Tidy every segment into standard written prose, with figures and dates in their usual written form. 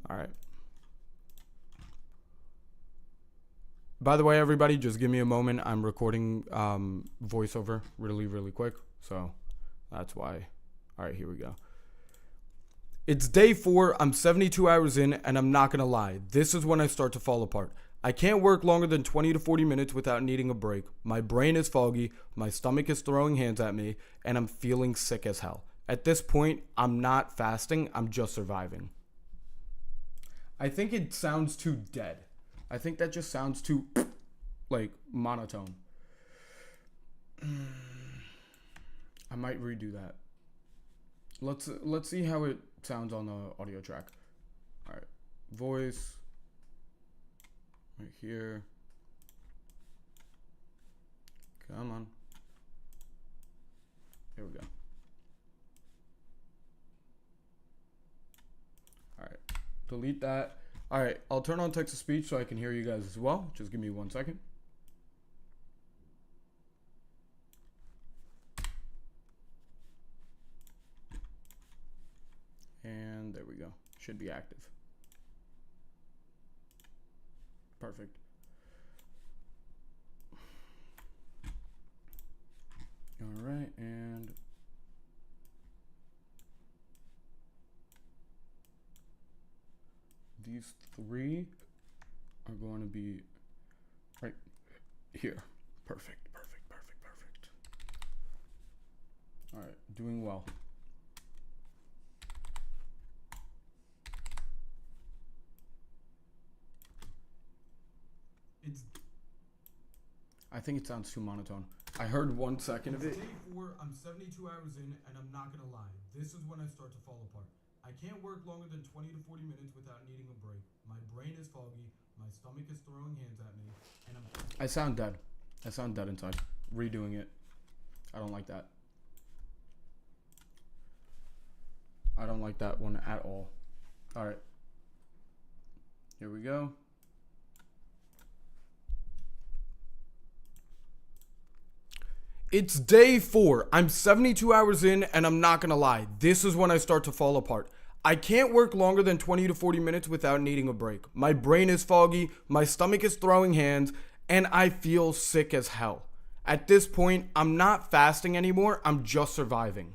All right. By the way, everybody, just give me a moment. I'm recording voiceover really quick. So that's why. All right, here we go. It's day 4. I'm 72 hours in, and I'm not going to lie. This is when I start to fall apart. I can't work longer than 20 to 40 minutes without needing a break. My brain is foggy, my stomach is throwing hands at me, and I'm feeling sick as hell. At this point, I'm not fasting, I'm just surviving. I think it sounds too dead. I think that just sounds too, like, monotone. I might redo that. Let's see how it sounds on the audio track. All right, voice right here. Come on. Here we go. All right, delete that. All right, I'll turn on text to speech so I can hear you guys as well. Just give me 1 second. And there we go. Should be active. Perfect. All right, and these 3 are going to be right here. Perfect. All right, doing well. I think it sounds too monotone. I heard 1 second of it. Day 4, I'm 72 hours in, and I'm not gonna lie. This is when I start to fall apart. I can't work longer than 20 to 40 minutes without needing a break. My brain is foggy, my stomach is throwing hands at me, and I sound dead. I sound dead inside. Redoing it. I don't like that. I don't like that one at all. All right. Here we go. It's day 4. I'm 72 hours in, and I'm not gonna lie. This is when I start to fall apart. I can't work longer than 20 to 40 minutes without needing a break. My brain is foggy, my stomach is throwing hands, and I feel sick as hell. At this point, I'm not fasting anymore, I'm just surviving.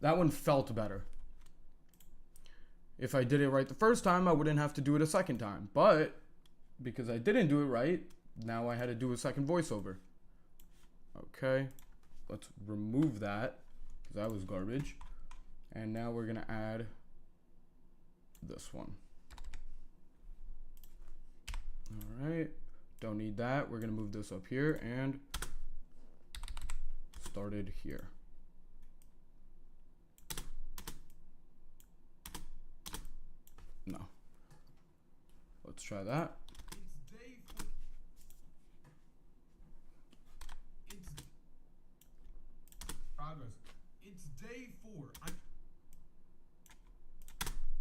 That one felt better. If I did it right the first time, I wouldn't have to do it a second time. But because I didn't do it right, now I had to do a second voiceover. Okay, let's remove that because that was garbage. And now we're gonna add this one. All right, don't need that. We're gonna move this up here and started here. No. Let's try that. It's day 4.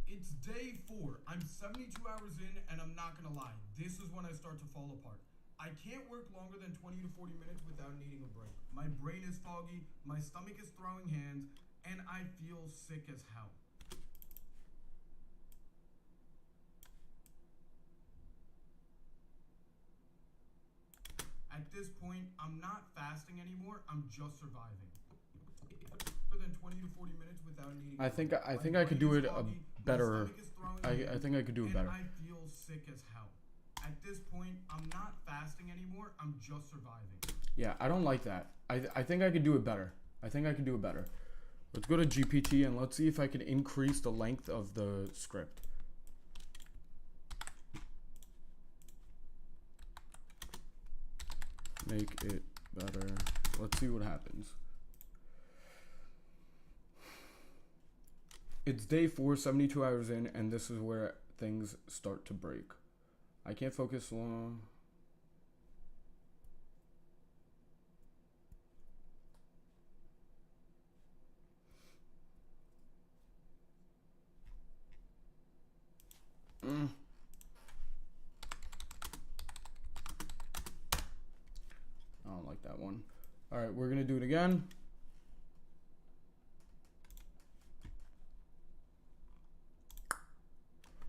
It's day 4. I'm 72 hours in, and I'm not gonna lie. This is when I start to fall apart. I can't work longer than 20 to 40 minutes without needing a break. My brain is foggy, my stomach is throwing hands, and I feel sick as hell. At this point, I'm not fasting anymore, I'm just surviving. Than 20 to 40 minutes without needing I think I could do it better. I think I could do it better. I feel sick as hell. At this point, I'm not fasting anymore, I'm just surviving. Yeah, I don't like that. I think I could do it better. I think I could do it better. Let's go to GPT and let's see if I can increase the length of the script. Make it better. Let's see what happens. It's day 4, 72 hours in, and this is where things start to break. I can't focus long. I don't like that one. All right, we're gonna do it again.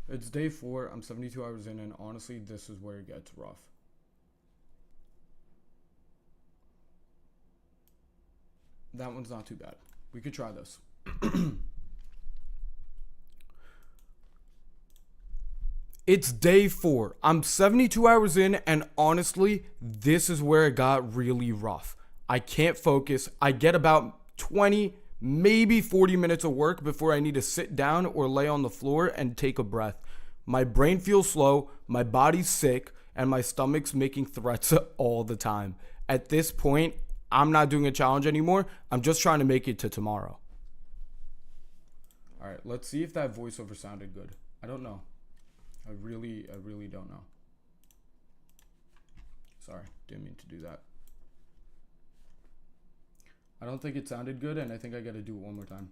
It's day 4. I'm 72 hours in, and honestly, this is where it gets rough. That one's not too bad. We could try this. It's day 4. I'm 72 hours in, and honestly, this is where it got really rough. I can't focus. I get about 20, maybe 40 minutes of work before I need to sit down or lay on the floor and take a breath. My brain feels slow, my body's sick, and my stomach's making threats all the time. At this point, I'm not doing a challenge anymore. I'm just trying to make it to tomorrow. All right, let's see if that voiceover sounded good. I don't know. I really don't know. Sorry, didn't mean to do that. I don't think it sounded good, and I think I gotta do it one more time.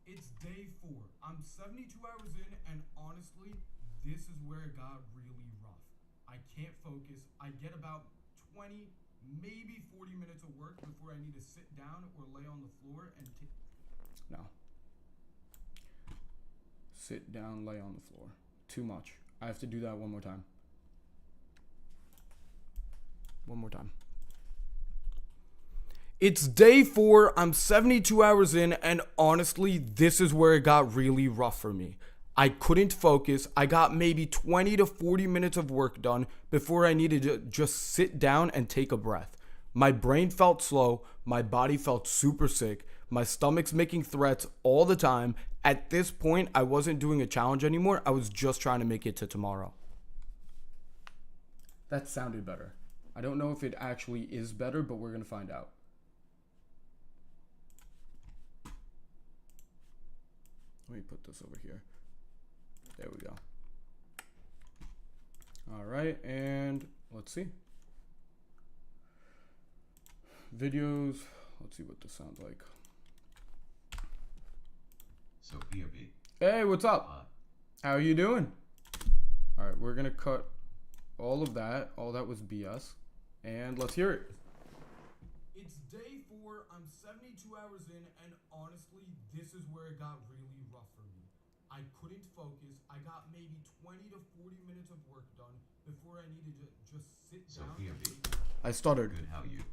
It's day 4. I'm 72 hours in, and honestly, this is where it got really rough. I can't focus. I get about 20, maybe 40 minutes of work before I need to sit down or lay on the floor and no. Sit down, lay on the floor. Too much. I have to do that one more time. One more time. It's day 4. I'm 72 hours in, and honestly, this is where it got really rough for me. I couldn't focus. I got maybe 20 to 40 minutes of work done before I needed to just sit down and take a breath. My brain felt slow. My body felt super sick. My stomach's making threats all the time. At this point, I wasn't doing a challenge anymore. I was just trying to make it to tomorrow. That sounded better. I don't know if it actually is better, but we're going to find out. Let me put this over here. There we go. All right, and let's see. Videos. Let's see what this sounds like. Sophia B. Hey, what's up? How are you doing? All right, we're gonna cut all of that. All that was BS, and let's hear it. It's day 4. I'm 72 hours in, and honestly, this is where it got really rough for me. I couldn't focus. I got maybe 20 to 40 minutes of work done before I needed to just sit down. Sophia B. I stuttered. Good, how are you?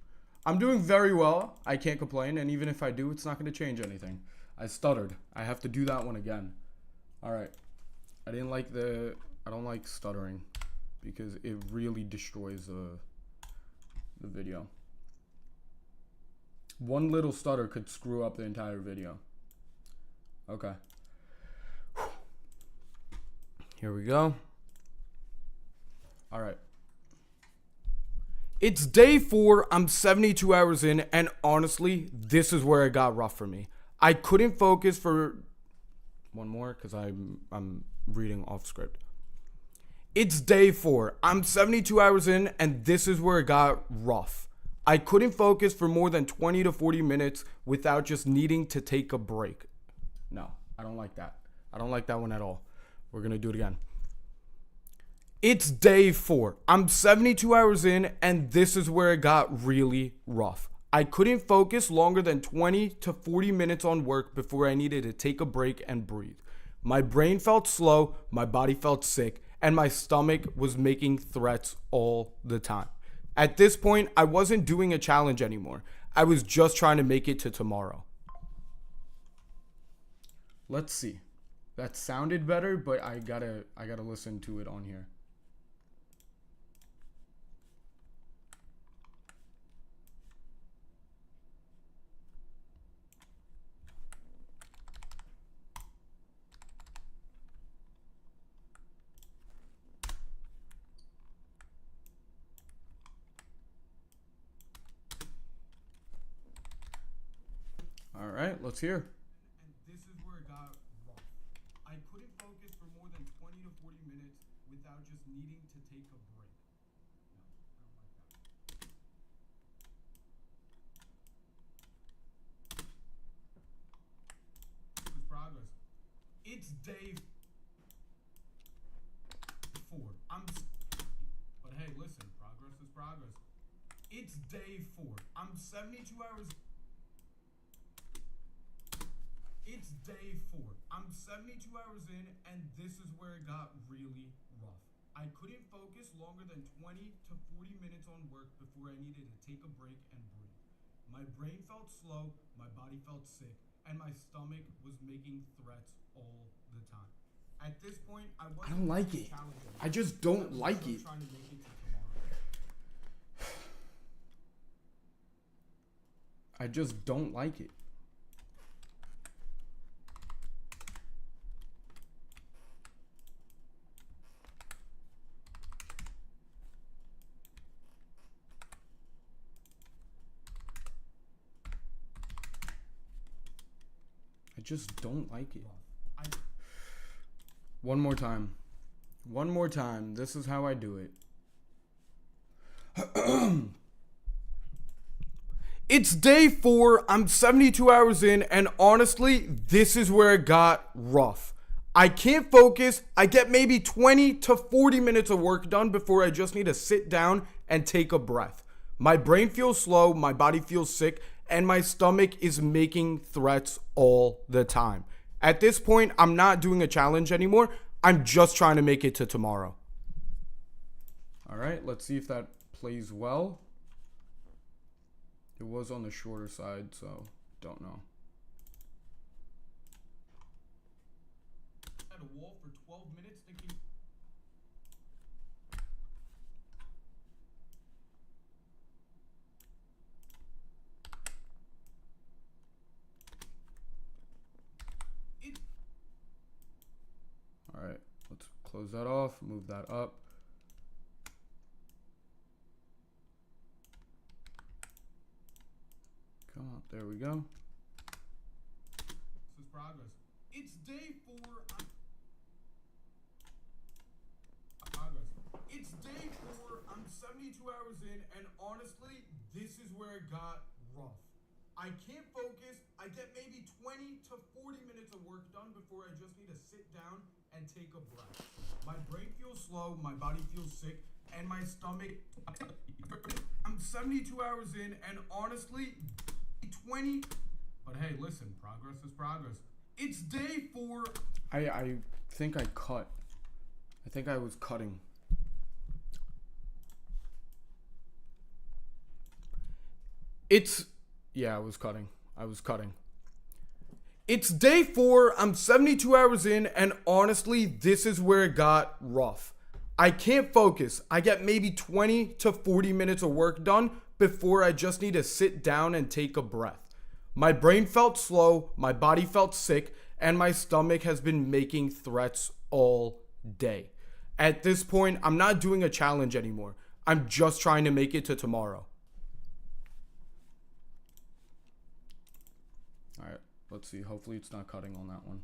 I'm doing very well. I can't complain, and even if I do, it's not going to change anything. I stuttered. I have to do that one again. All right. I don't like stuttering because it really destroys the video. One little stutter could screw up the entire video. Okay. Here we go. All right. It's day 4. I'm 72 hours in, and honestly, this is where it got rough for me. I couldn't focus for one more because I'm reading off script. It's day 4. I'm 72 hours in, and this is where it got rough. I couldn't focus for more than 20 to 40 minutes without just needing to take a break. No, I don't like that. I don't like that one at all. We're going to do it again. It's day 4. I'm 72 hours in, and this is where it got really rough. I couldn't focus longer than 20 to 40 minutes on work before I needed to take a break and breathe. My brain felt slow, my body felt sick, and my stomach was making threats all the time. At this point, I wasn't doing a challenge anymore. I was just trying to make it to tomorrow. Let's see. That sounded better, but I gotta listen to it on here. All right, let's hear. And this is where it got rough. I couldn't focus for more than 20 to 40 minutes without just needing to take a break. No, I don't like that. It's progress. It's day 4. But hey, listen, progress is progress. It's day 4. I'm 72 hours. It's It's day 4. I'm 72 hours in, and this is where it got really rough. I couldn't focus longer than 20 to 40 minutes on work before I needed to take a break and breathe. My brain felt slow, my body felt sick, and my stomach was making threats all the time. At this point, I don't like it. I just don't like it. Trying to make it to tomorrow. I just don't like it. I just don't like it. One more time. One more time. This is how I do it. It's day 4. I'm 72 hours in, and honestly, this is where it got rough. I can't focus. I get maybe 20 to 40 minutes of work done before I just need to sit down and take a breath. My brain feels slow, my body feels sick, and my stomach is making threats all the time. At this point, I'm not doing a challenge anymore. I'm just trying to make it to tomorrow. All right, let's see if that plays well. It was on the shorter side, so don't know. At a wall for 12 minutes thinking. All right, let's close that off, move that up. Come on, there we go. This is progress. It's day 4. Progress. It's day 4. I'm 72 hours in, and honestly, this is where it got rough. I can't focus. I get maybe 20 to 40 minutes of work done before I just need to sit down and take a breath. My brain feels slow, my body feels sick, and my stomach. I'm 72 hours in, and honestly, 20. But hey, listen, progress is progress. It's day 4. I think I cut. I think I was cutting. Yeah, I was cutting. It's day 4. I'm 72 hours in, and honestly, this is where it got rough. I can't focus. I get maybe 20 to 40 minutes of work done before I just need to sit down and take a breath. My brain felt slow, my body felt sick, and my stomach has been making threats all day. At this point, I'm not doing a challenge anymore. I'm just trying to make it to tomorrow. All right, let's see. Hopefully it's not cutting on that one.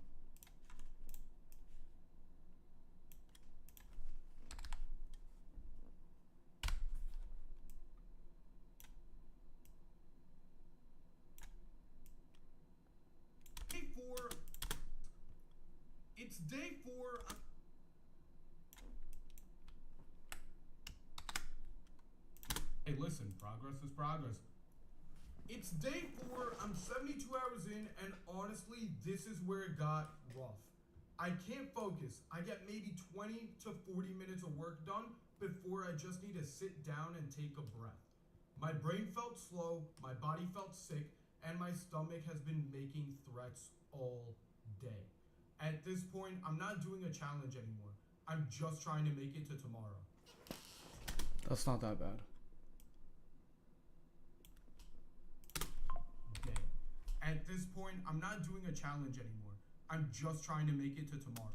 It's day 4. Hey, listen, progress is progress. It's day 4. I'm 72 hours in, and honestly, this is where it got rough. I can't focus. I get maybe 20 to 40 minutes of work done before I just need to sit down and take a breath. My brain felt slow, my body felt sick, and my stomach has been making threats all day. At this point, I'm not doing a challenge anymore. I'm just trying to make it to tomorrow. That's not that bad. Day. At this point, I'm not doing a challenge anymore. I'm just trying to make it to tomorrow.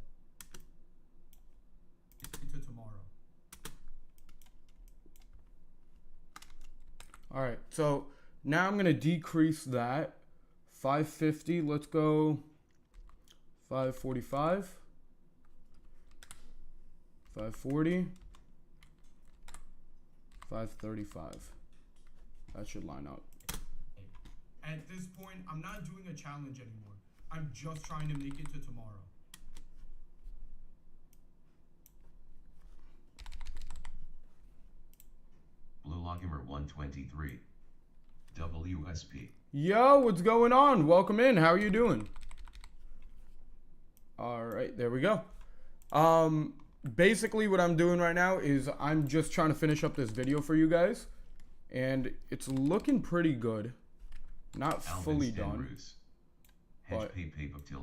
All right, so now I'm gonna decrease that. 550, let's go 545, 540, 535. That should line up. At this point, I'm not doing a challenge anymore. I'm just trying to make it to tomorrow. Blue Loggamer 123. WSP. Yo, what's going on? Welcome in. How are you doing? All right, there we go. Basically what I'm doing right now is I'm just trying to finish up this video for you guys, and it's looking pretty good. Not fully done, but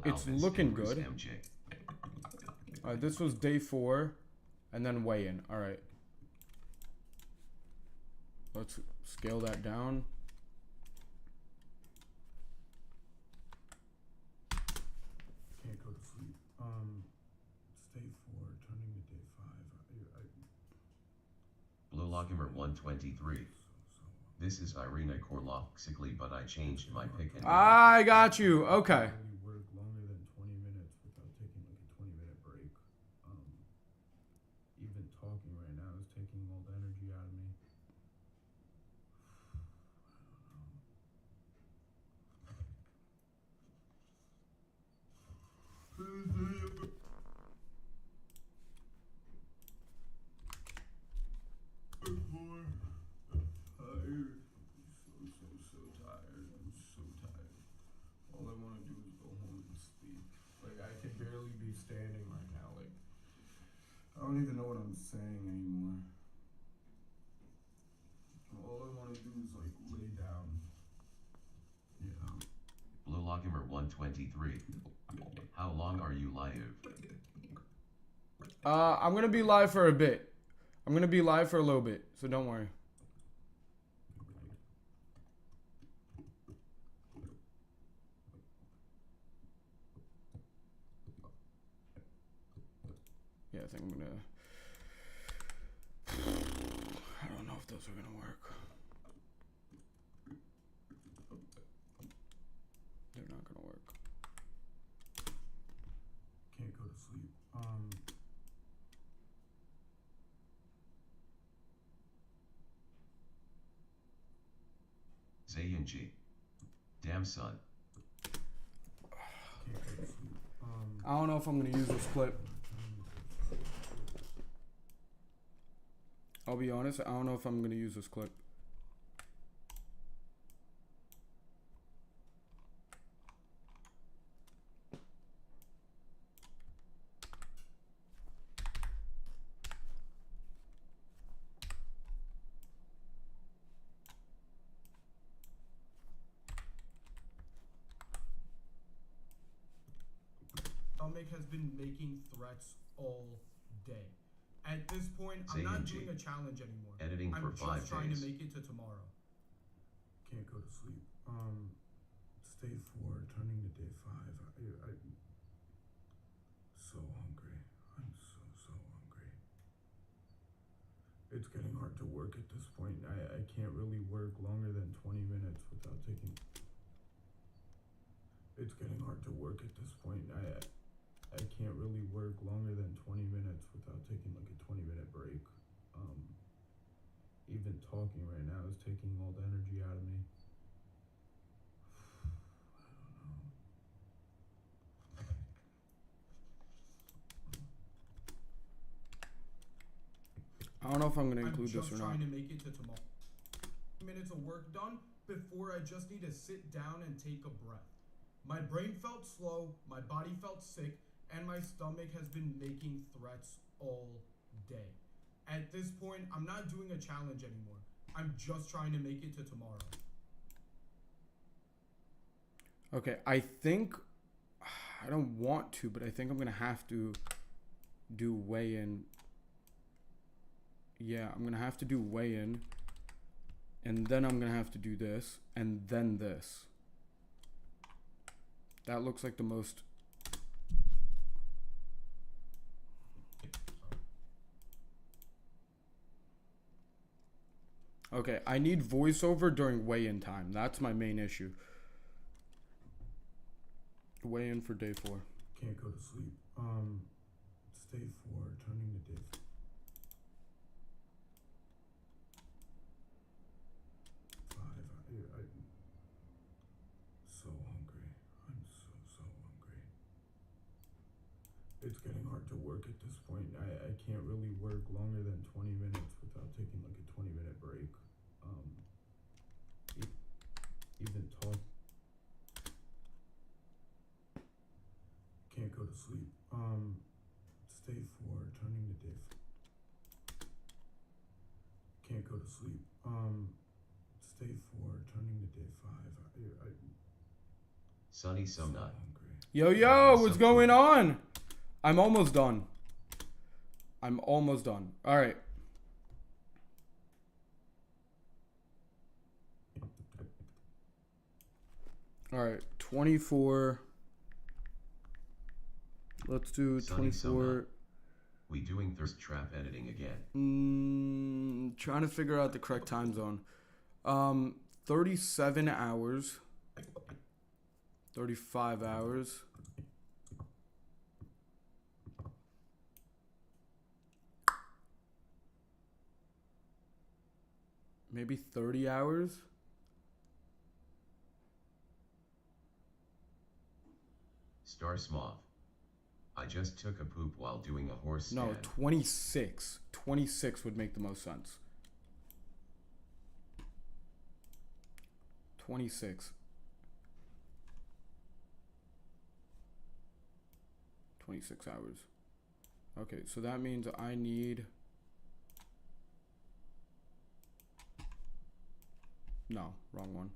it's looking good. All right, this was day 4, and then weigh-in. All right, let's scale that down. Can't go to sleep. It's day 4, turning to day 5. Blue Logger 123. This is Irina Korloxically, but I changed my pick and I got you. Okay. Work longer than 20 minutes without taking like a 20-minute break. Even talking right now is taking all the energy out of me. So tired. I'm so tired. All I want to do is go home and sleep. Like, I can barely be standing right now. Like, I don't even know what I'm saying anymore. All I want to do is, like, lay down. Yeah. Blue Logger 123. How long are you live? I'm gonna be live for a bit. I'm gonna be live for a little bit, so don't worry. Yeah, I think I'm gonna... I don't know if those are gonna work. They're not gonna work. Can't go to sleep. Zayanji. Damn son. Can't go to sleep. I don't know if I'm gonna use this clip. I'll be honest, I don't know if I'm gonna use this clip. Stomach has been making threats all day. At this point, I'm not doing a challenge anymore. Editing for 5 days. I'm just trying to make it to tomorrow. Can't go to sleep. It's day 4, turning to day 5. I'm so hungry. I'm so hungry. It's getting hard to work at this point. I can't really work longer than 20 minutes without taking... It's getting hard to work at this point. I can't really work longer than 20 minutes without taking like a 20-minute break. Even talking right now is taking all the energy out of me. I don't know if I'm gonna include this or not. I'm just trying to make it to tomorrow. Minutes of work done before I just need to sit down and take a breath. My brain felt slow, my body felt sick, and my stomach has been making threats all day. At this point, I'm not doing a challenge anymore. I'm just trying to make it to tomorrow. Okay, I think... I don't want to, but I think I'm gonna have to do weigh-in. Yeah, I'm gonna have to do weigh-in. And then I'm gonna have to do this, and then this. That looks like the most... Okay, I need voiceover during weigh-in time. That's my main issue. Weigh-in for day 4. Can't go to sleep. It's day 4, turning to day 5. I'm so hungry. I'm so hungry. It's getting hard to work at this point. I can't really work longer than 20 minutes without taking like a 20-minute break. Even talk. Can't go to sleep. It's day 4, turning to day. Can't go to sleep. It's day 4, turning to day 5. Sunny So Sumnut. hungry. Yo, what's going on? I'm almost done. I'm almost done. All right. All right, 24. Let's do Sunny 24. We doing thirst trap editing again. Trying to figure out the correct time zone. 37 hours. 35 hours. Maybe 30 hours. Star Smoth. I just took a poop while doing a horse No, stand. 26. 26 would make the most sense. 26. 26 hours. Okay, so that means I need... No, wrong one.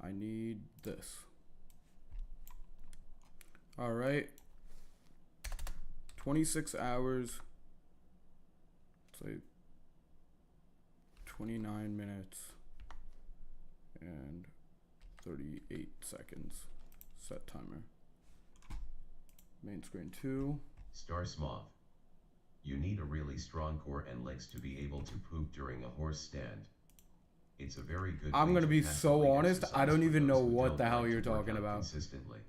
I need this. All right. 26 hours. Say 29 minutes and 38 seconds. Set timer. Main screen 2. Star Smoth. You need a really strong core and legs to be able to poop during a horse stand. It's a very good I'm way gonna to be so passively honest, I exercise don't for even those know who what don't the hell like you're to work talking out about. Consistently.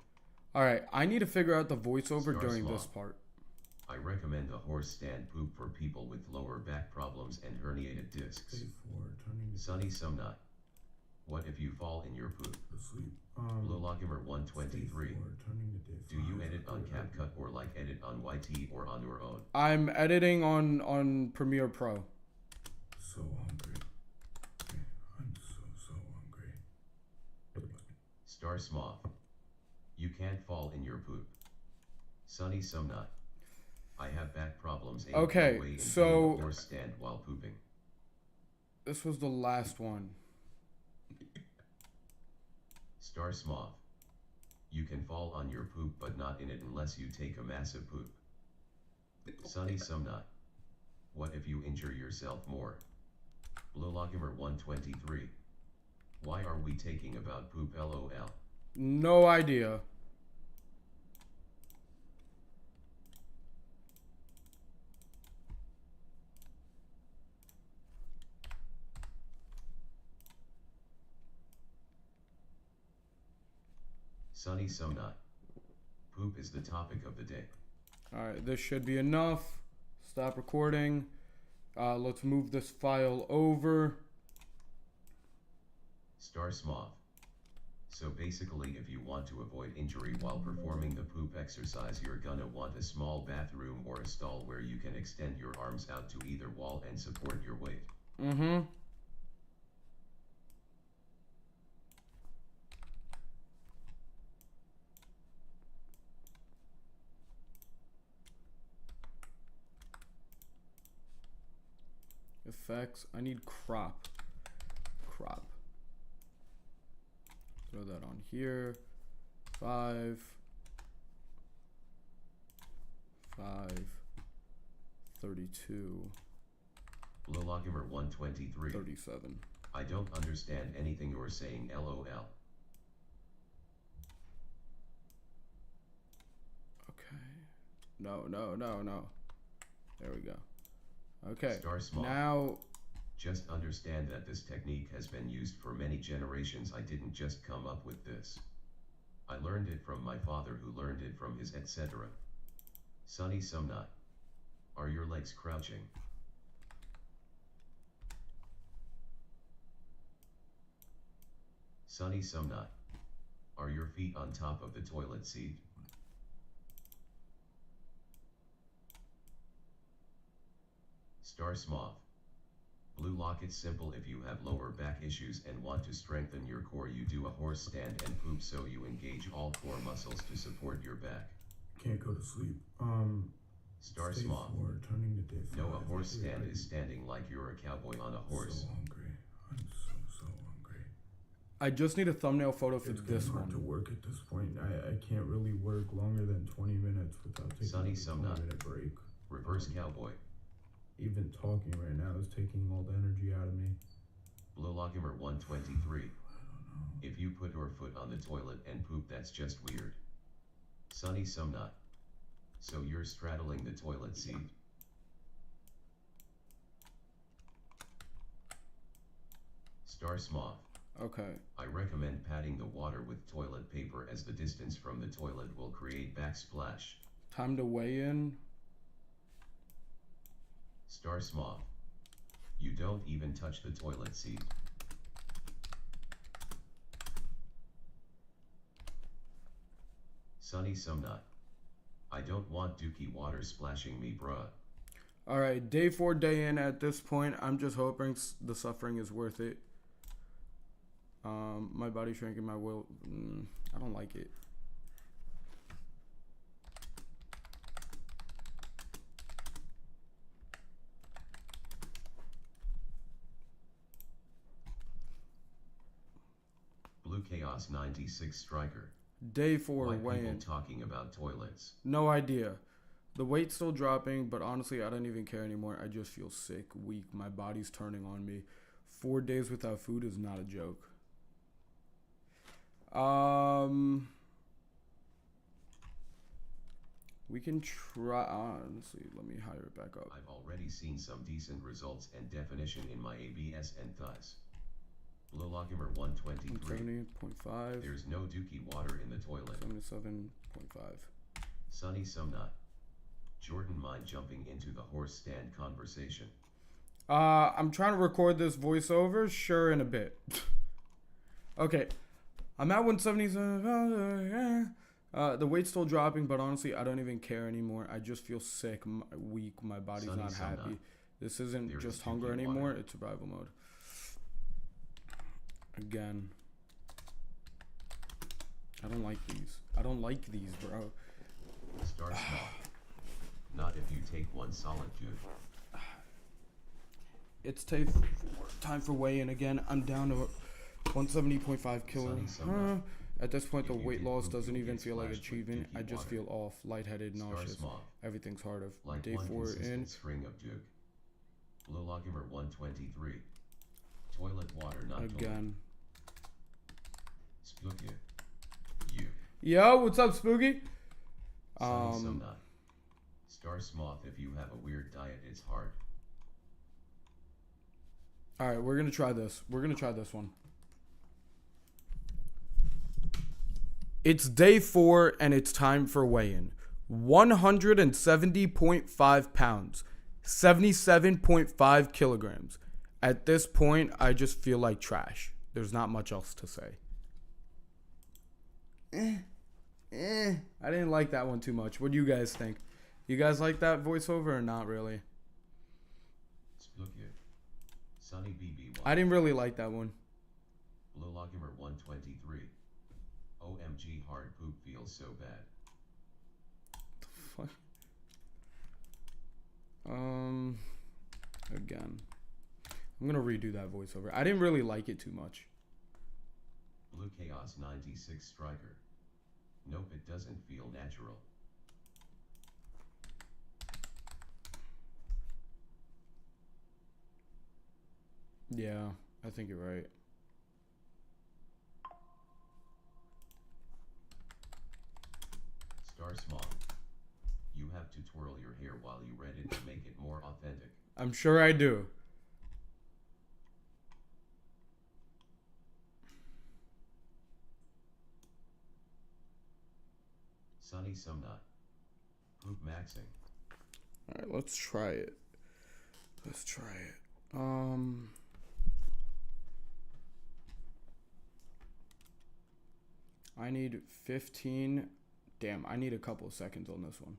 All right, I need to figure out the voiceover Star during Small. this part. I recommend a horse stand poop for people with lower back problems and herniated discs. Day 4, turning to Sunny Sumnut. What if you fall in your poop? sleep. Blowloggamer Day 123. 4, turning to day 5. Do you edit on CapCut or like edit on YT or on your own? I'm editing on Premiere Pro. So hungry. I'm so hungry. Star Smoth. You can't fall in your poop. Sunny Sumnut. I have back problems. Aim Okay, my way into so- a horse stand while pooping. This was the last one. Star Smoth. You can fall on your poop but not in it unless you take a massive poop. Sunny Sumnut. What if you injure yourself more? Blowloggamer 123. Why are we taking about poop LOL? No idea. Sunny Sumnut. Poop is the topic of the day. All right, this should be enough. Stop recording. Let's move this file over. Star Smoth. So basically if you want to avoid injury while performing the poop exercise, you're gonna want a small bathroom or a stall where you can extend your arms out to either wall and support your weight. Mm-hmm. Effects. I need crop. Crop. Throw that on here. 5. 32. Blowloggamer 123. 37. I don't understand anything you're saying LOL. Okay. No. There we go. Okay. Star Small. Now, Just understand that this technique has been used for many generations. I didn't just come up with this. I learned it from my father who learned it from his etc. Sunny Sumnut. Are your legs crouching? Sunny Sumnut. Are your feet on top of the toilet seat? Star Smoth. Blue Lock. It's simple. If you have lower back issues and want to strengthen your core, you do a horse stand and poop so you engage all core muscles to support your back. Can't go to sleep. Star Day Smoth. 4, turning to day 5. No, a horse stand is standing like you're a cowboy on a horse. So hungry. I'm so hungry. I just need a thumbnail photo for It's this getting hard one. to work at this point. I can't really work longer than 20 minutes without taking Sunny a Sumnut. 20-minute break. Reverse cowboy. Even talking right now is taking all the energy out of me. Blowlogimer 123. If you put your foot on the toilet and poop, that's just weird. Sunny Sumnut. So you're straddling the toilet seat. Star Smoth. Okay. I recommend patting the water with toilet paper as the distance from the toilet will create backsplash. Time to weigh in. Star Smoth. You don't even touch the toilet seat. Sunny Sumnut. I don't want dookie water splashing me, bruh. All right, day 4, day in. At this point, I'm just hoping the suffering is worth it. My body shrinking, my will. I don't like it. Blue Chaos 96 Striker. Day 4, Why weigh people in. talking about toilets? No idea. The weight's still dropping, but honestly, I don't even care anymore. I just feel sick, weak. My body's turning on me. 4 days without food is not a joke. We can try. Honestly, let me hire it back up. I've already seen some decent results and definition in my ABS and thus. Blowlogimer 123. 170.5. There's no dookie water in the toilet. 77.5. Sunny Sumnut. Jordan mind jumping into the horse stand conversation. I'm trying to record this voiceover. Sure, in a bit. Okay. I'm at 177. The weight's still dropping, but honestly, I don't even care anymore. I just feel sick, weak. My body's Sunny not Sumnut. happy. This isn't There just is hunger dookie anymore. water. It's survival mode. Again. I don't like these. I don't like these, bro. Star Smoth. Not if you take one solid dude. It's time for weigh-in again. I'm down to 170.5 kilograms. Sunny Sumnut. At this point, the If you weight did loss poop, doesn't you'll even get feel like splashed with achievement. I dookie just water. feel off, lightheaded, Star nauseous. Smoth. Everything's hard of. Like Day one 4 in. consistent string of Duke. Blowlogimer 123. Toilet water not Again. Spooky. You. Yo, what's up, Spooky? Sunny Sumnut. Star Smoth. If you have a weird diet, it's hard. All right, we're gonna try this. We're gonna try this one. It's day 4 and it's time for weigh-in. 170.5 pounds, 77.5 kilograms. At this point, I just feel like trash. There's not much else to say. I didn't like that one too much. What do you guys think? You guys like that voiceover or not really? Spooky. Sunny BB1. I didn't really like that one. Blowlogimer 123. OMG, hard poop feels so bad. Fuck. Again. I'm gonna redo that voiceover. I didn't really like it too much. Blue Chaos 96 Striker. Nope, it doesn't feel natural. Yeah, I think you're right. Star Smoth. You have to twirl your hair while you read it to make it more authentic. I'm sure I do. Sunny Sumnut. Poop maxing. Alright, let's try it. Let's try it. I need 15. Damn, I need a couple of seconds on this one.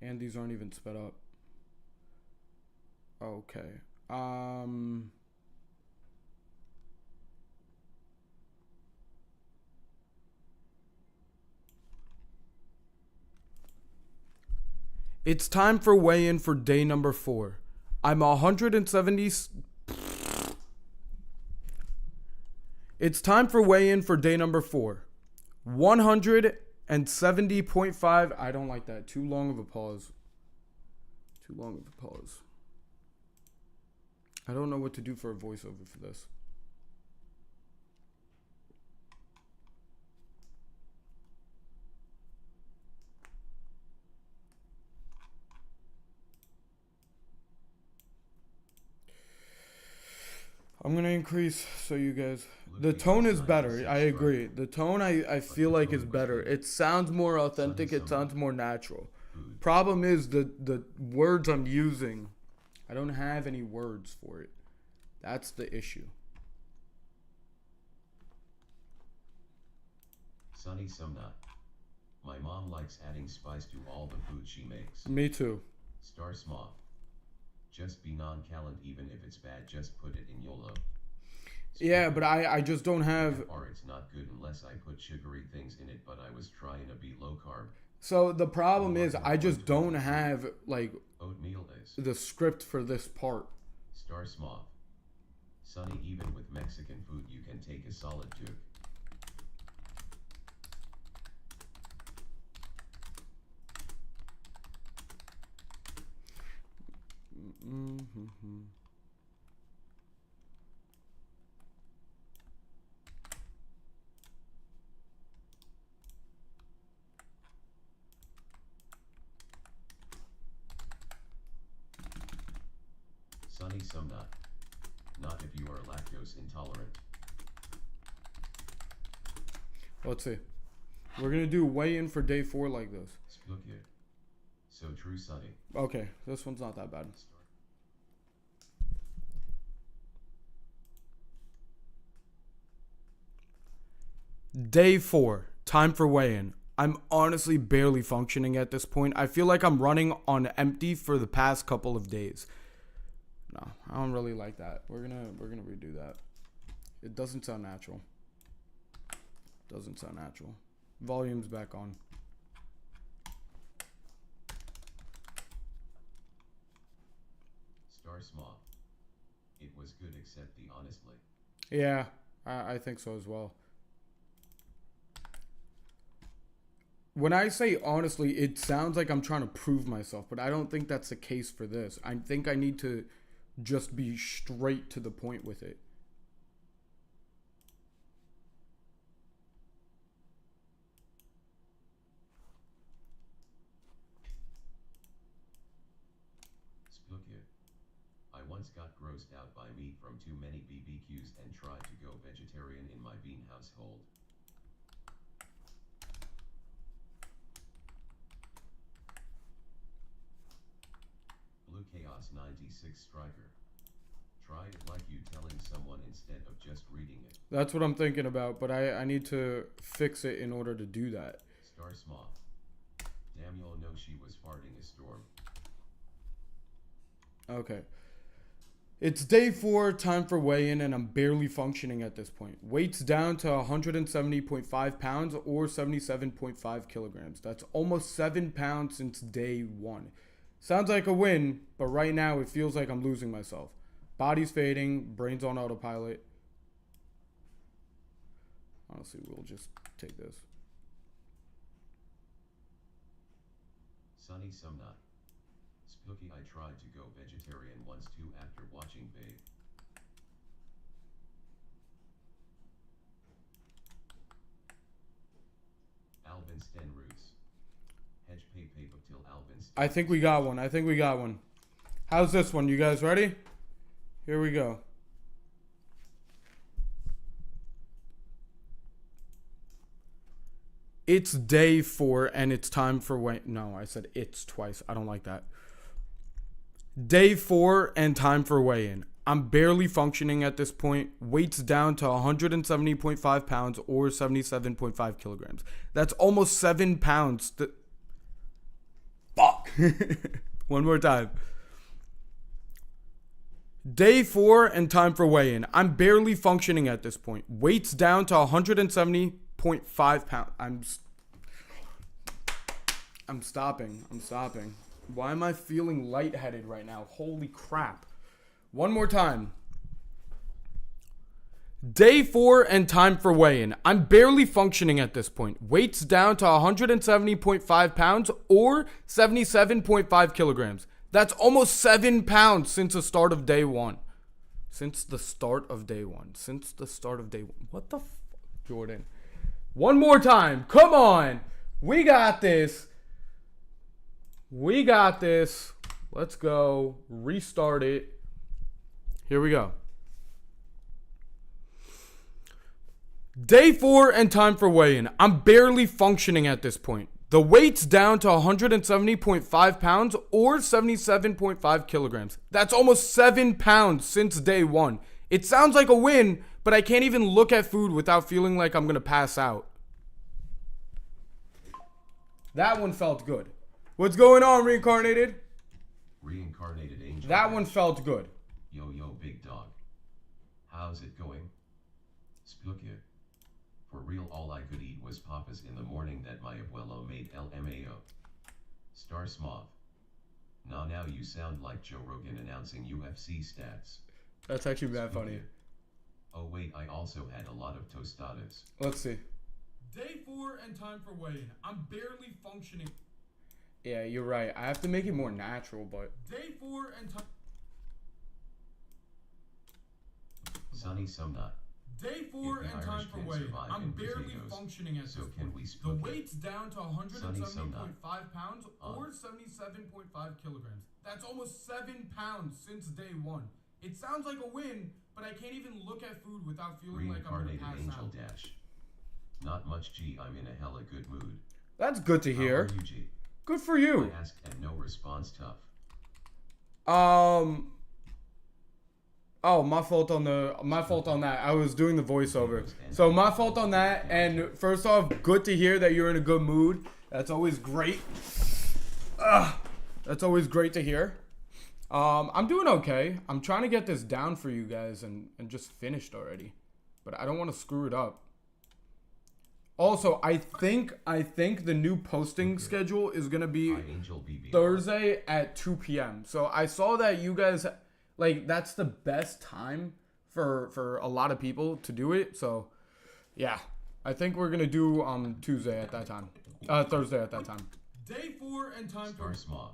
And these aren't even sped up. Okay. It's time for weigh-in for day number 4. I'm 170. It's time for weigh-in for day number 4. 170.5. I don't like that. Too long of a pause. Too long of a pause. I don't know what to do for a voiceover for this. I'm gonna increase so you guys. The tone is better. I agree. The tone I feel like is better. It sounds more authentic. It sounds more natural. Problem is the words I'm using. I don't have any words for it. That's the issue. Sunny Sumnut. My mom likes adding spice to all the food she makes. Me too. Star Smoth. Just be non-calent even if it's bad, just put it in YOLO. Yeah, but I just don't have. Or it's not good unless I put sugary things in it, but I was trying to be low carb. So the problem is I just don't have like Oatmeal is. the script for this part. Star Smoth. Sunny, even with Mexican food you can take a solid duke. Mm-hmm. Sunny Sumnut. Not if you are lactose intolerant. Let's see. We're gonna do weigh-in for day 4 like this. Splukit. So true, Sunny. Okay, this one's not that bad. Day 4, time for weigh-in. I'm honestly barely functioning at this point. I feel like I'm running on empty for the past couple of days. No, I don't really like that. We're gonna redo that. It doesn't sound natural. Doesn't sound natural. Volume's back on. Star Smoth. It was good except the honestly. Yeah, I think so as well. When I say honestly, it sounds like I'm trying to prove myself, but I don't think that's the case for this. I think I need to just be straight to the point with it. Splukit. I once got grossed out by meat from too many BBQs and tried to go vegetarian in my bean household. Blue Chaos 96 Striker. Try it like you telling someone instead of just reading it. That's what I'm thinking about, but I need to fix it in order to do that. Star Smoth. Damn, you'll know she was farting a storm. Okay. It's day 4, time for weigh-in, and I'm barely functioning at this point. Weight's down to 170.5 pounds or 77.5 kilograms. That's almost 7 pounds since day 1. Sounds like a win, but right now it feels like I'm losing myself. Body's fading, brain's on autopilot. Honestly, we'll just take this. Sunny Sumnut. Spooky, I tried to go vegetarian once too after watching Babe. Alvin Sten Roots. Hedge pay till Alvin Sten. I think we got one. I think we got one. How's this one? You guys ready? Here we go. It's day 4 and it's time for no, I said it's twice. I don't like that. Day 4 and time for weigh-in. I'm barely functioning at this point. Weight's down to 170.5 pounds or 77.5 kilograms. That's almost 7 pounds. Fuck. One more time. Day 4 and time for weigh-in. I'm barely functioning at this point. Weight's down to 170.5 pounds. I'm stopping. Why am I feeling lightheaded right now? Holy crap. One more time. Day 4 and time for weigh-in. I'm barely functioning at this point. Weight's down to 170.5 pounds or 77.5 kilograms. That's almost 7 pounds since the start of day 1. Since the start of day 1. Since the start of day 1. What the fuck, Jordan? One more time. Come on. We got this. We got this. Let's go. Restart it. Here we go. Day 4 and time for weigh-in. I'm barely functioning at this point. The weight's down to 170.5 pounds or 77.5 kilograms. That's almost 7 pounds since day 1. It sounds like a win, but I can't even look at food without feeling like I'm going to pass out. That one felt good. What's going on, Reincarnated? Reincarnated Angel. That one felt good. Yo, big dog. How's it going? Spooky. For real, all I could eat was papas in the morning that my abuelo made LMAO. Star Smov. Now you sound like Joe Rogan announcing UFC stats. That's actually bad funny. Oh wait, I also had a lot of tostadas. Let's see. Day 4 and time for weigh-in. I'm barely functioning. Yeah, you're right. I have to make it more natural, but... Day 4 and time... Sunny Sumnut. Day 4 and time for weigh-in. I'm barely functioning at this point. The weight's down to 170.5 pounds or 77.5 kilograms. That's almost 7 pounds since day 1. It sounds like a win, but I can't even look at food without feeling like I'm going to pass Angel out. Dash. Not much, G. I'm in a hella good mood. That's good to hear. How are you, G? Good for you. I asked and no response. Tough. Oh, my fault on that. I was doing the voiceover. So my fault on that. And first off, good to hear that you're in a good mood. That's always great. That's always great to hear. I'm doing okay. I'm trying to get this down for you guys and just finished already. But I don't want to screw it up. Also, I think the new posting schedule is going to be Thursday at 2 p.m. So I saw that you guys, like, that's the best time for a lot of people to do it. So, yeah. I think we're going to do Tuesday at that time. Thursday at that time. Day 4 and time for... Star Smov.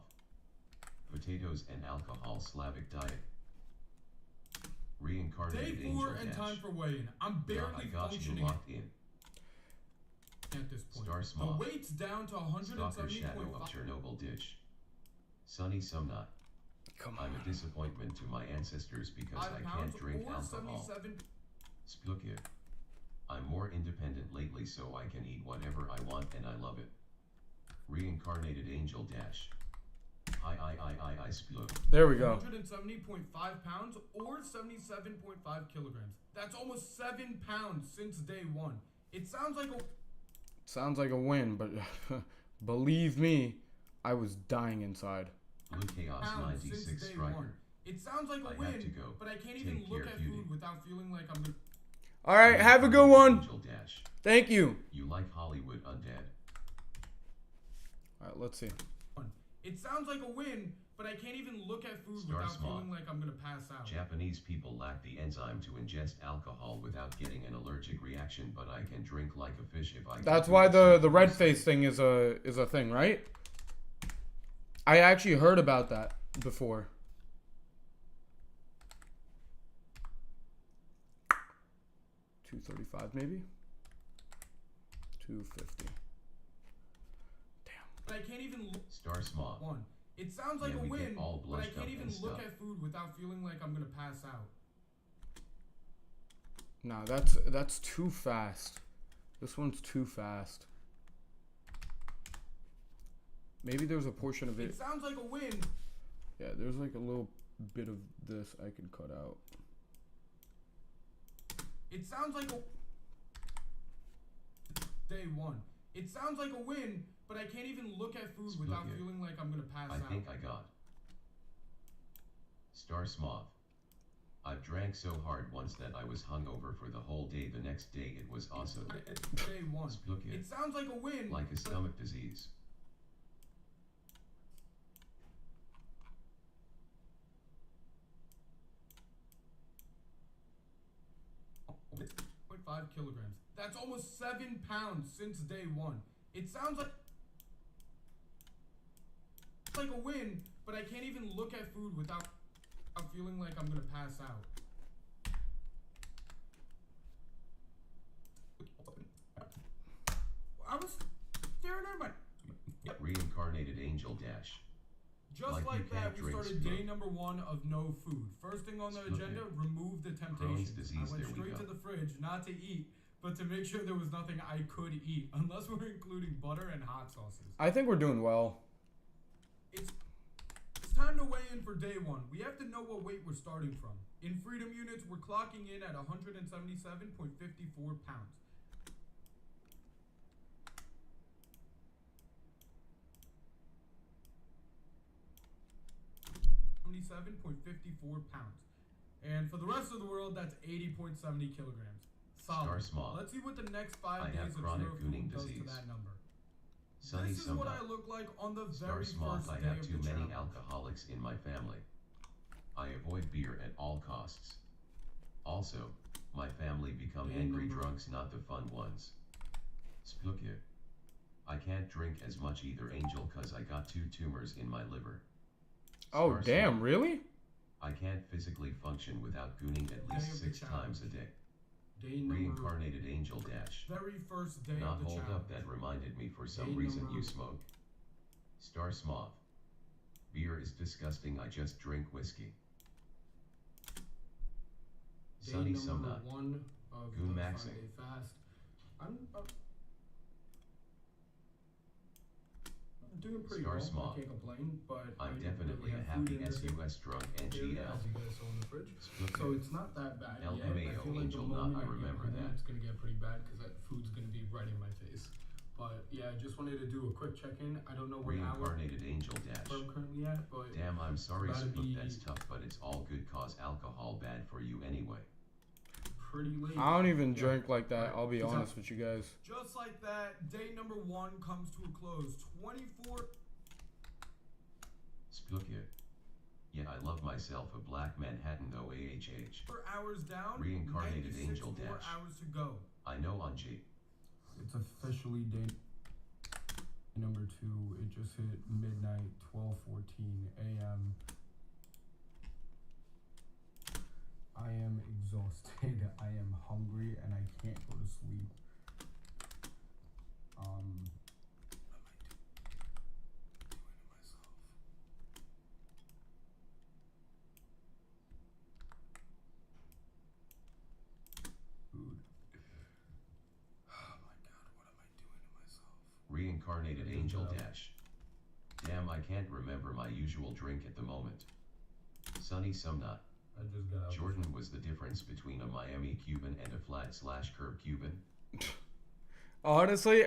Potatoes and alcohol Slavic diet. Reincarnated Day 4 Angel and Dash. time for weigh-in. I'm barely I got you functioning locked in. at this point. Star The Smov. weight's down to Stalker Shadow of 170.5. Chernobyl Ditch. Sunny Sumnut. Come I'm a disappointment to my ancestors because I can't drink alcohol. 77. Spooky. I'm more independent lately so I can eat whatever I want and I love it. Reincarnated Angel Dash. I Splook. There we go. 170.5 pounds or 77.5 kilograms. That's almost 7 pounds since day 1. It sounds like a... Sounds like a win, but believe me, I was dying inside. Blue Chaos pounds 96 since day Striker. 1. It sounds like a I have win, to go. but I can't even Take look care, at cutie. food without feeling like I'm gonna... Alright, have a good one. Angel Dash. Thank you. You like Hollywood Undead. Alright, let's see. It sounds like a win, but I can't even look at food Star without Small. feeling like I'm gonna pass out. Japanese people lack the enzyme to ingest alcohol without getting an allergic reaction, but I can drink like a fish if I... That's why the red face thing is a thing, right? I actually heard about that before. $235 maybe? $250. But I can't even look... Star Small. 1. It sounds like Yeah, a we get win, all but I blushed can't up even and look stuff. at food without feeling like I'm gonna pass out. Nah, that's too fast. This one's too fast. Maybe there's a portion of It it. sounds like a win. Yeah, there's like a little bit of this I can cut out. It sounds like a... Day 1. It sounds like a win, but I can't even look at food without Spooky. feeling like I'm gonna pass I out. think I got. Star Smov. I've drank so hard once that I was hungover for the whole day. The next day it was awesome. Day 1. Spooky. It sounds like a win. Like a but stomach disease. kilograms. That's almost 7 pounds since day one. It sounds like a win, but I can't even look at food without feeling like I'm gonna pass out. I was staring at my... Reincarnated Angel Dash. Just Like like you can't that, we drink started day Smoke. number 1 of no food. First thing on the Smoke agenda, it. remove the Crohn's temptations. disease, I went there we straight go. to the fridge, not to eat, but to make sure there was nothing I could eat, unless we're including butter and hot sauces. I think we're doing well. It's time to weigh in for day 1. We have to know what weight we're starting from. In freedom units, we're clocking in at 177.54 pounds. 77.54 pounds. And for the rest of the world, that's 80.70 kilograms. Solid. Star Smog. Let's see what the next 5 I days have of chronic zero gooning food does to disease. that number. Sunny This is what I Sumda. look like on the Star very Smog. first I day have of too the many challenge. alcoholics in my family. I avoid beer at all costs. Also, my family become angry drunks, not the fun ones. Spluke. I can't drink as much either, Angel, cause I got 2 tumors in my liver. Oh, Star damn, Smog. really? I can't physically function without gooning at Day least of the 6 times a challenge. day. Day number Reincarnated Angel Dash. very first day Not of the hold challenge. up, that reminded me for some Day reason number- you smoke. Star Smog. Beer is disgusting, I just drink whiskey. Day Sunny number Sumna. 1 of Goon the maxing. 5-day fast. I'm doing pretty Star well. Smog. I can't complain, but I I'm didn't definitely really a have food happy in this SUS drunk area, NGL. as you guys saw in the fridge. So Spluke. it's not that bad yet. I LMAO, feel like Angel the Nut, moment I get remember home, that. it's gonna get pretty bad because that food's gonna be right in my face. But yeah, I just wanted to do a quick check-in. I don't know what hour Reincarnated Angel Dash. where I'm currently at, but Damn, I'm sorry, Gotta Spluke, be- that's tough, but it's all good cause alcohol bad for you anyway. pretty late. I don't even Yeah. drink like that. I'll be It's honest up. with you guys. Just like that, day number 1 comes to a close. 24 Spluke. Yeah, I love myself a black Manhattan though, AHH. hours down. Reincarnated 96 Angel more Dash. hours to go. I know, Anji. It's officially day number 2. It just hit midnight, 12:14 a.m. I am exhausted. I am hungry, and I can't go to sleep. What am I doing to myself? Food. Oh my god, what am I doing to myself? Reincarnated Angel Dash. Damn, I can't remember my usual drink at the moment. Sunny Sumnut. I just got out. Jordan was the difference between a Miami Cuban and a flat/curb Cuban. Honestly,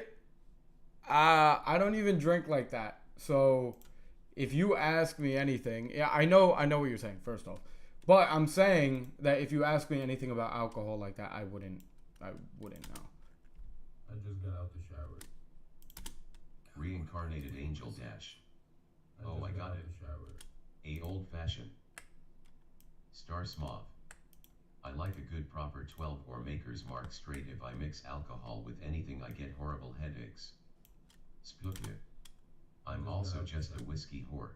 I don't even drink like that. So if you ask me anything, yeah, I know what you're saying, first off. But I'm saying that if you ask me anything about alcohol like that, I wouldn't know. I just got out the shower. Reincarnated Angel Dash. Oh, just I got out it. the shower. A old fashioned. Star Smog. I like a good proper 12 or Maker's Mark straight. If I mix alcohol with anything, I get horrible headaches. Spluke. I'm also just a whiskey whore.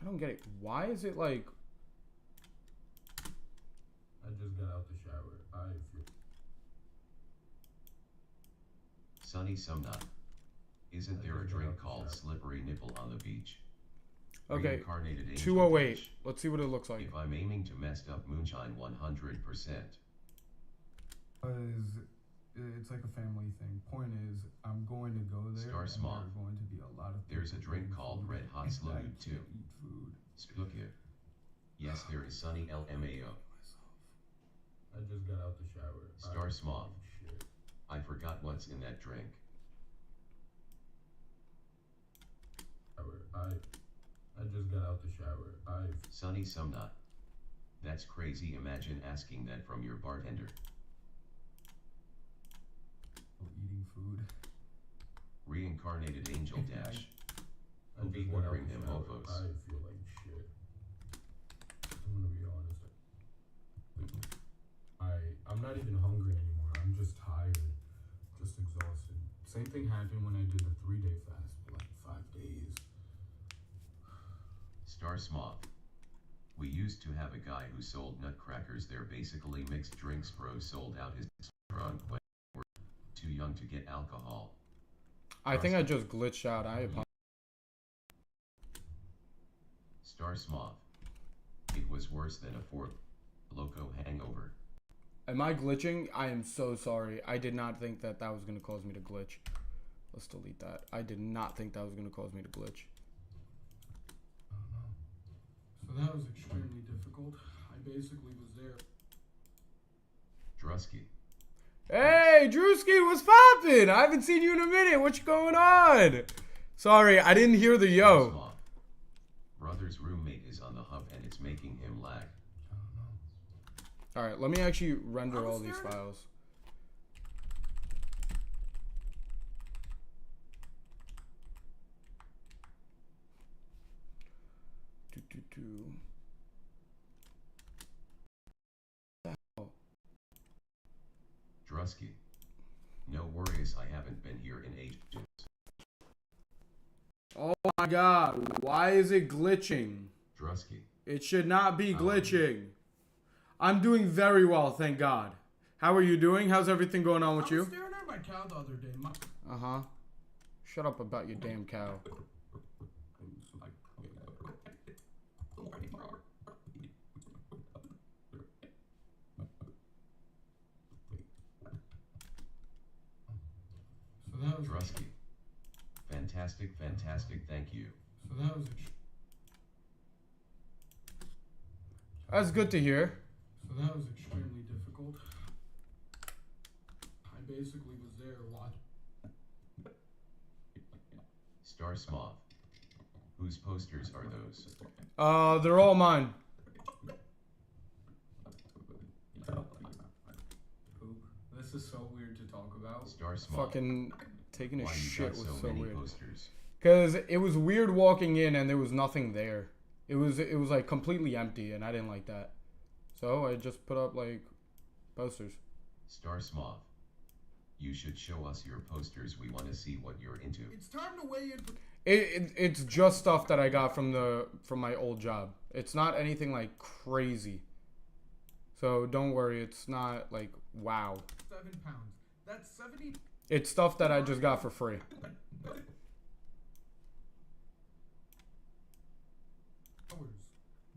I don't get it. Why is it like... I just got out the shower. I feel Sunny Sumnut. Isn't there a drink called Slippery Nipple on the beach? Okay, Reincarnated Angel 208. Dash. Let's see what it looks like. If I'm aiming to messed up moonshine 100%. because it's like a family thing. Point is, I'm going to go there, Star and Smog. there are going to be a lot of. There's a people drink eating called food, Red Hot and Slow I too. can't eat food. Spluke. Yes, there is Sunny LMAO. I just got out the shower. Star Smog. Shit. I forgot what's in that drink. I just got out the shower. Sunny Sumnut. That's crazy. Imagine asking that from your bartender. Eating food. Reincarnated Angel Dash. I Same thing happened when I did the 3-day fast, like 5 days. Star Smoth. We used to have a guy who sold nutcrackers. They're basically mixed drinks. Bro sold out his restaurant when we were too young to get alcohol. I think I just glitched out. I apologize. Star Smoth. It was worse than a Four Loco hangover. Am I glitching? I am so sorry. I did not think that that was going to cause me to glitch. Let's delete that. I did not think that was going to cause me to glitch. I don't know. So that was extremely difficult. I basically was there. Drusky. Hey, Drewski, what's poppin'? I haven't seen you in a minute. What's going on? Sorry, I didn't hear the yo. Smoth. Brother's roommate is on the hub and it's making him lag. I don't know. All right, let me actually render all these files. Drusky. No worries, I haven't been here in ages. Oh my god, why is it glitching? Drusky. It should not be glitching. I'm doing very well, thank God. How are you doing? How's everything going on with I was you? staring at my cow the other day. Uh-huh. Shut up about your damn cow. So that was Drusky. Fantastic, fantastic, thank you. So that was That's good to hear. So that was extremely difficult. I basically was there watching. Star Smoth. Whose posters are those? They're all mine. Poop. This is so weird to talk about. Star Smoth. Fucking taking a Why you shit got was so so many weird. posters? Cause it was weird walking in and there was nothing there. It was like completely empty and I didn't like that. So I just put up like posters. Star Smoth. You should show us your posters. We want to see what you're into. It's time to weigh in. It's just stuff that I got from my old job. It's not anything like crazy. So don't worry, it's not like wow. 7 pounds. That's 70 It's stuff that I just got for free. hours.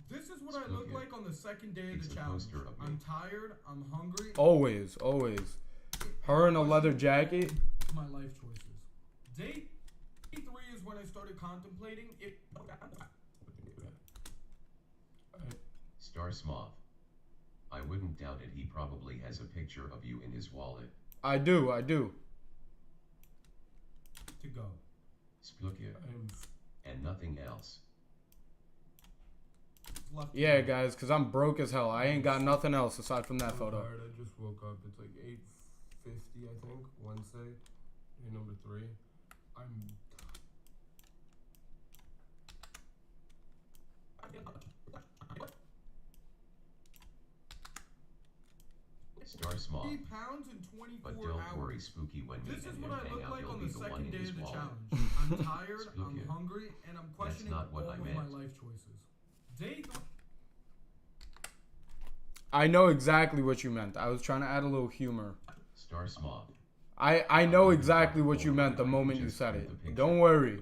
This is what I Spooky. look like on the second day of It's the a challenge. poster of me. I'm tired. I'm hungry. Always, always. Her in a leather jacket. My life choices. Day 3 is when I started contemplating if. Star Smoth. I wouldn't doubt it. He probably has a picture of you in his wallet. I do. To go. Splukia. And nothing else. Left to Yeah, go. guys, because I'm broke as hell. I ain't got nothing else aside from that I'm photo. tired. I just woke up. It's like 8:50, I think. Wednesday. Day number 3. I'm. Star Smoth. 3 pounds in 24 But don't hours. worry, Spooky. When me This is and what him I hang look out, like you'll on be the the one second in day his of the wallet. challenge. I'm tired, I'm Spooky. hungry, and I'm questioning not what all I of meant. my life choices. Day 3. I know exactly what you meant. I was trying to add a little humor. Star Smoth. I know exactly what you meant the moment you said it. Don't worry.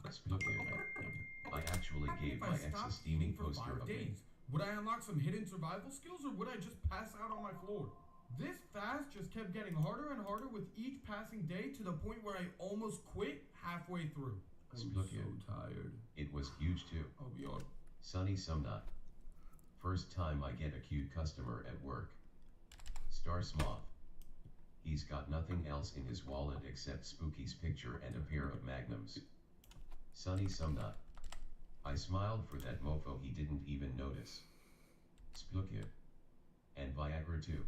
Splukia. I actually gave If my I ex a stopped steaming eating for poster 5 of me. days, would I unlock some hidden survival skills or would I just pass out on my floor? This fast just kept getting harder and harder with each passing day to the point where I almost quit halfway through. I'm Splukia. so tired. It was huge too. I'll be on. Sunny Sumnut. First time I get a cute customer at work. Star Smoth. He's got nothing else in his wallet except Spooky's picture and a pair of magnums. Sunny Sumnut. I smiled for that mofo, he didn't even notice. Splukia. And Viagra too.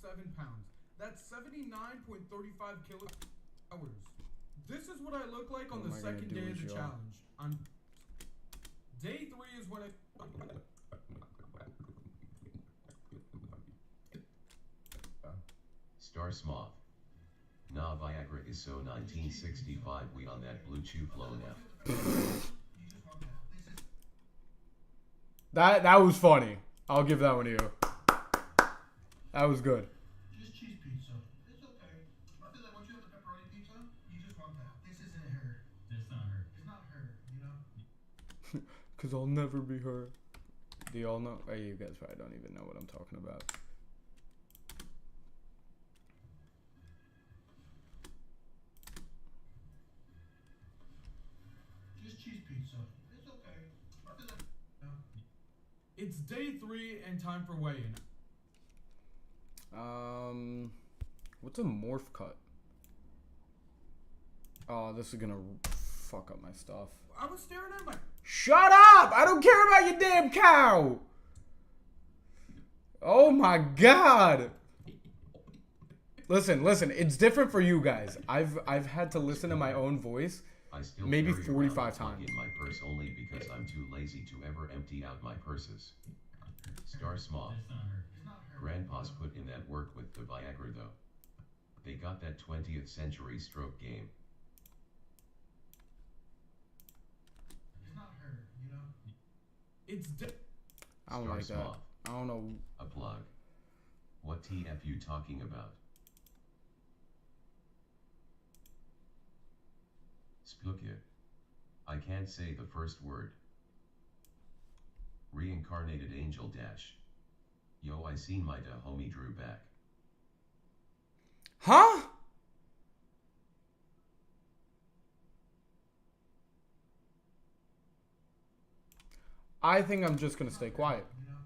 7 pounds. That's 79.35 kilohours. This is what I look like on What the am I gonna second do day of with the y'all? challenge. I'm. Day 3 is when I. Star Smoth. Nah, Viagra is so 1965. We on that blue chew flow now. That was funny. I'll give that one to you. That was good. Just cheese pizza. It's okay. I feel like once you have the pepperoni pizza, you just want that. This isn't her. It's not her. It's not her, you know? Cause I'll never be her. Do y'all know? Hey, you guys probably don't even know what I'm talking about. Just cheese pizza. It's okay. I feel like It's day 3 and time for weigh-in. What's a morph cut? Oh, this is gonna fuck up my stuff. I was staring at my... Shut up! I don't care about your damn cow! Oh my god! Listen, it's different for you guys. I've had to listen to my own voice I still maybe carry 45 around a plug times. in my purse only because I'm too lazy to ever empty out my purses. Star Smoth. It's not her. it's not her. Grandpa's put in that work with the Viagra though. They got that 20th century stroke game. It's not her, you know? It's day... I don't Star like that. Smoth. I don't know. A plug. What TF you talking about? Spooky. I can't say the first word. Reincarnated angel dash. Yo, I seen my da homie Drew back. Huh? I think I'm just gonna stay quiet. You know?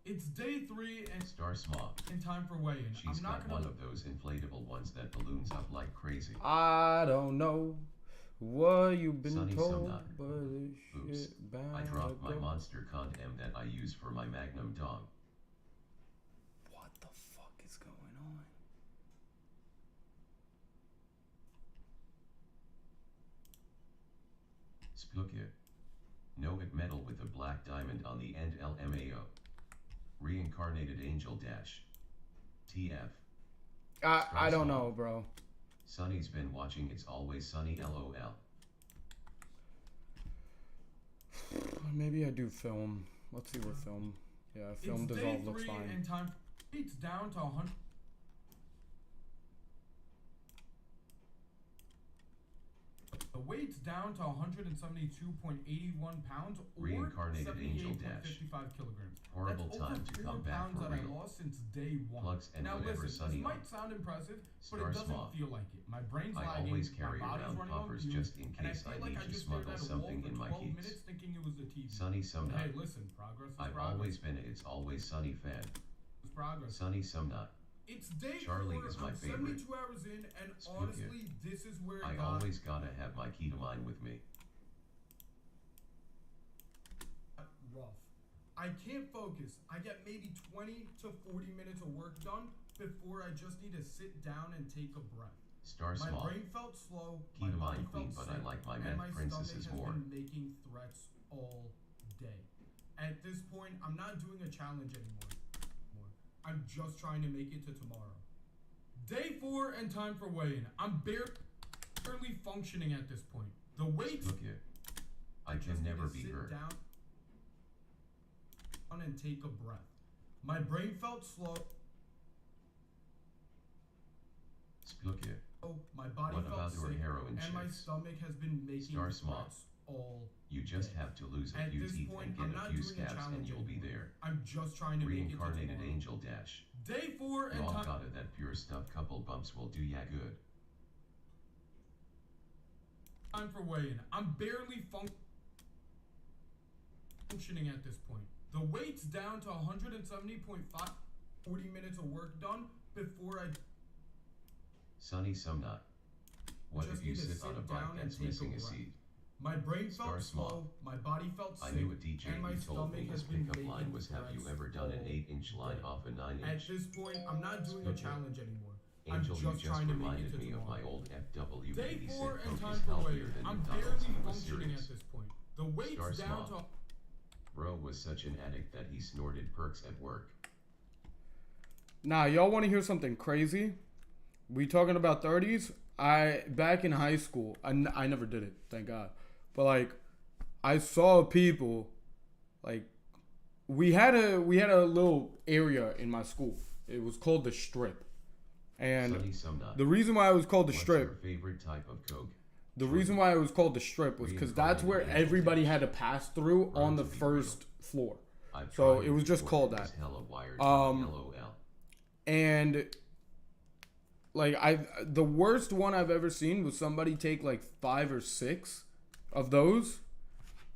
It's day 3 and Star Smoth. time for weigh-in. She's I'm not got gonna... one of those inflatable ones that balloons up like crazy. I don't know what you've been Sunny told, Sumnut. but Oops. it's shit bad. I dropped my monster condom that I use for my magnum dog. What the fuck is going on? Spooky. Noid metal with a black diamond on the end LMAO. Reincarnated angel dash. TF. I don't know, bro. Sunny's been watching It's Always Sunny LOL. Maybe I do film. Let's see what film. Yeah, film It's day dissolve looks 3 fine. and time... It's down to 100... The weight's down to 172.81 pounds or Reincarnated angel dash. 78.55 kilograms. Horrible That's time over to 4 come back pounds for that I real. lost since day 1. Plugs and Now whatever listen, Sunny this on. might sound impressive, but Star it doesn't Smoth. feel like it. My brain's I lagging, always my carry body's around running on poppers fumes, just in and I case feel I like need I to just stared smuggle at a wall something for in my 12 keys. minutes thinking it was the TV. Sunny Sumnut. Hey, listen, progress is I've progress. always been a It's Always Sunny fan. It's progress. Sunny Sumnut. It's day Charlie 4, is my I'm favorite. 72 hours in, and Spooky. honestly, this is where it I got always gotta have my ketamine with me. rough. I can't focus. I get maybe 20 to 40 minutes of work done before I just need to sit down and take a breath. Star My Small. brain felt slow, my Ketamine body queen, felt but I sick, like my and meth my princesses stomach more. has been making threats all day. At this point, I'm not doing a challenge anymore. I'm just trying to make it to tomorrow. Day 4 and time for weigh-in. I'm barely functioning at this point. The weights Look it. I just can need never to be sit her. down and take a breath. My brain felt slow. Look it. My body What felt about your sick, heroin and my chicks? stomach has been making Star Small. threats all You just day. have to lose a At few this teeth point, and get I'm a not few doing a scabs and challenge you'll be anymore. there. I'm just trying to make it to Reincarnated tomorrow. angel dash. Day 4 and Raw time. gotta that pure stuff couple bumps will do ya good. Time for weigh-in. I'm barely functioning at this point. The weight's down to 170.5. 40 minutes of work done before I Sunny Sumnut. What just if you need to sit on a sit bike down and that's take a missing a breath. seat? My brain Star felt Small. slow, my body felt I sick, knew a DJ and my who told me stomach his has been pickup line making was, have you threats ever done an all 8-inch line day. off a At 9-inch? this point, I'm not doing a Okay. challenge anymore. Angel, I'm you just just trying to make it reminded to me of tomorrow. my old FW Day babysit 4 and Coke time is for healthier weigh-in. than I'm McDonald's. barely He was functioning serious. at this point. The weight's Star down Small. to Bro was such an addict that he snorted perks at work. Nah, y'all want to hear something crazy? We talking about 30s? Back in high school, I never did it, thank God. But like, I saw people, like, we had a little area in my school. It was called the Strip, and Sunny Sumnut. the reason why it was called the What's Strip, your favorite type of Coke? the reason why it was called the Strip was because that's where everybody had to pass through on the first floor. I've So tried it was just before, called it that. was hella wired, LOL. And like the worst one I've ever seen was somebody take like 5 or 6 of those,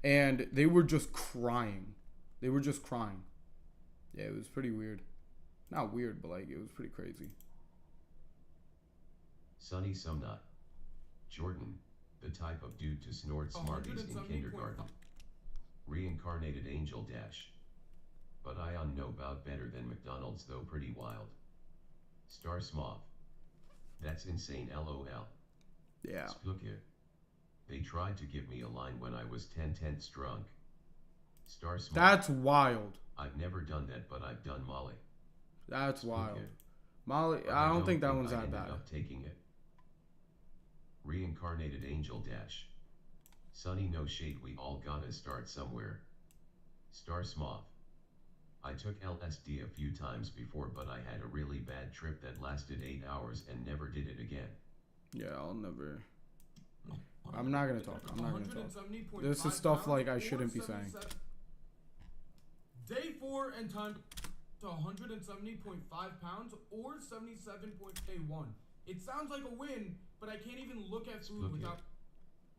and they were just crying. They were just crying. Yeah, it was pretty weird. Not weird, but like it was pretty crazy. Sunny Sumnut. Jordan, the type of dude to snort Smarties in 170.5. kindergarten. Reincarnated Angel Dash. But I on know about better than McDonald's though, pretty wild. Star Smov. That's insane, LOL. Yeah. Spluke. They tried to give me a line when I was 10/10ths drunk. Star Smov. That's wild. I've never done that, but I've done Molly. That's wild. Spluke. Molly, But I don't think that one's I that ended bad. up taking it. Reincarnated Angel Dash. Sunny, no shade, we all gotta start somewhere. Star Smov. I took LSD a few times before, but I had a really bad trip that lasted 8 hours and never did it again. Yeah, I'll never. I'm not gonna talk. I'm not gonna talk. 170.5 This is stuff pounds like I or shouldn't be saying. 77 Day 4 and time to 170.5 pounds or 77.1. It sounds like a win, but I can't even look at food Look without.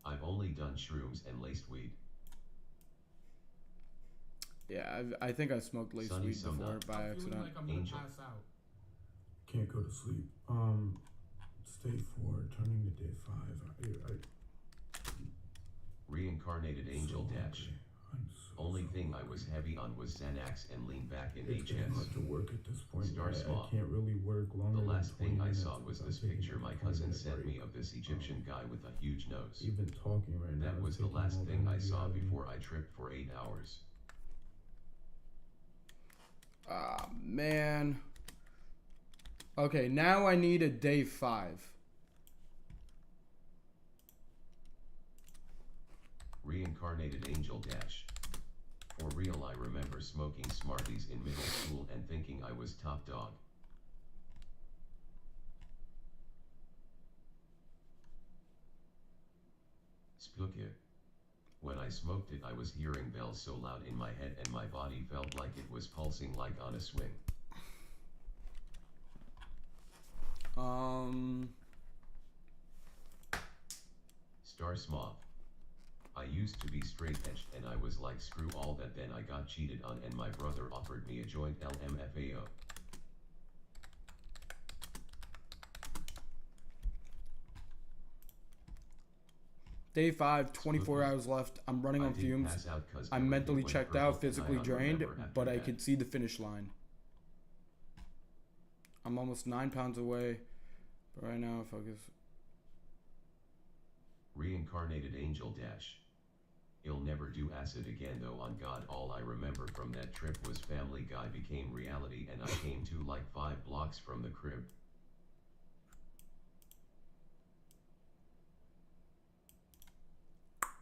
I've only done shrooms and laced weed. Yeah, I think I smoked laced Sunny weed Sumnut. before by I'm feeling accident. like I'm gonna Angel. pass out. Can't go to sleep. It's day 4, turning to day 5. Reincarnated Angel so Dash. hungry. I'm so Only thing I hungry. was heavy on was Xanax and lean back in It's getting HS. hard to work at this point. Star I Small. can't really work The longer last than 20 thing I minutes saw was without this taking picture a my 20 cousin minute sent me break. of this Egyptian guy with a huge nose. Even talking right now. That is was the taking last all the thing I energy saw out of me. before I tripped for 8 hours. Ah, man. Okay, now I need a day 5. Reincarnated Angel Dash. For real, I remember smoking Smarties in middle school and thinking I was top dog. Spluke. When I smoked it, I was hearing bells so loud in my head and my body felt like it was pulsing like on a swing. Star Smov. I used to be straight edged and I was like screw all that, then I got cheated on and my brother offered me a joint, LMFAO. Day 5, 24 hours left. I'm running on I did fumes. pass out 'cause I'm everything mentally went checked purple out, physically and I don't drained, remember after but I that. could see the finish line. I'm almost 9 pounds away. But right now, focus. Reincarnated Angel Dash. He'll never do acid again though, on God. All I remember from that trip was Family Guy became reality and I came to like 5 blocks from the crib.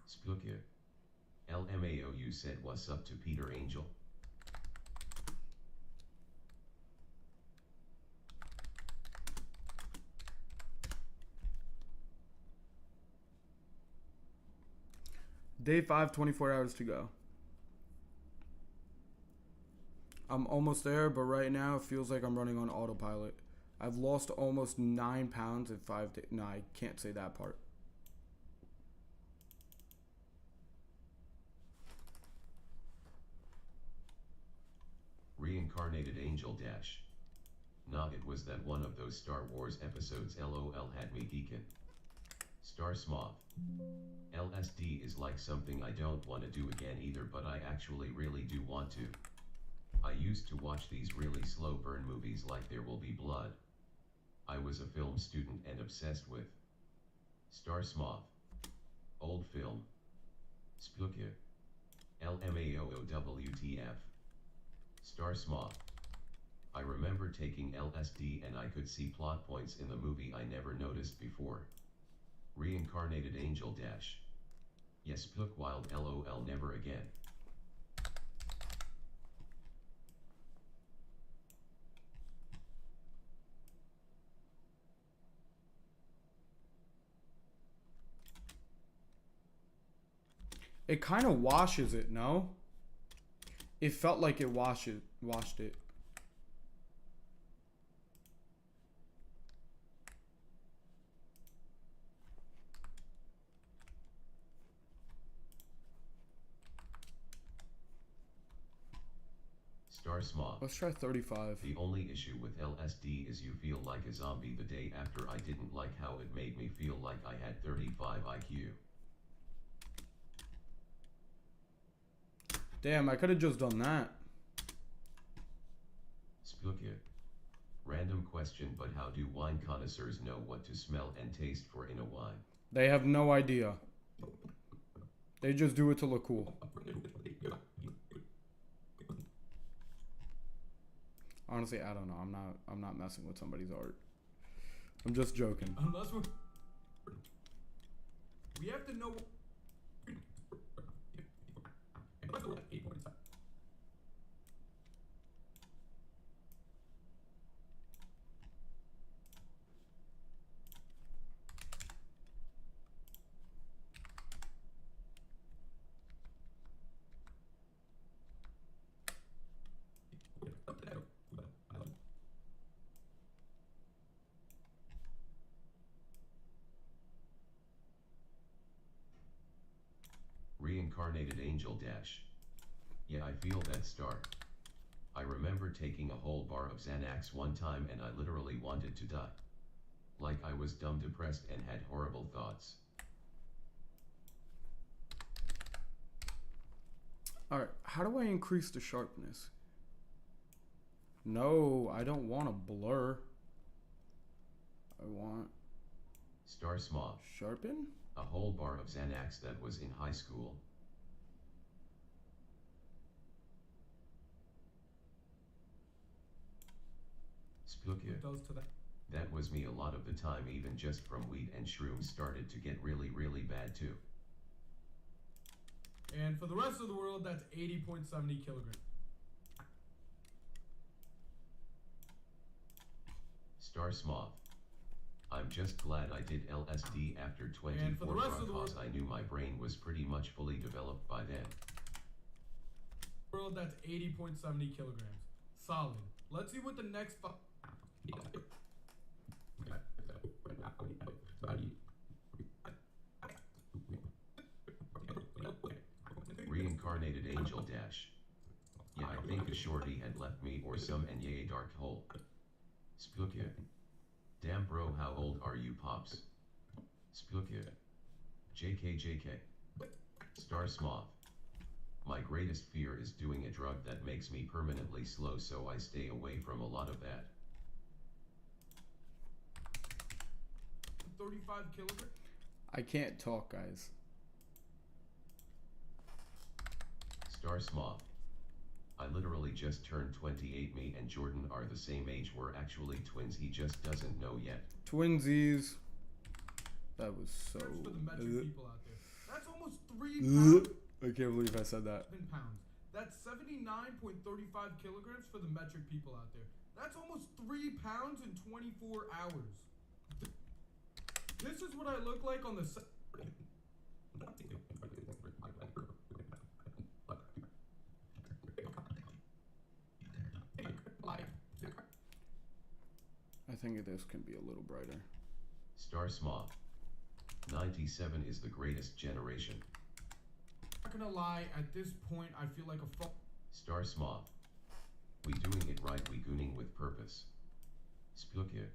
Spluke. LMAO, you said what's up to Peter Angel? Day 5, 24 hours to go. I'm almost there, but right now it feels like I'm running on autopilot. I've lost almost 9 pounds in 5 days. No, I can't say that part. Reincarnated Angel Dash. Nah, it was that one of those Star Wars episodes, LOL, had me geekin'. Star Smov. LSD is like something I don't want to do again either, but I actually really do want to. I used to watch these really slow burn movies like There Will Be Blood. I was a film student and obsessed with Star Smov. Old film. Spluke. LMAOOWTF. Star Smov. I remember taking LSD and I could see plot points in the movie I never noticed before. Reincarnated Angel Dash. Yes, Plook Wild LOL never again. It kind of washes it, no? It felt like it washed it. Star Smoth. Let's try 35. The only issue with LSD is you feel like a zombie the day after. I didn't like how it made me feel like I had 35 IQ. Damn, I could have just done that. Spooky. Random question, but how do wine connoisseurs know what to smell and taste for in a wine? They have no idea. They just do it to look cool. Honestly, I don't know. I'm not messing with somebody's art. I'm just joking. Unless we have to know. Reincarnated Angel Dash. Yeah, I feel that star. I remember taking a whole bar of Xanax one time and I literally wanted to die. Like I was dumb, depressed, and had horrible thoughts. Alright, how do I increase the sharpness? No, I don't want a blur. I want Star Smoth. sharpen? A whole bar of Xanax that was in high school. Spooky. It does to that. That was me a lot of the time, even just from weed and shrooms started to get really, really bad too. And for the rest of the world, that's 80.70 kilograms. Star Smoth. I'm just glad I did LSD after And for the 24 rest of the cause I knew my brain was pretty much fully developed by then. World, that's 80.70 kilograms. Solid. Let's see what the next. Reincarnated Angel Dash. Yeah, I think a shorty had left me or some and yay dark hole. Spooky. Damn bro, how old are you, Pops? Spooky. JK. Star Smoth. My greatest fear is doing a drug that makes me permanently slow, so I stay away from a lot of that. 35 kilograms. I can't talk, guys. Star Smoth. I literally just turned 28. Me and Jordan are the same age. We're actually twins. He just doesn't know yet. Twinsies. That was so. For the metric people out there, that's almost 3 pounds. I can't believe I said that. Pounds. That's 79.35 kilograms for the metric people out there. That's almost 3 pounds in 24 hours. This is what I look like on the. I think this can be a little brighter. Star Smoth. 97 is the greatest generation. Not gonna lie, at this point, I feel like a. Star Smoth. We doing it right. We gooning with purpose. Spooky.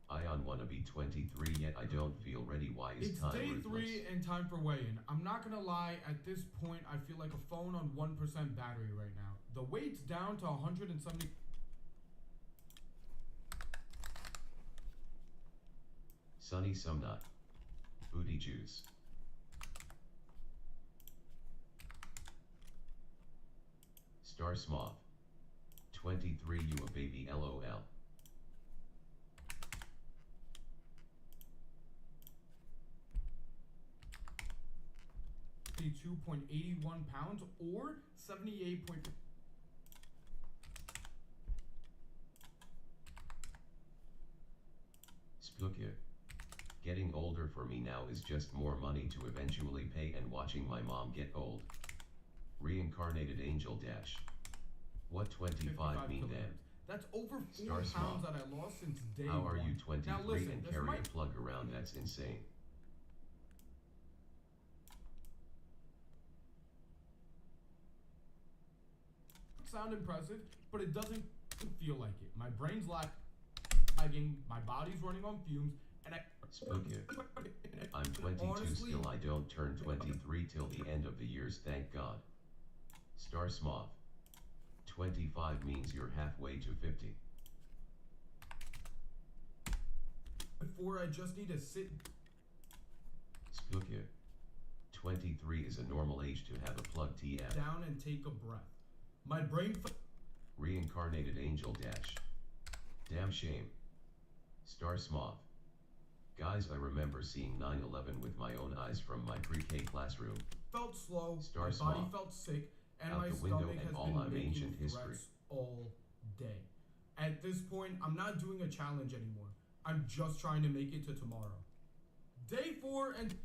Ion wanna be 23 yet I don't feel ready. Why is It's time day ruthless? 3 and time for weigh-in. I'm not gonna lie, at this point, I feel like a phone on 1% battery right now. The weight's down to 170. Sunny Sumnut. Booty juice. Star Smoth. 23 you a baby lol. 2.81 pounds or 78. Splukia. Getting older for me now is just more money to eventually pay and watching my mom get old. Reincarnated angel dash. What 25 mean then? That's over 4 Star pounds Small. that I lost since day How are one. you 23 Now listen, and this carry might a plug around? That's insane. sound impressive, but it doesn't feel like it. My brain's lagging, my body's running on fumes, and Spooky. I'm 22 honestly, still. I don't turn 23 till the end of the years, thank God. Star Smoth. 25 means you're halfway to 50. before I just need to sit Spooky. 23 is a normal age to have a plug TF. down and take a breath. My brain Reincarnated angel dash. Damn shame. Star Smoth. Guys, I remember seeing 9/11 with my own eyes from my pre-K classroom. felt slow, Star my body Small. felt sick, and Out my the window stomach and has all been I'm making ancient history. threats all day. At this point, I'm not doing a challenge anymore. I'm just trying to make it to tomorrow. Day 4 and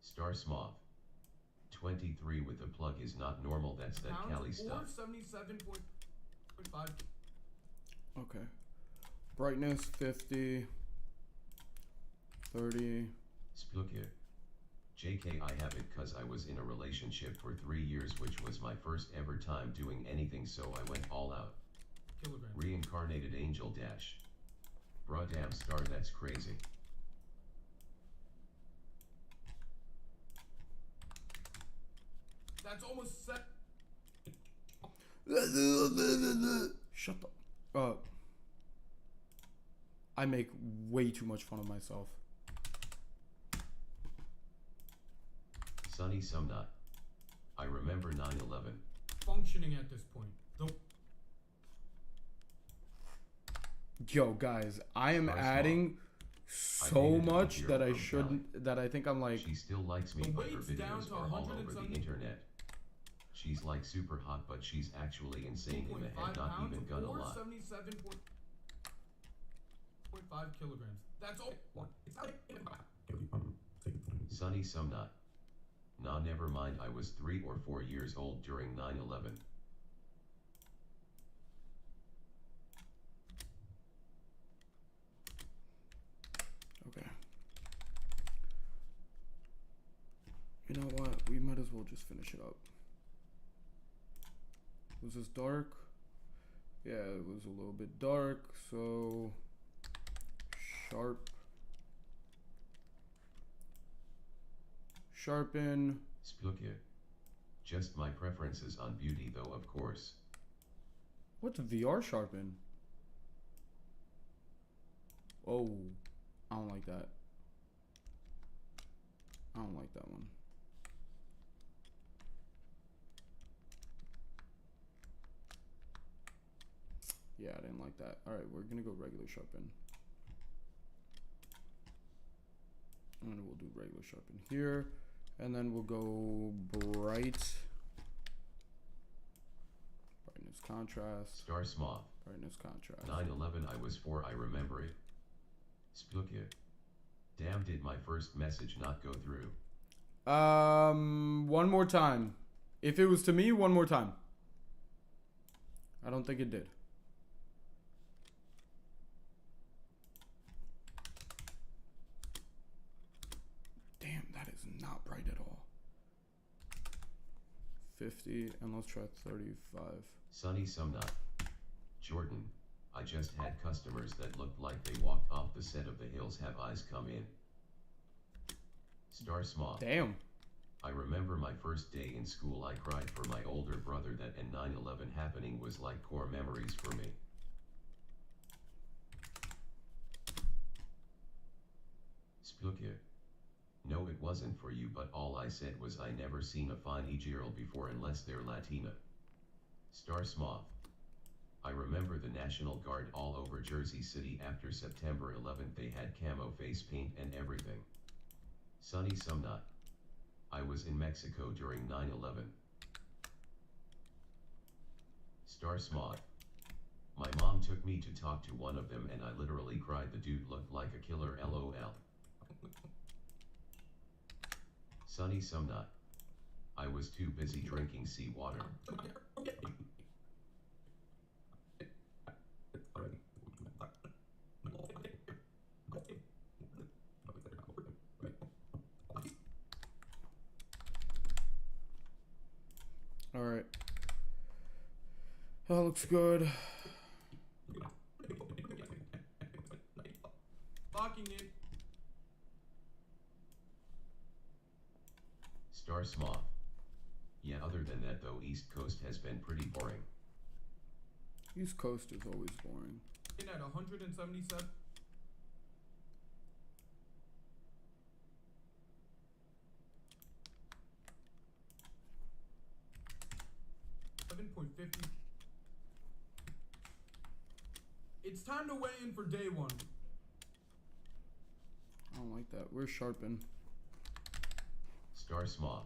Star Smoth. 23 with a plug is not normal, that's that Cali pounds or stuff. 77.5. Okay. Brightness 50. 30. Splukia. JK, I have it cause I was in a relationship for 3 years, which was my first ever time doing anything, so I went all out. kilograms. Reincarnated angel dash. Bruh damn Star, that's crazy. That's almost set. Shut the. I make way too much fun of myself. Sunny Sumnut. I remember 9/11. Functioning at this point. The Yo, guys, I am Star Small. adding I so hated to much hear that I from shouldn't. That I think I'm like. She still likes me, The but her weight's down videos to are all over the 170. internet. She's like super hot, but she's actually insane in the 2.5 head, not pounds even gonna or lie. 77.5 kilograms. That's all. It's not Take it from Sunny Sumnut. Nah, never mind, I was 3 or 4 years old during 9/11. Okay. You know what? We might as well just finish it up. Was this dark? Yeah, it was a little bit dark, so sharpen. Splukia. Just my preferences on beauty though, of course. What's VR sharpen? Oh, I don't like that. I don't like that one. Yeah, I didn't like that. Alright, we're gonna go regular sharpen. And we'll do regular sharpen here. And then we'll go brightness contrast, Star Smoth. brightness contrast. 9/11 I was 4, I remember it. Splukia. Damn, did my first message not go through? One more time. If it was to me, one more time. I don't think it did. Damn, that is not bright at all. 50, and let's try 35. Sunny Sumnut. Jordan. I just had customers that looked like they walked off the set of The Hills Have Eyes Come In. Star Smoth. Damn. I remember my first day in school. I cried for my older brother. That and 9/11 happening was like core memories for me. Spooky. No, it wasn't for you, but all I said was I never seen a fine girl before unless they're Latina. Star Smoth. I remember the National Guard all over Jersey City after September 11th. They had camo face paint and everything. Sunny Sumnot. I was in Mexico during 9/11. Star Smoth. My mom took me to talk to one of them and I literally cried. The dude looked like a killer, lol. Sunny Sumnot. I was too busy drinking seawater. Alright. That looks good. Locking in. Star Smoth. Yeah, other than that though, East Coast has been pretty boring. East Coast is always boring. In at 177. .50. It's time to weigh in for day one. I don't like that. Where's Sharpen? Star Smoth.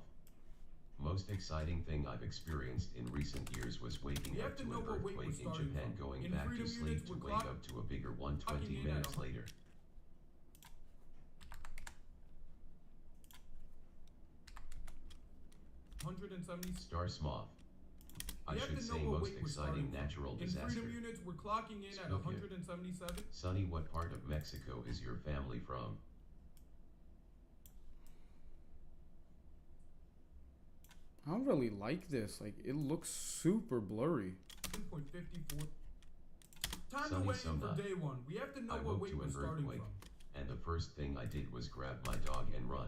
Most exciting thing I've experienced in recent years was waking You up have to to know an what weight we're earthquake in starting Japan, from. going In back to freedom sleep units, to we're wake up to a bigger one 20 clocking in minutes at later. 170. Star Smoth. I You have should to say know what most weight we're exciting starting from. natural In disaster. freedom units, we're clocking in at Spooky. 177. Sonny, what part of Mexico is your family from? I don't really like this. Like, it looks super blurry. 10.54. Time to Sunny weigh in Sumnot. for day one. We have to know I what woke weight to we're an starting earthquake, from. and the first thing I did was grab my dog and run.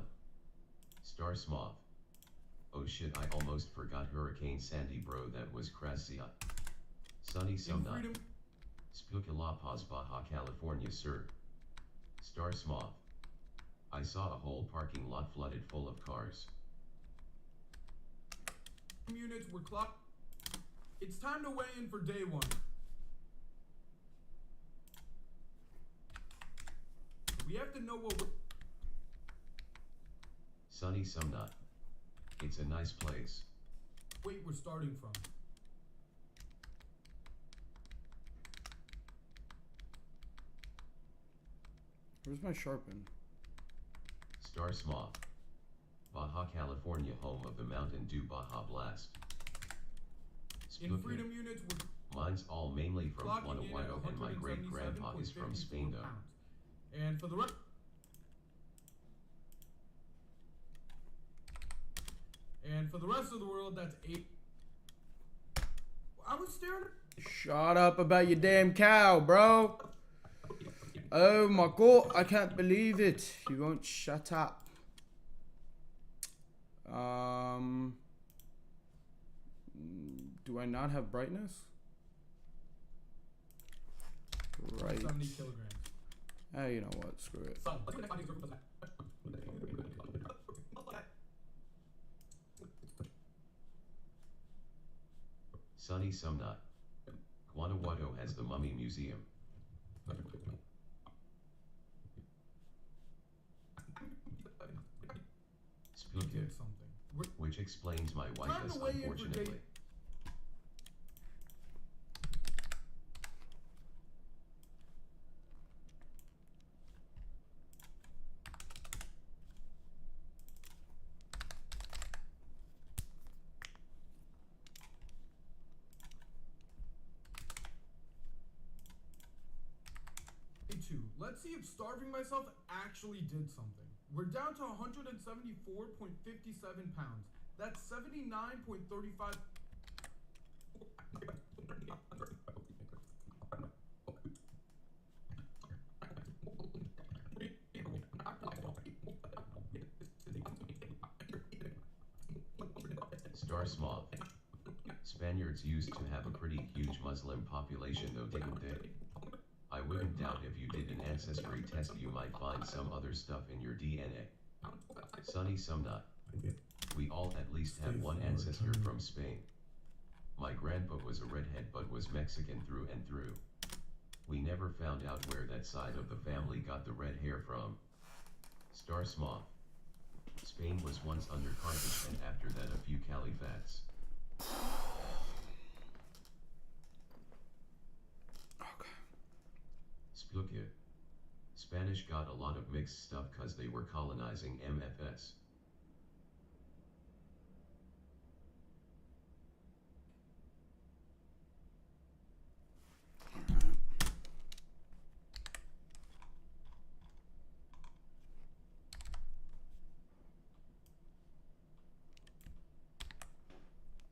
Star Smoth. Oh shit, I almost forgot Hurricane Sandy, bro, that was crazy. Sunny In Sumnot. freedom, Spooky La Paz, Baja California, sir. Star Smoth. I saw a whole parking lot flooded full of cars. units, we're clocked. It's time to weigh in for day one. We have to know what Sunny Sumnot. It's a nice place. weight we're starting from. Where's my Sharpen? Star Smoth. Baja California, home of the Mountain Dew Baja Blast. In Spooky. freedom units, we're Mine's all mainly from clocking in at Guanajuato, and my great grandpa is from 177.54 Spain though. pounds. And for the rest. And for the rest of the world, that's 8. I was staring at. Shut up about your damn cow, bro. Oh my god, I can't believe it. You won't shut up. Do I not have brightness? Right. 70 kilograms. Ah, you know what? Screw it. So, let's go next time. Sunny Sumnot. Guanajuato has the Mummy Museum. We Spooky. did something. Which explains my Time whiteness, to weigh in for unfortunately. day. Let's see if starving myself actually did something. We're down to 174.57 pounds. That's 79.35. Star Smoth. Spaniards used to have a pretty huge Muslim population though, didn't they? I wouldn't doubt if you did an ancestry test you might find some other stuff in your DNA. Sunny Sumnut. We all at least have one ancestor from Spain. My grandpa was a redhead but was Mexican through and through. We never found out where that side of the family got the red hair from. Star Smoth. Spain was once under Carthage and after that a few caliphats. Splukia. Spanish got a lot of mixed stuff cause they were colonizing MFS.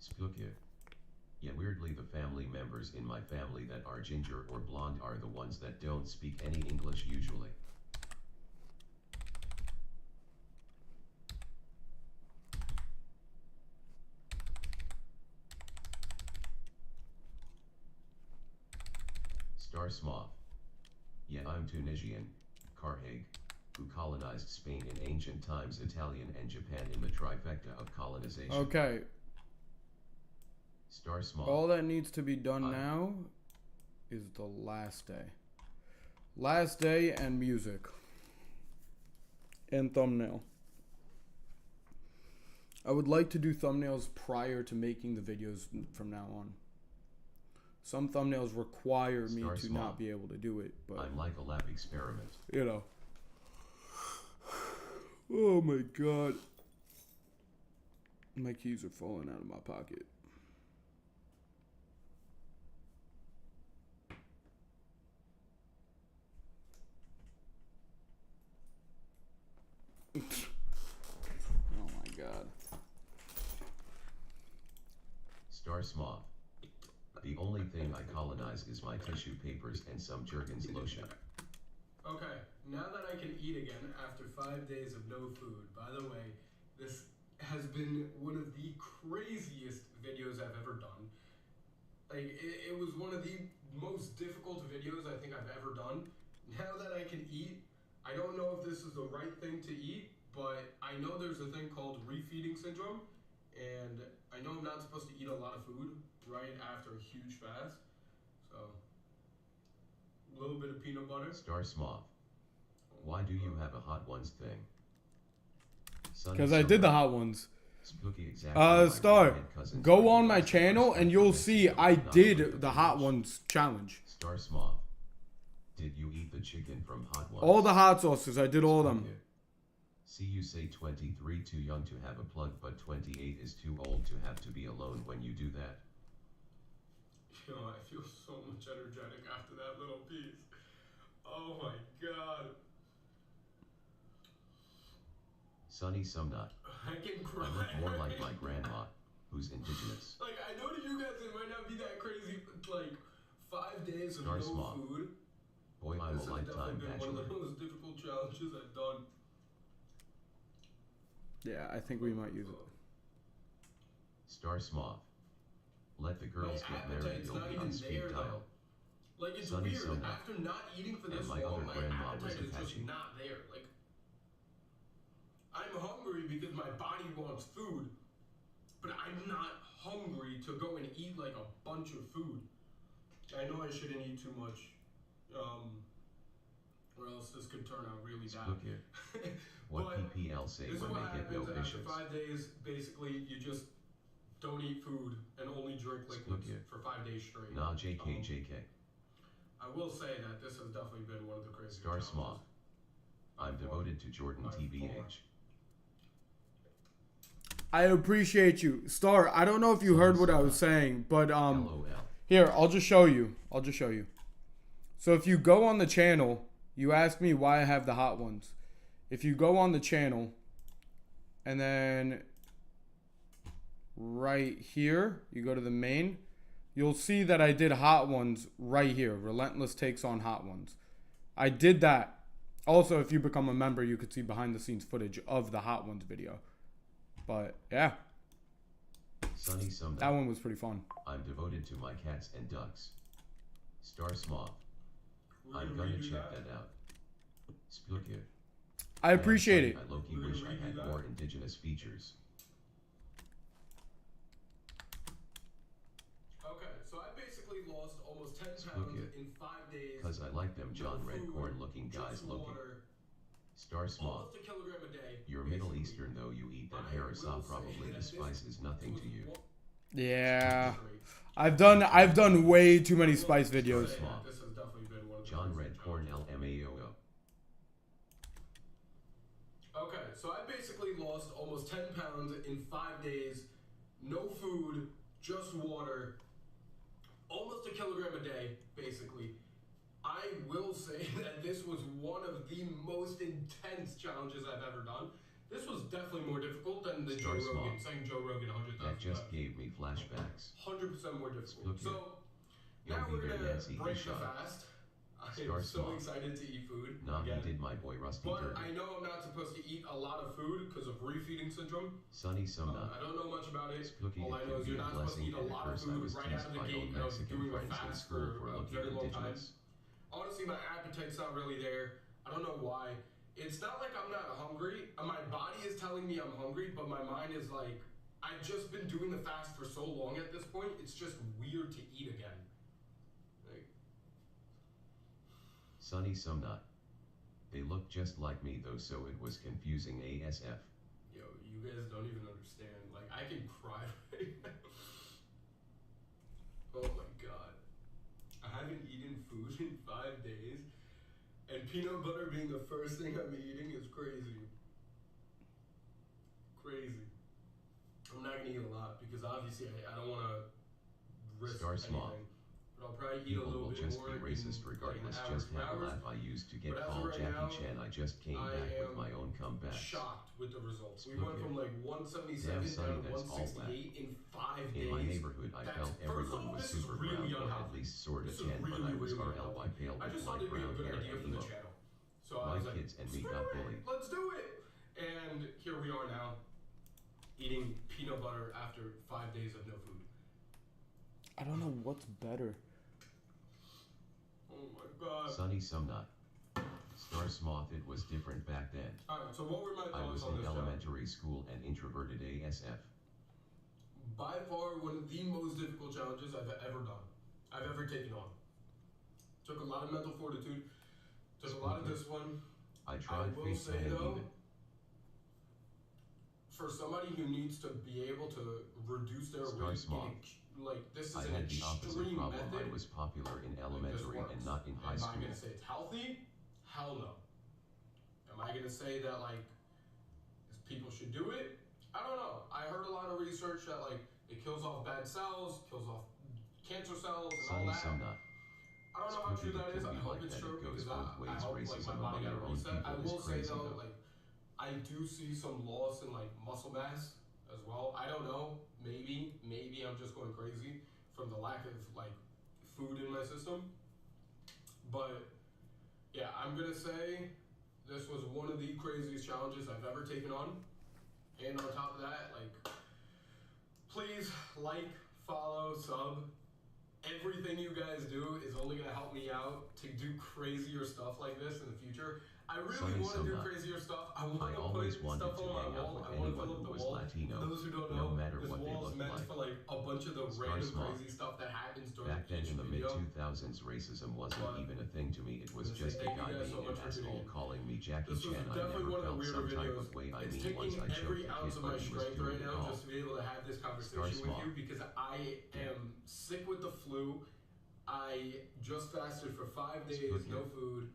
Splukia. Yeah, weirdly the family members in my family that are ginger or blonde are the ones that don't speak any English usually. Star Smoth. Yeah, I'm Tunisian, Carhague, who colonized Spain in ancient times, Italian and Japan in the trifecta of colonization. Okay. Star Smoth. All that needs to be done now is the last day. Last day and music. And thumbnail. I would like to do thumbnails prior to making the videos from now on. Some thumbnails require me to not be able to do it, but I'm like a lab experiment. you know. Oh my god. My keys are falling out of my pocket. Oh my god. Star Smoth. The only thing I colonize is my tissue papers and some Jergens lotion. Okay, now that I can eat again after 5 days of no food. By the way, this has been one of the craziest videos I've ever done. Like, it was one of the most difficult videos I think I've ever done. Now that I can eat, I don't know if this is the right thing to eat, but I know there's a thing called refeeding syndrome, and I know I'm not supposed to eat a lot of food right after a huge fast, so a little bit of peanut butter. Star Smoth. Why do you have a hot ones thing? Because I did the hot ones. Spooky exactly. Star, go on my channel and you'll see I did the hot ones challenge. Star Smoth. Did you eat the chicken from Hot Ones? All the hot sauces, I did all of them. See, you say 23 too young to have a plug, but 28 is too old to have to be alone when you do that. Yo, I feel so much energetic after that little piece. Oh my god. Sunny Sumnut. I can cry. I look more like my grandma, who's indigenous. Like, I know to you guys it might not be that crazy, but like 5 days of Star no Smoth. food. Boy, I'm This a has lifetime definitely been bachelor. one of the most difficult challenges I've done. Yeah, I think we might use it. Star Smoth. Let the girls My get married, appetite's you'll not be even on speed there, dial. though. Like, it's Sunny weird. Sumnut. After not eating for this And my long, other my grandma was appetite is just Apache. not there. Like, I'm hungry because my body wants food, but I'm not hungry to go and eat like a bunch of food. I know I shouldn't eat too much, or else this could turn out really bad. Look here. What But PPL say this is when what they get no happens after vicious? 5 days. Basically, you just don't eat food and only drink liquids here. for 5 days straight. Nah, JK. I will say that this has definitely been one of the craziest Star challenges. Smoth. I'm devoted to Jordan By TBH. I appreciate you. Star, I don't know if you heard what I was saying, but LOL. here, I'll just show you. So if you go on the channel, you asked me why I have the hot ones. If you go on the channel, and then right here, you go to the main, you'll see that I did hot ones right here. Relentless takes on hot ones. I did that. Also, if you become a member, you could see behind the scenes footage of the hot ones video. But yeah. Sunny Some That one was pretty fun. I'm devoted to my cats and ducks. Star Smoth. We're I'm gonna gonna redo check that. that out. Splukiv. I appreciate it. I low-key We're gonna wish I redo had that. more indigenous features. Okay, so I basically lost almost 10 Look pounds it. in 5 days. Cause I like them John No Red food, Corn looking guys just looking. water, Star Smoth. almost a kilogram a day. You're Middle basically. Eastern though you eat that I will harissa say probably that the spice is nothing was to you. one- Yeah. straight. I've done way too many I will spice say videos. that This has definitely been one of the John crazier Red Corn challenges. LMAOO. Okay, so I basically lost almost 10 pounds in 5 days. No food, just water. Almost a kilogram a day, basically. I will say that this was one of the most intense challenges I've ever done. This was definitely more difficult than the Star Joe Rogan, Small. saying Joe Rogan 100,000 That just times. gave me flashbacks. 100% more difficult. Look here. So, You'll now be we're there, gonna Nancy, break you the shot. fast. I Star am so Small. excited to eat food. Nah, he again. did my boy Rusty But dirty. I know I'm not supposed to eat a lot of food because of refeeding syndrome. Sunny Some I Nut. don't know much about it. Spooky, All I it know can is be you're a not supposed to blessing, eat a and at lot of first I food was right out teased of the by gate old of Mexican doing a friends in fast school for for a looking very long time. indigenous. Honestly, my appetite's not really there. I don't know why. It's not like I'm not hungry. My body is telling me I'm hungry, but my mind is like, I've just been doing the fast for so long at this point, it's just weird to eat again. Like, Sunny Some Nut. They look just like me though, so it was confusing ASF. yo, you guys don't even understand. Like, I can cry right now. Oh my god. I haven't eaten food in 5 days, and peanut butter being the first thing I'm eating is crazy. Crazy. I'm not gonna eat a lot because obviously I don't want to risk Star Small. anything. But I'll probably eat a People little will bit just more be racist in, regardless. like, Just have a hours. laugh. I used to get But as of called right Jackie now, Chan. I just came I back with am my own comebacks. shocked with the results. We Look went here. from like 177 Damn, Sonny, down to that's all 168 in 5 days. In my neighborhood, I That's- felt first of everyone all, was this is super really brown, or at unhealthy. least sort of This is tan, but I was really RLY unhealthy. pale I with just thought light it'd be a brown good hair idea and for the emo. channel. So I My was like, kids and me "Screw got it, bullied. let's do it. And here we are now, eating peanut butter after 5 days of no food. I don't know what's better. Oh my god. Sunny Some Nut. Star Smoth, it was different back then. Alright, so what were my I was thoughts on in this challenge? elementary school and introverted ASF. By far one of the most difficult challenges I've ever done. I've ever taken on. Took a lot of mental fortitude. Took a lot of discipline. I tried will face say and though, even. for somebody who needs to be able to reduce their Star weight, Small. like this is I an had the opposite extreme problem. method. I was popular in Like, this elementary works. and not in high Am I school. gonna say it's healthy? Hell no. Am I gonna say that like people should do it? I don't know. I heard a lot of research that like it kills off bad cells, kills off cancer cells and all Sunny that. Some Nut. I don't know how true Spooky, that it is. can I be hope like it's that. true It goes because both I ways. hope like Racism my body among got a your own reset. I people is will say crazy though, though. like I do see some loss in like muscle mass as well. I don't know. Maybe I'm just going crazy from the lack of like food in my system. But yeah, I'm gonna say this was one of the craziest challenges I've ever taken on. And on top of that, like, please like, follow, sub. Everything you guys do is only gonna help me out to do crazier stuff like this in the future. I really Sunny want to do Some Nut. crazier stuff. I I want to always put wanted stuff to on my hang out wall. with I want to anyone fill up who the was wall. Latino, For those who don't no know, matter this what they wall is looked meant like. for like a bunch of the Star random Small. crazy stuff that happens during Back then each in the video. mid-2000s, racism wasn't But even a thing to me. It was I'm gonna just say a thank guy you guys so being much an for tuning asshole in. calling me Jackie This was Chan. I definitely never one of the felt weirder some type videos. of way. I It's mean, taking once I choked every the ounce kid, of but my he was strength doing right it now all. just to be able to have this conversation with Small. you because I am sick with the flu. I just fasted for 5 days, Spooky. no food.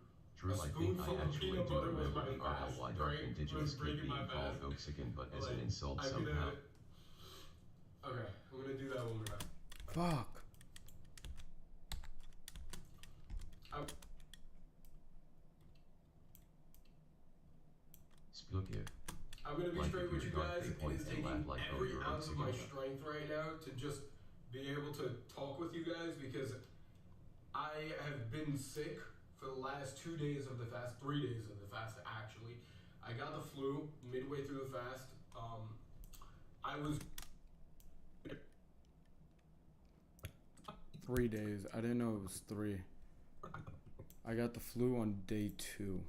True, A I think spoonful I of actually peanut do butter was remember my the fast. RLY dark Drink indigenous was kid breaking being my called fast. Oxican, but as Like, an insult I'm somehow. gonna. Okay, I'm gonna do that one more time. Fuck. Splukiv. I'm gonna be Like straight if with you you're dark, guys. they It point is and taking laugh like, oh, every you're ounce of my Oxican. strength right now to just be able to talk with you guys because I have been sick for the last 2 days of the fast, 3 days of the fast actually. I got the flu midway through the fast. I was 3 days. I didn't know it was 3. I got the flu on day 2.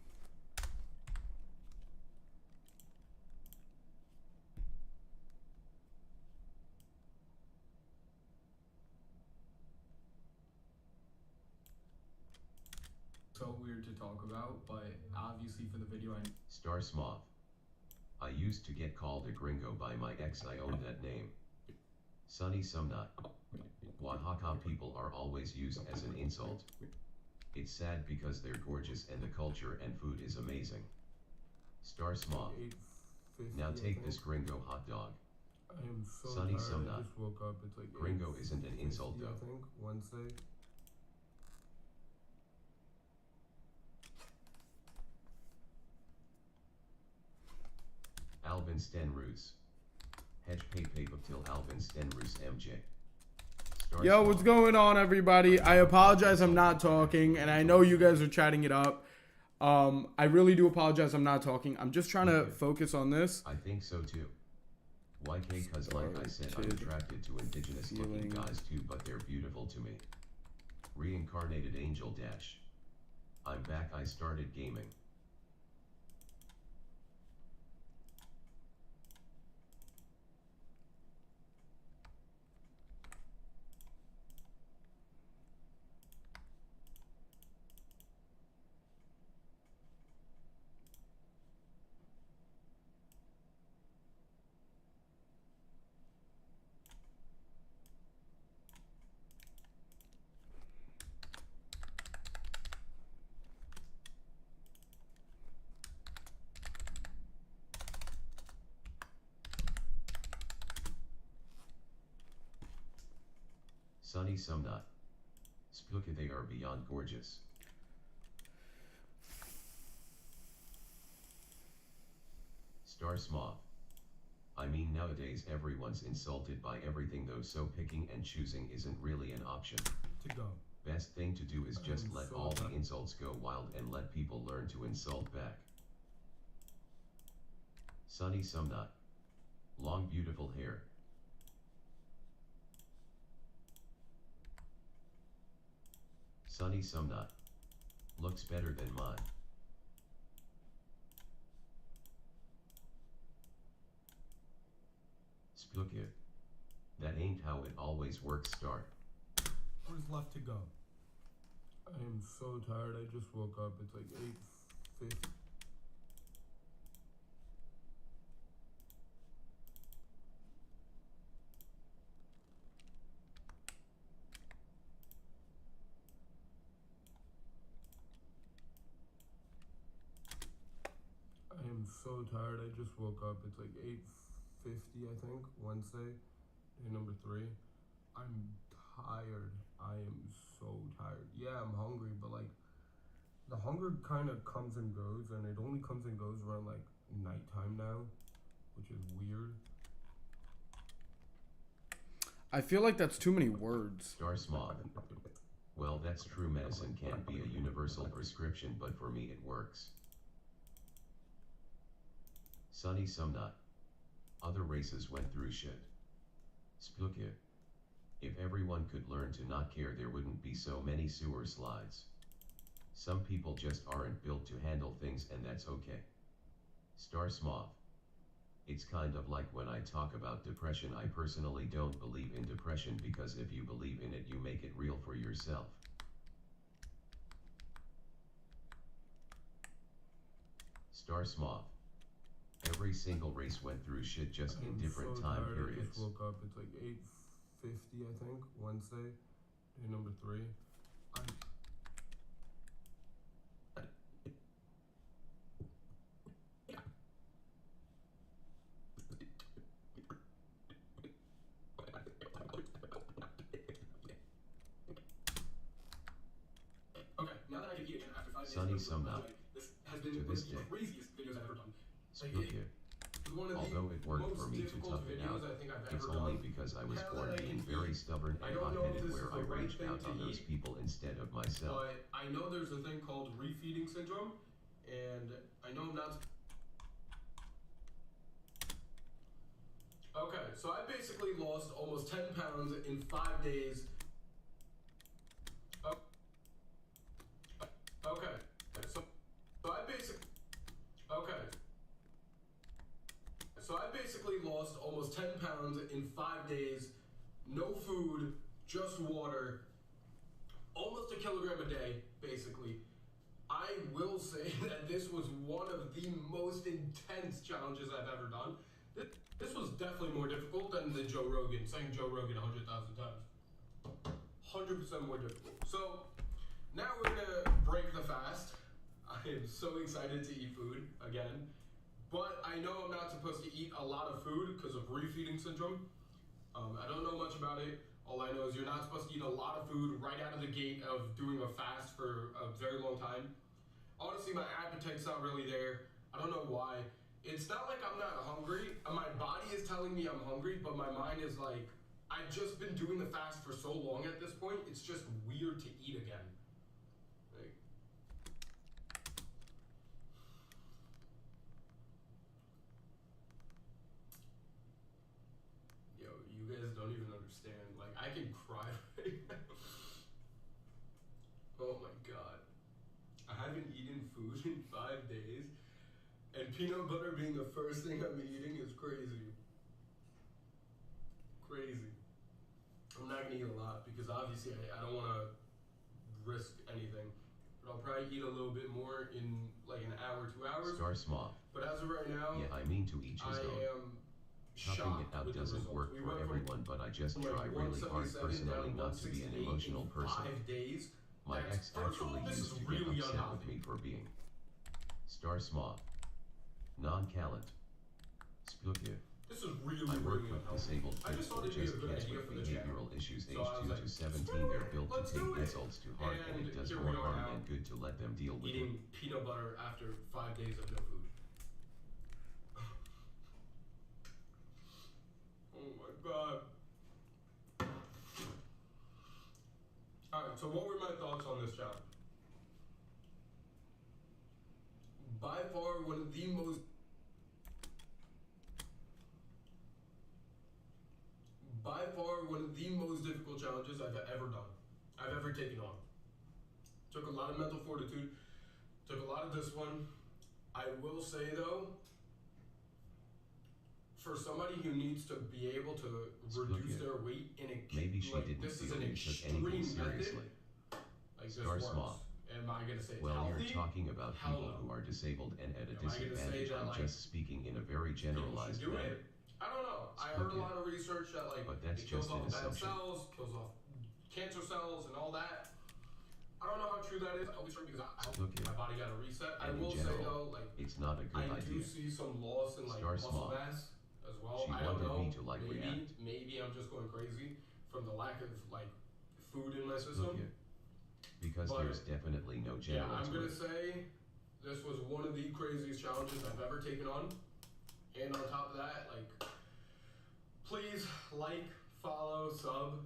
So weird to talk about, but obviously for the video I Star Smoth. I used to get called a gringo by my ex. I own that name. Sunny Sumnut. Oaxaca people are always used as an insult. It's sad because they're gorgeous and the culture and food is amazing. Star Smoth. 8:50, Now I take think. this gringo hot dog. I am so Sunny tired. I Sumnut. just woke up. It's like Gringo isn't an 8:50, insult I though. think Wednesday. Alvin Stenroos. Hedge pay up till Alvin Stenroos MJ. Star Yo, what's Smoth. going on, everybody? I apologize I'm not talking, and I know you guys are chatting it up. I really do apologize I'm not talking. I'm just trying to focus on this. I think so too. YK, cause like I said, I'm Started attracted to indigenous looking feeling- guys too, but they're beautiful to me. Reincarnated Angel Dash. I'm back, I started gaming. Sunny Sumnut. Spooky, they are beyond gorgeous. Star Smoth. I mean, nowadays everyone's insulted by everything though, so picking and choosing isn't really an option. to go. Best thing to do is just I'm let so all the tired. insults go wild and let people learn to insult back. Sunny Sumnut. Long beautiful hair. Sunny Sumnut. Looks better than mine. Spooky. That ain't how it always works, Star. Who's left to go? I am so tired. I just woke up. It's like 8:50. I am so tired. I just woke up. It's like 8:50, I think Wednesday, day number 3. I'm tired. I am so tired. Yeah, I'm hungry, but like the hunger kind of comes and goes, and it only comes and goes around like nighttime now, which is weird. I feel like that's too many words. Star Smoth. Well, that's true, medicine can't be a universal prescription, but for me it works. Sunny Sumnut. Other races went through shit. Spooky. If everyone could learn to not care, there wouldn't be so many sewer slides. Some people just aren't built to handle things, and that's okay. Star Smoth. It's kind of like when I talk about depression. I personally don't believe in depression because if you believe in it, you make it real for yourself. Star Smoth. Every single race went through shit, just in I'm different so time tired. I periods. just woke up. It's like 8:50, I think Wednesday, day number 3. I'm Okay, now that I can eat again after 5 days. Sunny of Sumnut. this has been To one this of the day. craziest videos I've ever done. Spooky. One of the Although it worked for most me to difficult tough it videos out, I think I've it's ever only done. because I was Now born that I being can very eat, stubborn I and don't know if hot-headed, this where is I the right raged thing out to on those eat, people instead of myself. But I know there's a thing called refeeding syndrome, and I know I'm not. Okay, so I basically lost almost 10 pounds in 5 days. almost 10 pounds in 5 days, no food, just water, almost a kilogram a day, basically. I will say that this was one of the most intense challenges I've ever done. This was definitely more difficult than the Joe Rogan, saying Joe Rogan 100,000 times. 100% more difficult. So now we're gonna break the fast. I am so excited to eat food again, but I know I'm not supposed to eat a lot of food because of refeeding syndrome. I don't know much about it. All I know is you're not supposed to eat a lot of food right out of the gate of doing a fast for a very long time. Honestly, my appetite's not really there. I don't know why. It's not like I'm not hungry. My body is telling me I'm hungry, but my mind is like, I've just been doing the fast for so long at this point, it's just weird to eat again. Like, yo, you guys don't even understand. Like, I can cry right now. Oh my god. I haven't eaten food in 5 days, and peanut butter being the first thing I'm eating is crazy. Crazy. I'm not gonna eat a lot because obviously I don't want to risk anything, but I'll probably eat a little bit more in like an hour, 2 hours. Star Smoth. But as of right now, Yeah, I mean to each his I own. am Chopping shocked it out with the doesn't results. work We for went from, everyone, but I just like, try really hard 177 personally down not to be an 168 emotional in person. 5 days. My That's- ex first of all, actually this used is to get really upset with unhealthy. me for being Star Smoth. Non-calent. Spooky. This is really, I work really with unhealthy. disabled I just kids thought or it'd be a just good kids idea with for the channel. behavioral issues So aged I was 2 like, to 17. screw They're it, built let's to do take it. insults to heart, and it And does here more we are harm now, than good to let them deal with it. eating peanut butter after 5 days of no food. Oh my god. Alright, so what were my thoughts on this challenge? By far one of the most difficult challenges I've ever done. I've ever taken on. Took a lot of mental fortitude, took a lot of discipline. I will say though, for somebody who needs to be able to reduce their weight in a Maybe she like, didn't this is feel an you took extreme anything method, seriously. like this Star works. Smoth. Am I gonna say it's Well, healthy? you're talking about Hell people no. who are disabled and at a Am I gonna say disadvantage. that, I'm like, just speaking in a very People generalized should do manner. it. I don't know. I heard a Okay. lot of research that like But that's it kills just off an bad assumption. cells, kills off cancer cells, and all that. I don't know how true that is. I'll be sure because Okay. my body got a reset. I And in will say general, though, like It's not a I good do idea. see some loss in like Star muscle Smoth. mass as well. She I don't wanted know. me to, like, react. Maybe I'm just going crazy from the lack of like food in my system. Okay. Because But- there's definitely no Yeah, general I'm to gonna it. say this was one of the craziest challenges I've ever taken on. And on top of that, like, please like, follow, sub.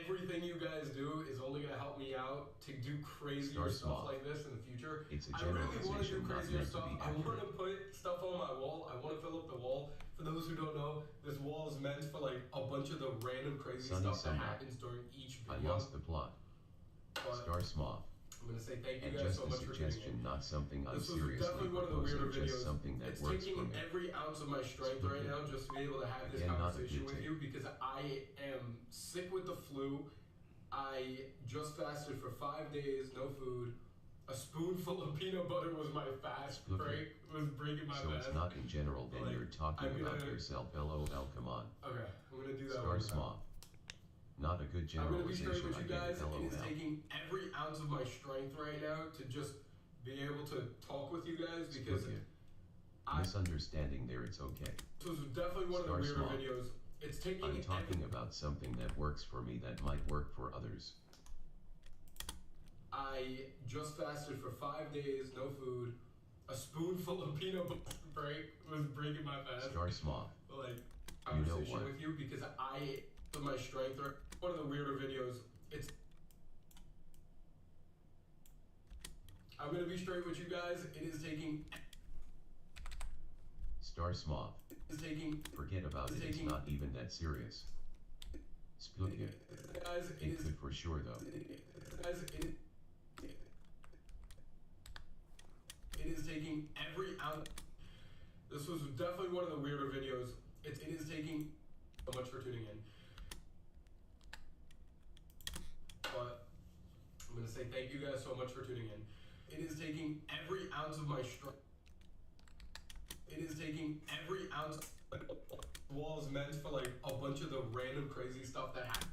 Everything you guys do is only gonna help me out to do crazier Start stuff small. like this in the future. It's a I really want to do generalization, not crazier meant to stuff. be I want to accurate. put stuff on my wall. I want to fill up the wall. For those who don't know, this wall is meant for like a bunch of the random crazy Sunny stuff that summer. happens during each I video. lost the plot. But Star Smoth. I'm gonna say thank you And guys just so a much for tuning in. suggestion, not something I'm This was seriously definitely one of the proposing, weirder just videos. something that It's works for taking me. every ounce of my strength right now just to be able to have this Again, not a conversation good with take. you because I am sick with the flu. I just fasted for 5 days, no food. A spoonful of peanut butter was my fast Spooky. break, was breaking my So fast. it's not in general, then Like, you're talking I'm about gonna- yourself. LOL, come on. Okay, I'm gonna do that Star one more time. Smoth. Not a good I'm gonna be straight generalization, with I you get guys. it. It is LOL. taking every ounce of my strength right now to just be able to talk with you guys because Spooky. I Misunderstanding there, it's okay. this was definitely one of the Star weirder Smoth. videos. It's taking I'm every talking about something that works for me that might work for others. I just fasted for 5 days, no food. A spoonful of peanut butter break was breaking my fast. Star Smoth. Like, You know conversation what? with you because I, with my strength, or one of the weirder videos. I'm gonna be straight with you guys. It is taking. Star Smoth. It's taking. Forget about it, it's not even that serious. Spooky. Guys, it It is. could for sure though. Guys, it is taking every ounce. This was definitely one of the weirder videos. It is so much for tuning in. But I'm going to say thank you guys so much for tuning in. It is taking every ounce of my strength. It is taking every ounce. The wall is meant for like a bunch of the random crazy stuff that happens.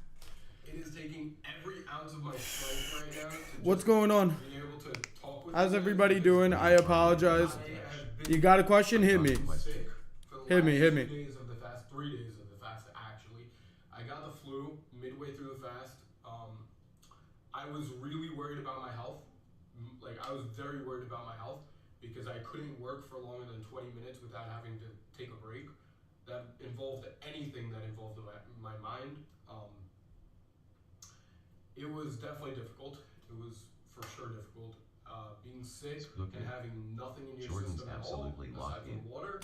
It is taking every ounce of my strength right now. What's going on? Be able to talk with How's you everybody guys. doing? I apologize. You got a question? Hit me. Hit me, hit me. 3 days of the fast, actually. I got the flu midway through the fast. I was really worried about my health. Like, I was very worried about my health because I couldn't work for longer than 20 minutes without having to take a break. That involved anything that involved my mind. It was definitely difficult. It was for sure difficult. Being sick and having nothing in your Jordan's system at all, absolutely aside locked from in. water.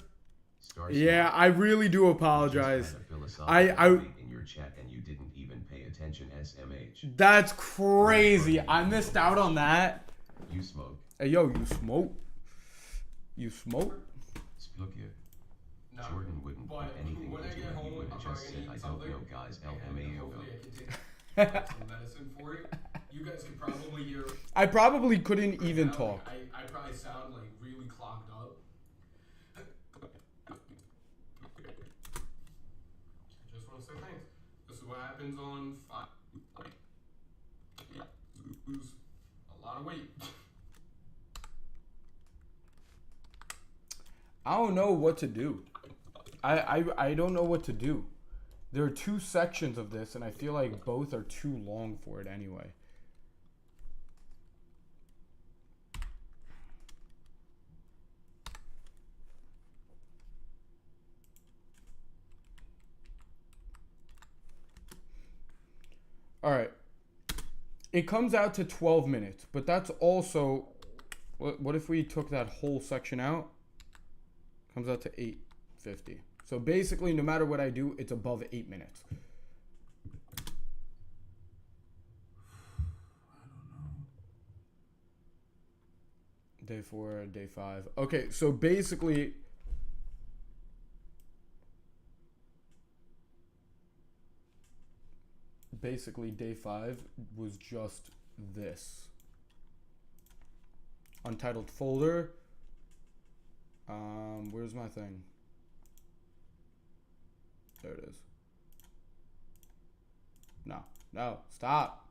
Star Yeah, Smart. I really do You apologize. just had a philosophical I- debate in your chat and you didn't even pay attention. SMH. That's crazy. I missed out on that. You smoke. Hey, yo, you smoke? You smoke? Splukia. No, Jordan wouldn't put but anything when I into get it. He home, would I'm have probably just gonna said, I eat don't something. know, guys. And LMAO. hopefully I can take some medicine for it. You guys can probably hear. I probably couldn't even now, talk. I probably sound like really clogged up. I just want to say thanks. This is what happens on lose a lot of weight. I don't know what to do. I don't know what to do. There are 2 sections of this, and I feel like both are too long for it anyway. All right. It comes out to 12 minutes, but that's also... What if we took that whole section out? Comes out to 8:50. So basically, no matter what I do, it's above 8 minutes. Day 4, day 5. Okay, so basically... Basically, day 5 was just this. Untitled folder. Where's my thing? There it is. No, stop.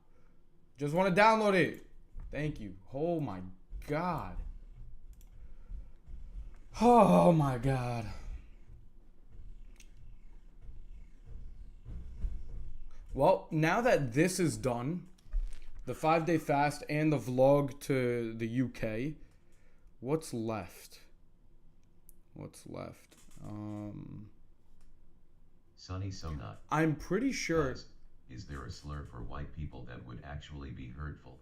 Just want to download it. Thank you. Oh my God. Oh my God. Well, now that this is done, the 5-day fast and the vlog to the UK, what's left? Sonny Sumnut. I'm pretty sure. Guys, is there a slur for white people that would actually be hurtful?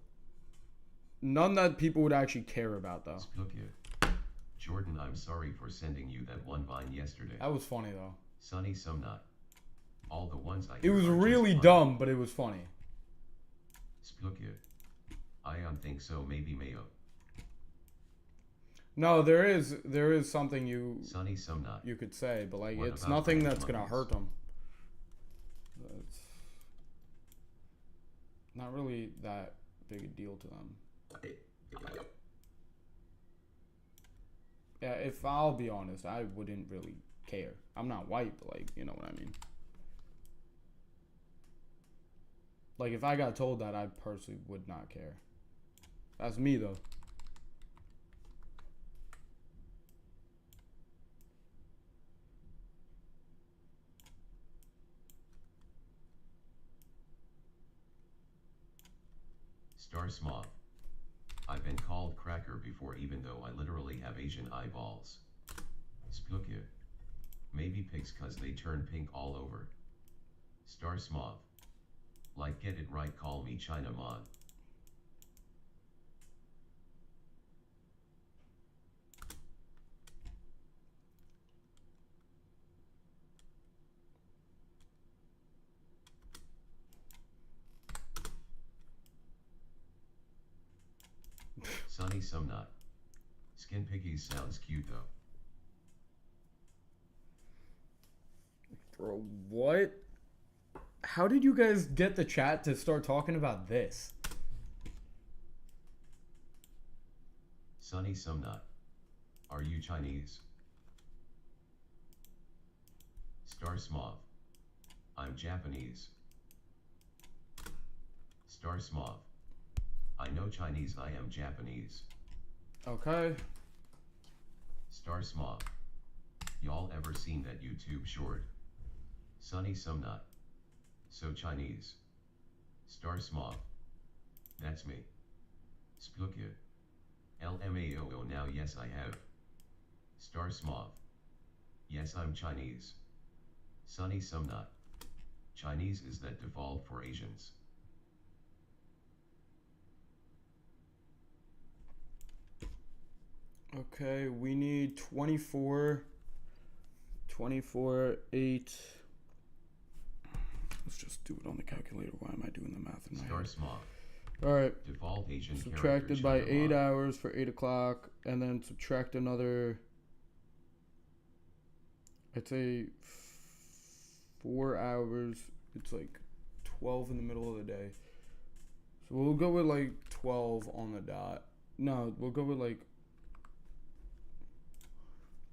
None that people would actually care about, though. Splukia. Jordan, I'm sorry for sending you that one Vine yesterday. That was funny, though. Sonny Sumnut. All the ones I It hear was are just really funny. dumb, but it was funny. Splukia. I think so, maybe Mayo. No, there is something Sonny Sumnut. you could say, but like What it's about nothing Brand that's gonna Monkeys? hurt them. It's not really that big a deal to them. Yeah, if I'll be honest, I wouldn't really care. I'm not white, but like, you know what I mean. Like, if I got told that, I personally would not care. That's me, though. Star Smog. I've been called cracker before even though I literally have Asian eyeballs. Splukia. Maybe pigs cause they turn pink all over. Star Smog. Like get it right, call me China Mod. Sonny Sumnut. Skin piggies sounds cute though. Bro, what? How did you guys get the chat to start talking about this? Sunny Sumnut. Are you Chinese? Star Smov. I'm Japanese. Star Smov. I know Chinese, I am Japanese. Okay. Star Smov. Y'all ever seen that YouTube short? Sunny Sumnut. So Chinese. Star Smov. That's me. Spooky. LMAOO now yes I have. Star Smov. Yes I'm Chinese. Sunny Sumnut. Chinese is that default for Asians. Okay, we need 24, 8. Let's just do it on the calculator. Why am I doing the math in my Star head? Smov. All right, Default Asian subtracted character by China 8 mod. hours for 8 o'clock, and then subtract another, I'd say 4 hours. It's like 12 in the middle of the day. So we'll go with like 12 on the dot. No, we'll go with like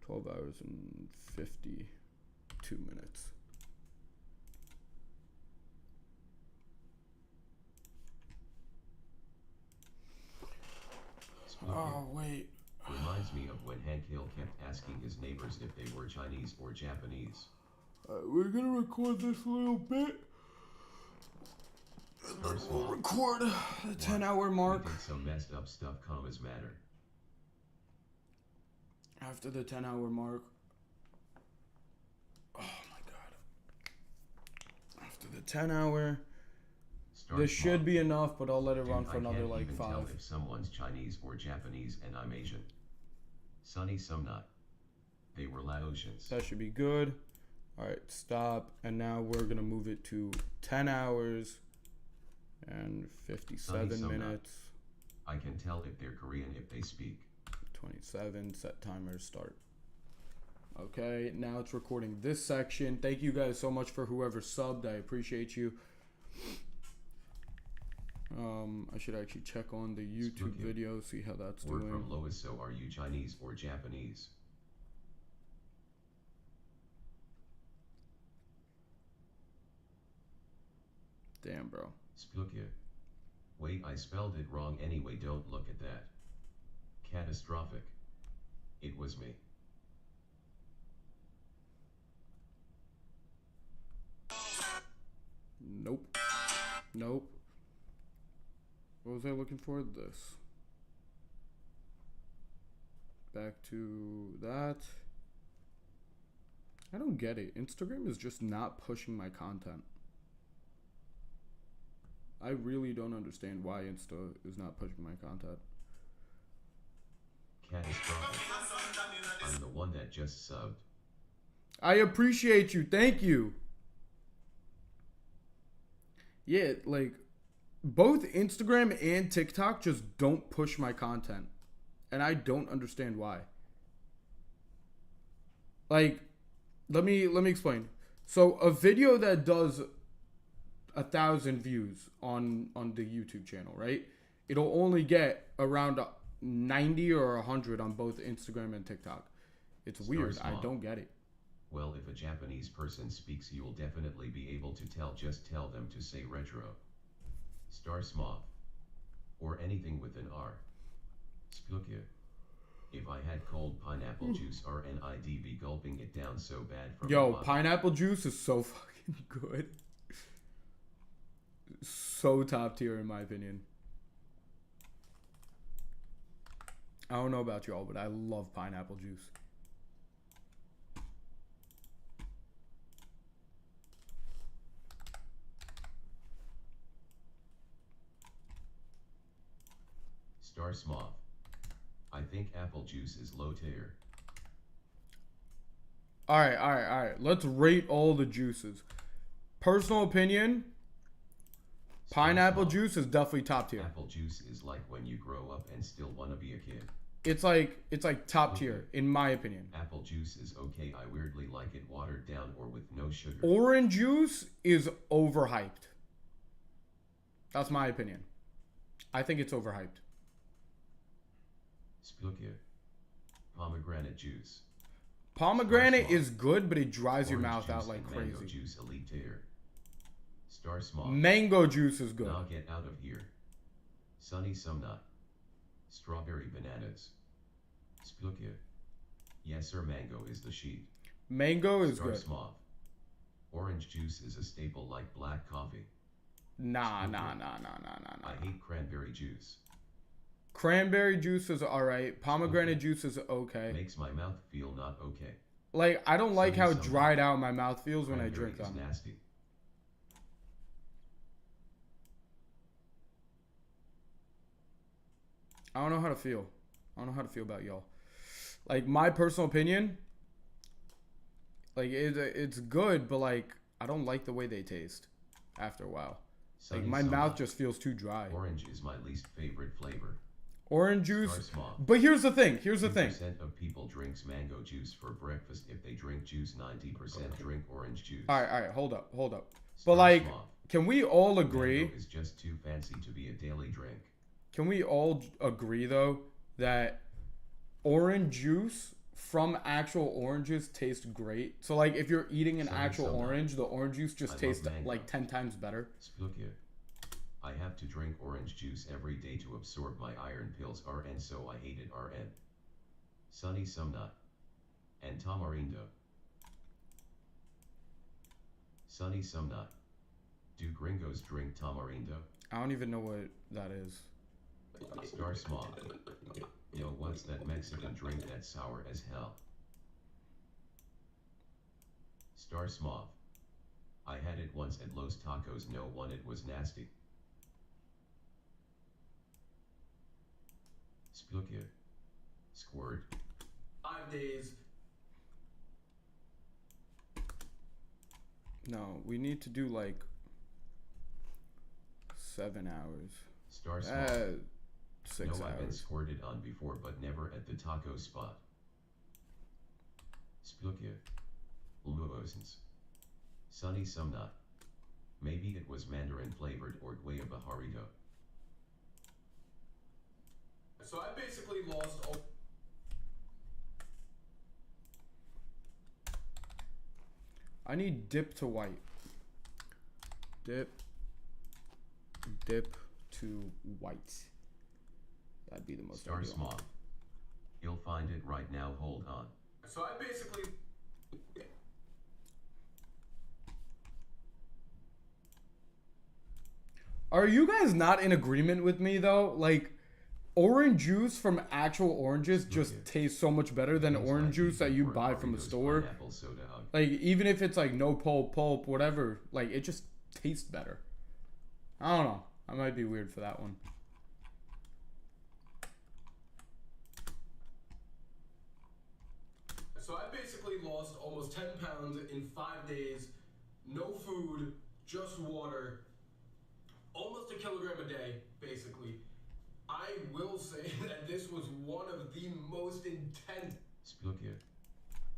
12 hours and 52 minutes. Spooky. Oh, wait. Reminds me of when Hank Hill kept asking his neighbors if they were Chinese or Japanese. We're gonna record this little bit. Star We'll Smov. record the 10-hour mark. We did some messed up stuff, commas matter. After the 10-hour mark. Oh my god. After the 10-hour. Star This Smov. should be enough, but I'll let it Dude, run for I another can't like even 5. tell if someone's Chinese or Japanese and I'm Asian. Sunny Sumnut. They were Laotians. That should be good. Alright, stop. And now we're gonna move it to 10 hours and 57 Sunny Sumnut. minutes. I can tell if they're Korean if they speak. 27, set timer, start. Okay, now it's recording this section. Thank you guys so much for whoever subbed. I appreciate you. I should actually check on the YouTube Spooky. video, see how that's Word doing. from Lois. So are you Chinese or Japanese? Damn, bro. Spooky. Wait, I spelled it wrong anyway, don't look at that. Catastrophic. It was me. Nope. Nope. What was I looking for? This. Back to that. I don't get it. Instagram is just not pushing my content. I really don't understand why Insta is not pushing my content. Catastrophic. I'm the one that just subbed. I appreciate you. Thank you. Yeah, like both Instagram and TikTok just don't push my content. And I don't understand why. Like, let me explain. So a video that does 1,000 views on the YouTube channel, right? It'll only get around 90 or 100 on both Instagram and TikTok. It's weird. I Small. don't get it. Well, if a Japanese person speaks, you'll definitely be able to tell. Just tell them to say retro. Star Smov. Or anything with an R. Spooky. If I had cold pineapple juice, RNID be gulping it down so bad from Yo, the bottom. pineapple juice is so fucking good. So top tier in my opinion. I don't know about y'all, but I love pineapple juice. Star Smov. I think apple juice is low tier. All right. Let's rate all the juices. Personal opinion, Star pineapple Smov. juice is definitely top tier. Apple juice is like when you grow up and still wanna be a kid. it's like top tier in my opinion. Apple juice is okay. I weirdly like it watered down or with no sugar. Orange juice is overhyped. That's my opinion. I think it's overhyped. Splukia. Pomegranate juice. Pomegranate Star is good, but it dries your Orange mouth juice out like and mango crazy. juice elite tier. Star Smog. Mango juice is good. Now get out of here. Sunny Sumnut. Strawberry bananas. Splukia. Yes sir, mango is the sheet. Mango is Star good. Smog. Orange juice is a staple like black coffee. Nah. I hate cranberry juice. Cranberry juice is alright. Pomegranate juice is okay. Makes my mouth feel not okay. Like, I don't like how Sunny Summer. dried out my mouth feels when I Cranberry drink is them. nasty. I don't know how to feel. I don't know how to feel about y'all. Like, my personal opinion, like, it's good, but, like, I don't like the way they taste after a while. Like, Sunny my Summer. mouth just feels too dry. Orange is my least favorite flavor. Orange Star juice. Smog. But here's the thing. Here's the thing. 2% of people drinks mango juice for breakfast. If they drink juice, 90% drink orange juice. All right. Hold up. But, Star like, Smog. can we all agree? Mango is just too fancy to be a daily drink. Can we all agree, though, that orange juice from actual oranges tastes great? So, like, if you're eating an Sunny actual Summer. orange, the orange juice I just love tastes, mango. like, 10 times better. Splukia. I have to drink orange juice every day to absorb my iron pills RN, so I hate it RN. Sunny Sumnut. And Tamarindo. Sunny Sumnut. Do gringos drink tamarindo? I don't even know what that is. Star Smog. Yo, what's that Mexican drink that's sour as hell? Star Smog. I had it once at Los Tacos. No one, it was nasty. Splukia. Squirt. 5 days. No, we need to do, like, 7 hours. Star Smog. 6 No, I've been hours. squirted on before, but never at the taco spot. Splukia. Luosens. Sunny Sumnut. Maybe it was mandarin flavored or guayaba harito. So I basically lost all. I need dip to white. Dip to white. That'd be the most Star ideal. Smog. You'll find it right now, hold on. So I basically. Are you guys not in agreement with me though? Like, orange juice from actual oranges just Okay. tastes so much better than Things orange like juice that you or buy from the Doritos store. pineapple soda hug. Like, even if it's like no pulp, whatever, like, it just tastes better. I don't know. I might be weird for that one. So I basically lost almost 10 pounds in 5 days. No food, just water. Almost a kilogram a day, basically. I will say that this was one of the most intense. Splukia.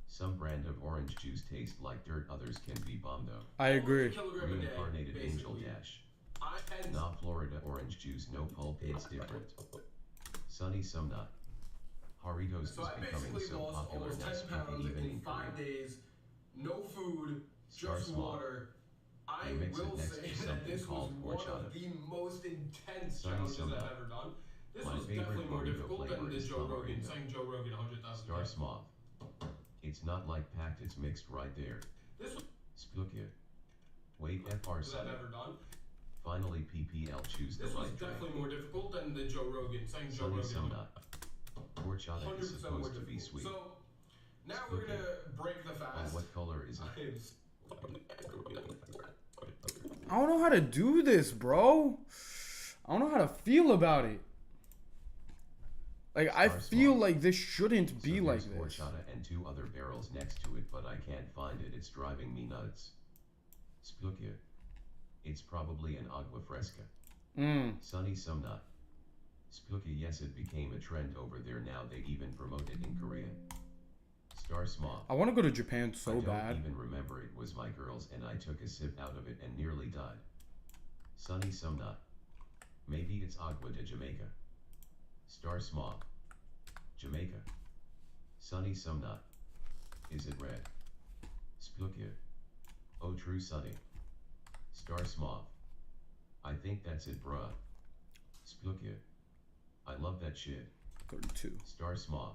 Some brand of orange juice tastes like dirt, others can be bomb though. I agree. Almost a kilogram a day, Reincarnated Angel basically. Dash. I had Nah, Florida orange juice, no pulp, it's different. Sunny Sumnut. Haritos So I is becoming basically so lost popular almost now 10 speaking pounds even in in 5 Korea. days. No food, Star just Smog. water. I You mix it will next say to that something this was called one horchata. of the most intense Sunny challenges Summer. I've ever done. This My was favorite definitely more burrito difficult flavor than the is Joe Rogan, tamarindo. saying Joe Rogan 100,000 Star times. Smog. It's not like packed, it's mixed right there. This was Splukia. Wait, FR I've Sunny. ever done. Finally, PPL choose the This was right drink. definitely more difficult than the Joe Rogan, saying Joe Sunny Rogan Sumnut. Horchata is 100% more supposed to be difficult. sweet. So now we're Okay. gonna break the Oh, fast. what color is it? I am s- I don't know how to do this, bro. I don't know how to feel about it. Like, I Star feel Smog. like this shouldn't be So like there's this. horchata and 2 other barrels next to it, but I can't find it. It's driving me nuts. Splukia. It's probably an agua fresca. Mm. Sunny Sumnut. Spooky, yes, it became a trend over there. Now they even promote it in Korea. Star Smoth. I want to go to Japan so I don't bad. even remember, it was my girl's and I took a sip out of it and nearly died. Sunny Sumnut. Maybe it's Agua de Jamaica. Star Smoth. Jamaica. Sunny Sumnut. Is it red? Spooky. Oh, true sunny. Star Smoth. I think that's it, bruh. Spooky. I love that shit. 32. Star Smoth.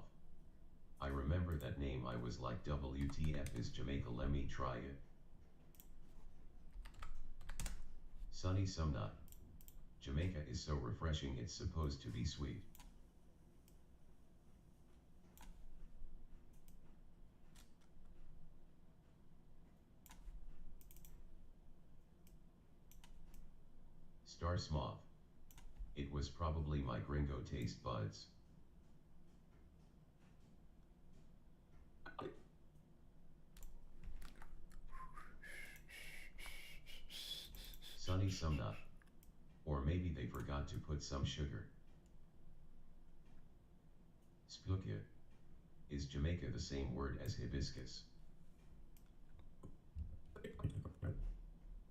I remember that name. I was like, WTF is Jamaica, let me try it. Sunny Sumnut. Jamaica is so refreshing, it's supposed to be sweet. Star Smoth. It was probably my gringo taste buds. Sunny Sumnut. Or maybe they forgot to put some sugar. Spooky. Is Jamaica the same word as hibiscus?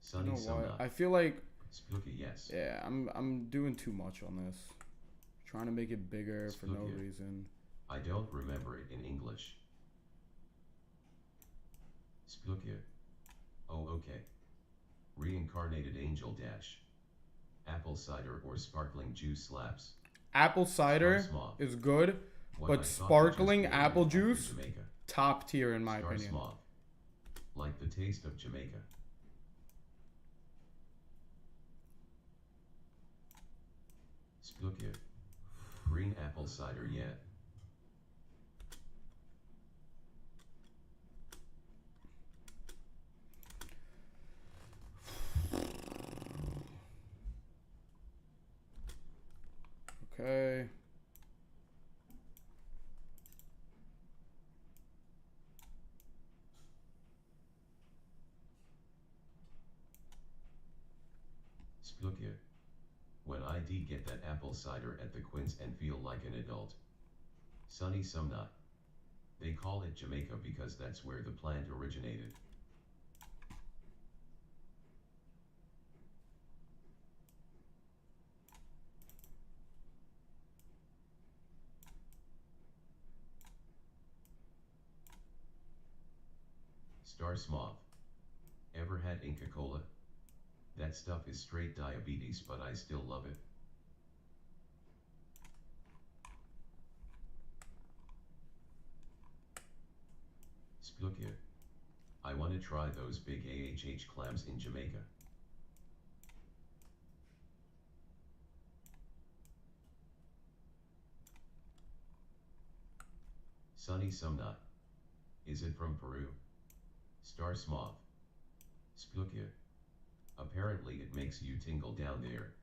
Sunny You know Sumnut. what? I feel like, Spooky, yes. yeah, I'm doing too much on this. Trying to make it bigger for no Spooky. reason. I don't remember it in English. Spooky. Oh, okay. Reincarnated angel dash. Apple cider or sparkling juice slaps. Apple cider Star Smoth. is good, What but I thought sparkling just apple after juice, Jamaica. top tier in my Star opinion. Smoth. Like the taste of Jamaica. Spooky. Green apple cider, yeah. Okay. Spooky. When I get that apple cider at the Quince and feel like an adult. Sunny Sumnut. They call it Jamaica because that's where the plant originated. Star Smoth. Ever had Inca Cola? That stuff is straight diabetes, but I still love it. Spooky. I want to try those big AHH clams in Jamaica. Sunny Sumnut. Is it from Peru? Star Smoth. Spooky. Apparently it makes you tingle down there.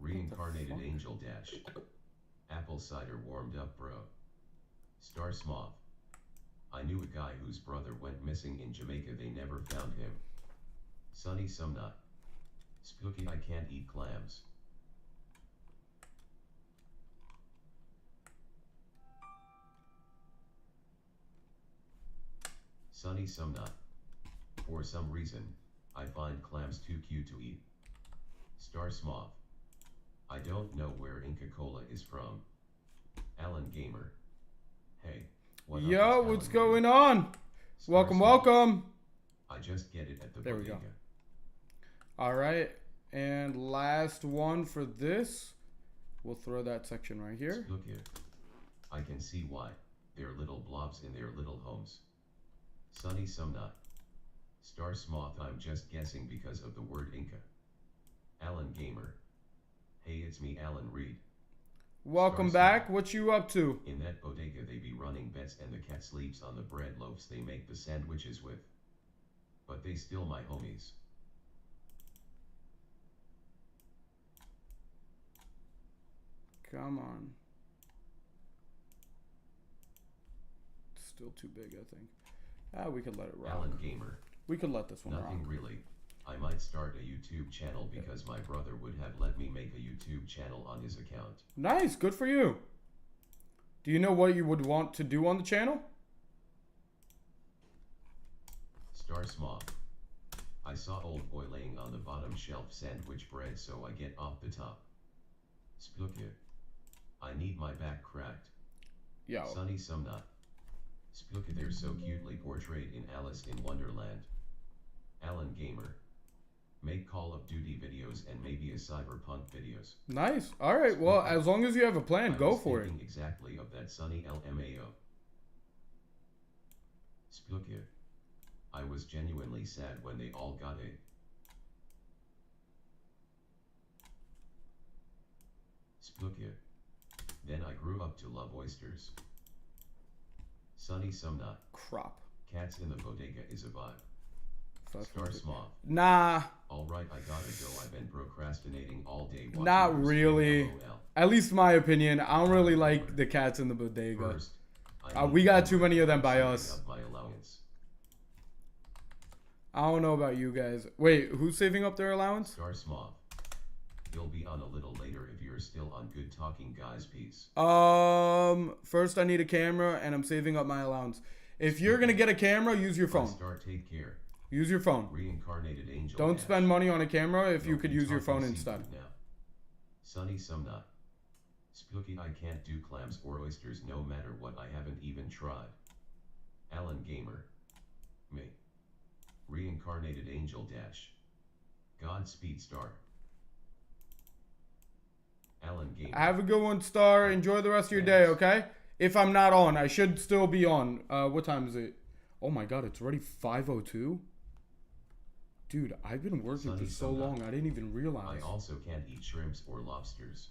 Reincarnated fuck? angel dash. Apple cider warmed up, bro. Star Smoth. I knew a guy whose brother went missing in Jamaica, they never found him. Sunny Sumnut. Spooky, I can't eat clams. Sunny Sumnut. For some reason, I find clams too cute to eat. Star Smoth. I don't know where Inca Cola is from. Alan Gamer. Hey, what up, Yo, it's what's Alan going Gamer. on? Star Welcome, Smoth. welcome. I just get it at the There we go. bodega. All right, and last one for this. We'll throw that section right here. Spooky. I can see why. They're little blobs in their little homes. Sunny Sumnut. Star Smoth, I'm just guessing because of the word Inca. Alan Gamer. Hey, it's me, Alan Reed. Welcome Star back. Smoth. What you up to? In that bodega they be running bets and the cat sleeps on the bread loaves they make the sandwiches with. But they still my homies. Come on. Still too big, I think. Ah, we could let it rock. Alan Gamer. We could let this one rock. Nothing really. I might start a YouTube channel because my brother would have let me make a YouTube channel on his account. Nice, good for you. Do you know what you would want to do on the channel? Star Smoth. I saw old boy laying on the bottom shelf sandwich bread, so I get off the top. Spooky. I need my back cracked. Yo. Sunny Sumnut. Spooky, they're so cutely portrayed in Alice in Wonderland. Alan Gamer. Make Call of Duty videos and maybe a Cyberpunk videos. Nice. All right. Well, as long as you have a plan, go for it. Exactly of that Sunny LMAO. Spooky. I was genuinely sad when they all got a. Spooky. Then I grew up to love oysters. Sunny Sumnut. Crop. Cats in the Bodega is a vibe. Star Smoth. Nah. Alright, I gotta go. I've been procrastinating all day. Not really. At least my opinion. I don't really like the cats in the bodega. First, We got too many of them by us. My allowance. I don't know about you guys. Wait, who's saving up their allowance? Star Smoth. You'll be on a little later if you're still on Good Talking Guys. Peace. First I need a camera and I'm saving up my allowance. If you're gonna get a camera, use your phone. Star, take care. Use your phone. Reincarnated angel. Don't Dash. spend money on a camera if you Don't could be use your talking phone seafood instead. Now. Sunny Sumnut. Spooky, I can't do clams or oysters no matter what. I haven't even tried. Alan Gamer. Me. Reincarnated angel dash. Godspeed Star. Alan Gamer. Have a good one, Star. Enjoy the rest of your day, okay? If I'm not on, I should still be on. What time is it? Oh my god, it's already 5:02? Dude, I've been working Sunny for so Sumnut. long, I didn't even realize. I also can't eat shrimps or lobsters.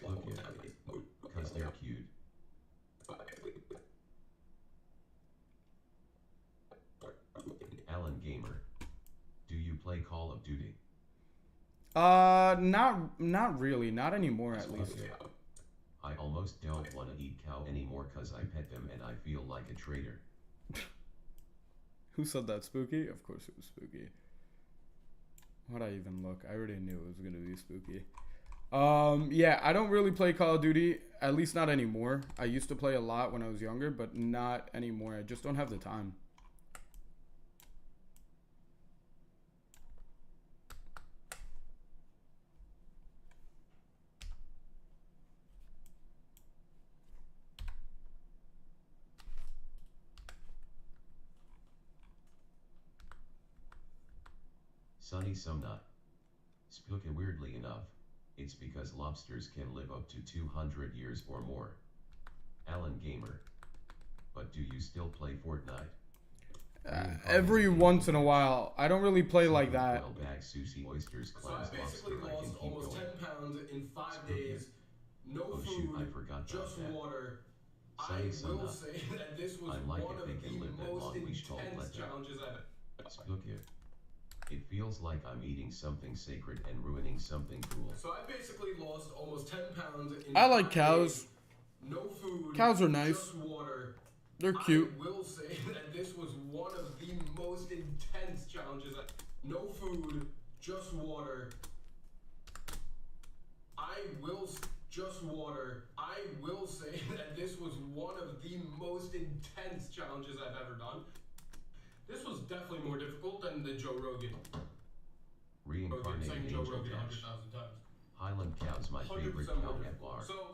Look at it, because they're cute. Alan Gamer. Do you play Call of Duty? Not really. Not anymore, at least. I almost don't want to eat cow anymore cause I pet them and I feel like a traitor. Who said that? Spooky? Of course it was Spooky. Why'd I even look? I already knew it was gonna be Spooky. Yeah, I don't really play Call of Duty, at least not anymore. I used to play a lot when I was younger, but not anymore. I just don't have the time. Sunny Sumnut. Spooky, weirdly enough, it's because lobsters can live up to 200 years or more. Alan Gamer. But do you still play Fortnite? Every once in a while. I don't really play like that. Well, bag, sushi, oysters, So I clams, basically lobster, I can lost keep almost going. 10 pounds in 5 Spooky. days. No Oh food, shoot, I forgot just about that. water. Sunny I will Sumnut. say that this was I like one it, of they the can live that most long, we should all intense let them. challenges I've Spooky. It feels like I'm eating something sacred and ruining something cool. So I basically lost almost 10 pounds in I like 5 cows. days. No food. Cows are nice. Just water. They're cute. I will say that this was one of the most intense challenges. No food, just water. Just water. I will say that this was one of the most intense challenges I've ever done. This was definitely more difficult than the Joe Rogan. Reincarnated Saying Joe angel Rogan dash. 100,000 times. Highland cow's my 100% favorite more cow difficult. FR. So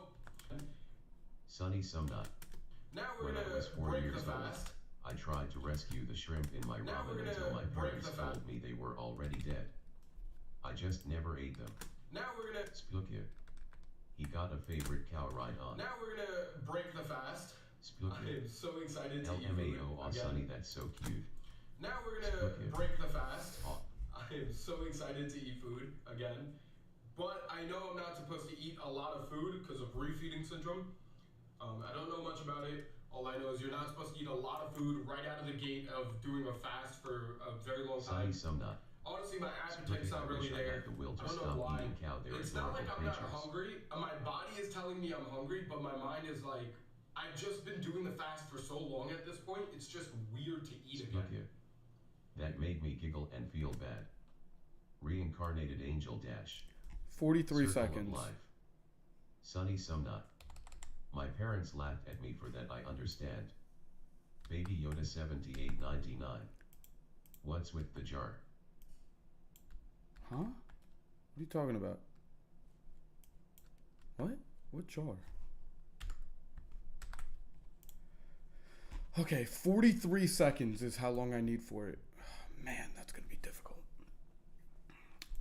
Sunny Sumnut. now we're When I gonna was 4 break years the old, fast. I tried to rescue the shrimp in my Now we're ramen gonna until my break parents the fast. told me they were already dead. I just never ate them. Now we're gonna Spooky. He got a favorite cow ride on. Now we're gonna break the fast. I Spooky. am so excited to eat food LMAO, aw again. Sunny, that's so cute. Now we're gonna Spooky. break the fast. Aw. I am so excited to eat food again. But I know I'm not supposed to eat a lot of food because of refeeding syndrome. I don't know much about it. All I know is you're not supposed to eat a lot of food right out of the gate of doing a fast for a very long Sunny time. Sumnut. Honestly, my Spooky, appetite's not I really wish I there. had the will to I don't know stop why. eating cow. They're It's not like adorable I'm not creatures. hungry. My body is telling me I'm hungry, but my mind is like, I've just been doing the fast for so long at this point, it's just weird to eat again. Spooky. That made me giggle and feel bad. Reincarnated Angel Dash. 43 Circle of seconds. Life. Sunny Sumnut. My parents laughed at me for that, I understand. Baby Yoda 78.99. What's with the jar? Huh? What are you talking about? What? What jar? Okay, 43 seconds is how long I need for it. Man, that's gonna be difficult.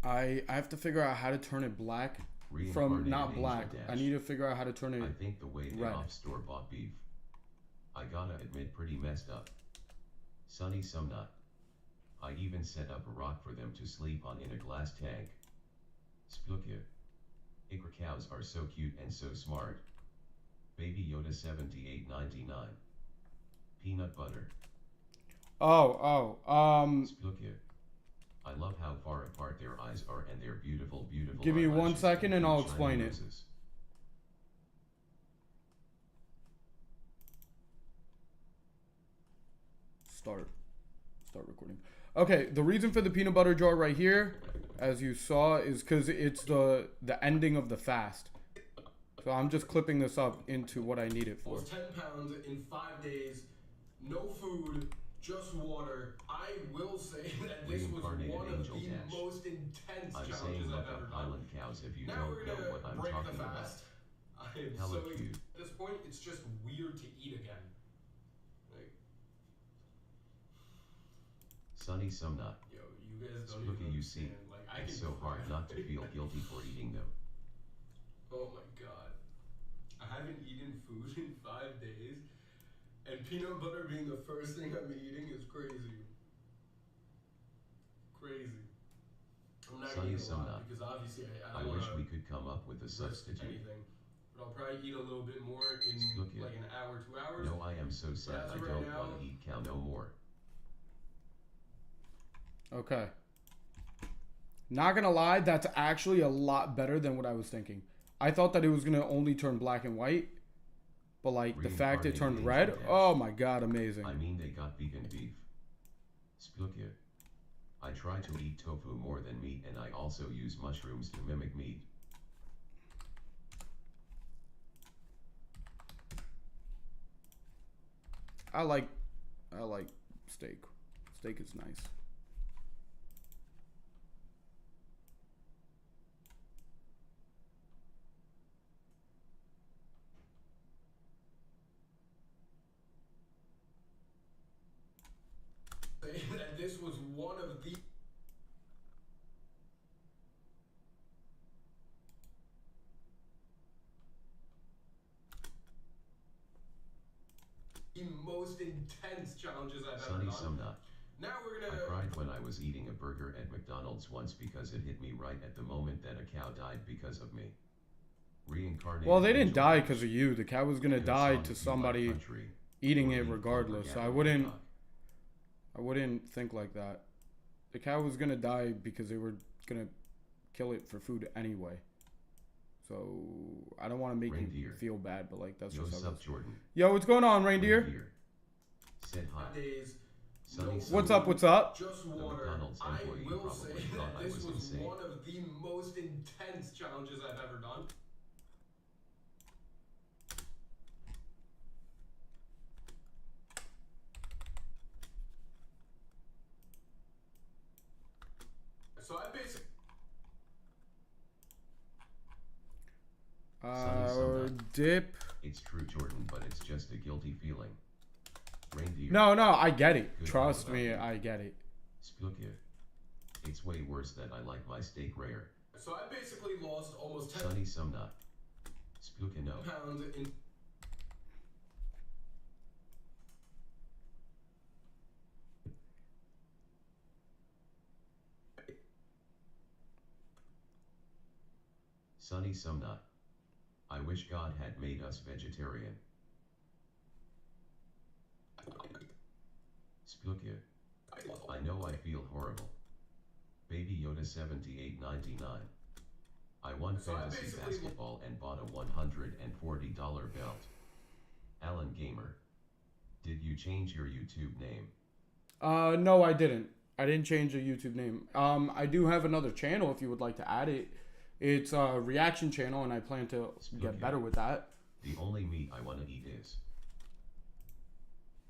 I have to figure out how to turn it black from Reincarnated not Angel black. Dash. I need to figure out how to turn it. I think the way they red. off store bought beef. I gotta admit, pretty messed up. Sunny Sumnut. I even set up a rock for them to sleep on in a glass tank. Spooky. Ichor cows are so cute and so smart. Baby Yoda 78.99. Peanut butter. Spooky. I love how far apart their eyes are and their beautiful, beautiful. Give me 1 eyelashes second and their I'll shiny explain it. noses. Start recording. Okay, the reason for the peanut butter jar right here, as you saw, is because it's the ending of the fast. So I'm just clipping this up into what I need it for. Almost 10 pounds in 5 days, no food, just water. I will say that this was Reincarnated one of Angel the Dash. most intense I'm challenges saying I've look ever up done. Highland cows if you Now don't we're know gonna what I'm break talking the about. fast. I am Hella so cute. At this point, it's just weird to eat again. Like, Sunny Sumnut. yo, you guys don't Spooky, even you see. understand. Like, I It's can so hard not to feel guilty for eating though. Oh my god. I haven't eaten food in 5 days, and peanut butter being the first thing I'm eating is crazy. Crazy. I'm not Sunny eating a lot Sumnut. because obviously I I don't wish wanna we could come up with a risk substitute. anything. But I'll probably eat a little bit more in Spooky. like an hour, 2 hours. No, I am so sad as I of right don't now- want to eat cow no more. Okay. Not gonna lie, that's actually a lot better than what I was thinking. I thought that it was gonna only turn black and white, but like the fact it turned red, Reincarnated oh my god, amazing. I mean, they got vegan beef. Spooky. I try to eat tofu more than meat, and I also use mushrooms to mimic meat. I like steak. Steak is nice. That this was one of the most intense challenges I've ever Sunny done. Sumnut. Now we're I gonna cried when I was eating a burger at McDonald's once because it hit me right at the moment that a cow died because of me. Reincarnated. Well, they didn't Angel die Dash. because of you. The cow was gonna Good die song to if you like somebody country, eating or it eat regardless. So I flabbergasted wouldn't cock. think like that. The cow was gonna die because they were gonna kill it for food anyway. So I don't want to make you Reindeer. feel bad, but like that's Yo, just how it sup, goes. Jordan. Yo, what's going on, reindeer? Said hi. days. Sunny no Sumnut. What's up? What's up? Just The water. McDonald's I employee will probably say thought that I this was was insane. one of the most intense challenges I've ever done. So I basically Sumnut. Dip. It's true, Jordan, but it's just a guilty feeling. Reindeer. No, I get it. Good Trust one, me, Bucky. I get it. Spooky. It's way worse that I like my steak rare. so I basically lost almost 10 Sunny Sumnut. Spooky no. pounds in Sunny Sumnut. I wish God had made us vegetarian. Spooky. I know I feel horrible. Baby Yoda 78.99. I won So I fantasy basically- basketball and bought a $140 belt. Alan Gamer. Did you change your YouTube name? No, I didn't. I didn't change the YouTube name. I do have another channel if you would like to add it. It's a reaction channel, and I plan to get better with that. The only meat I want to eat is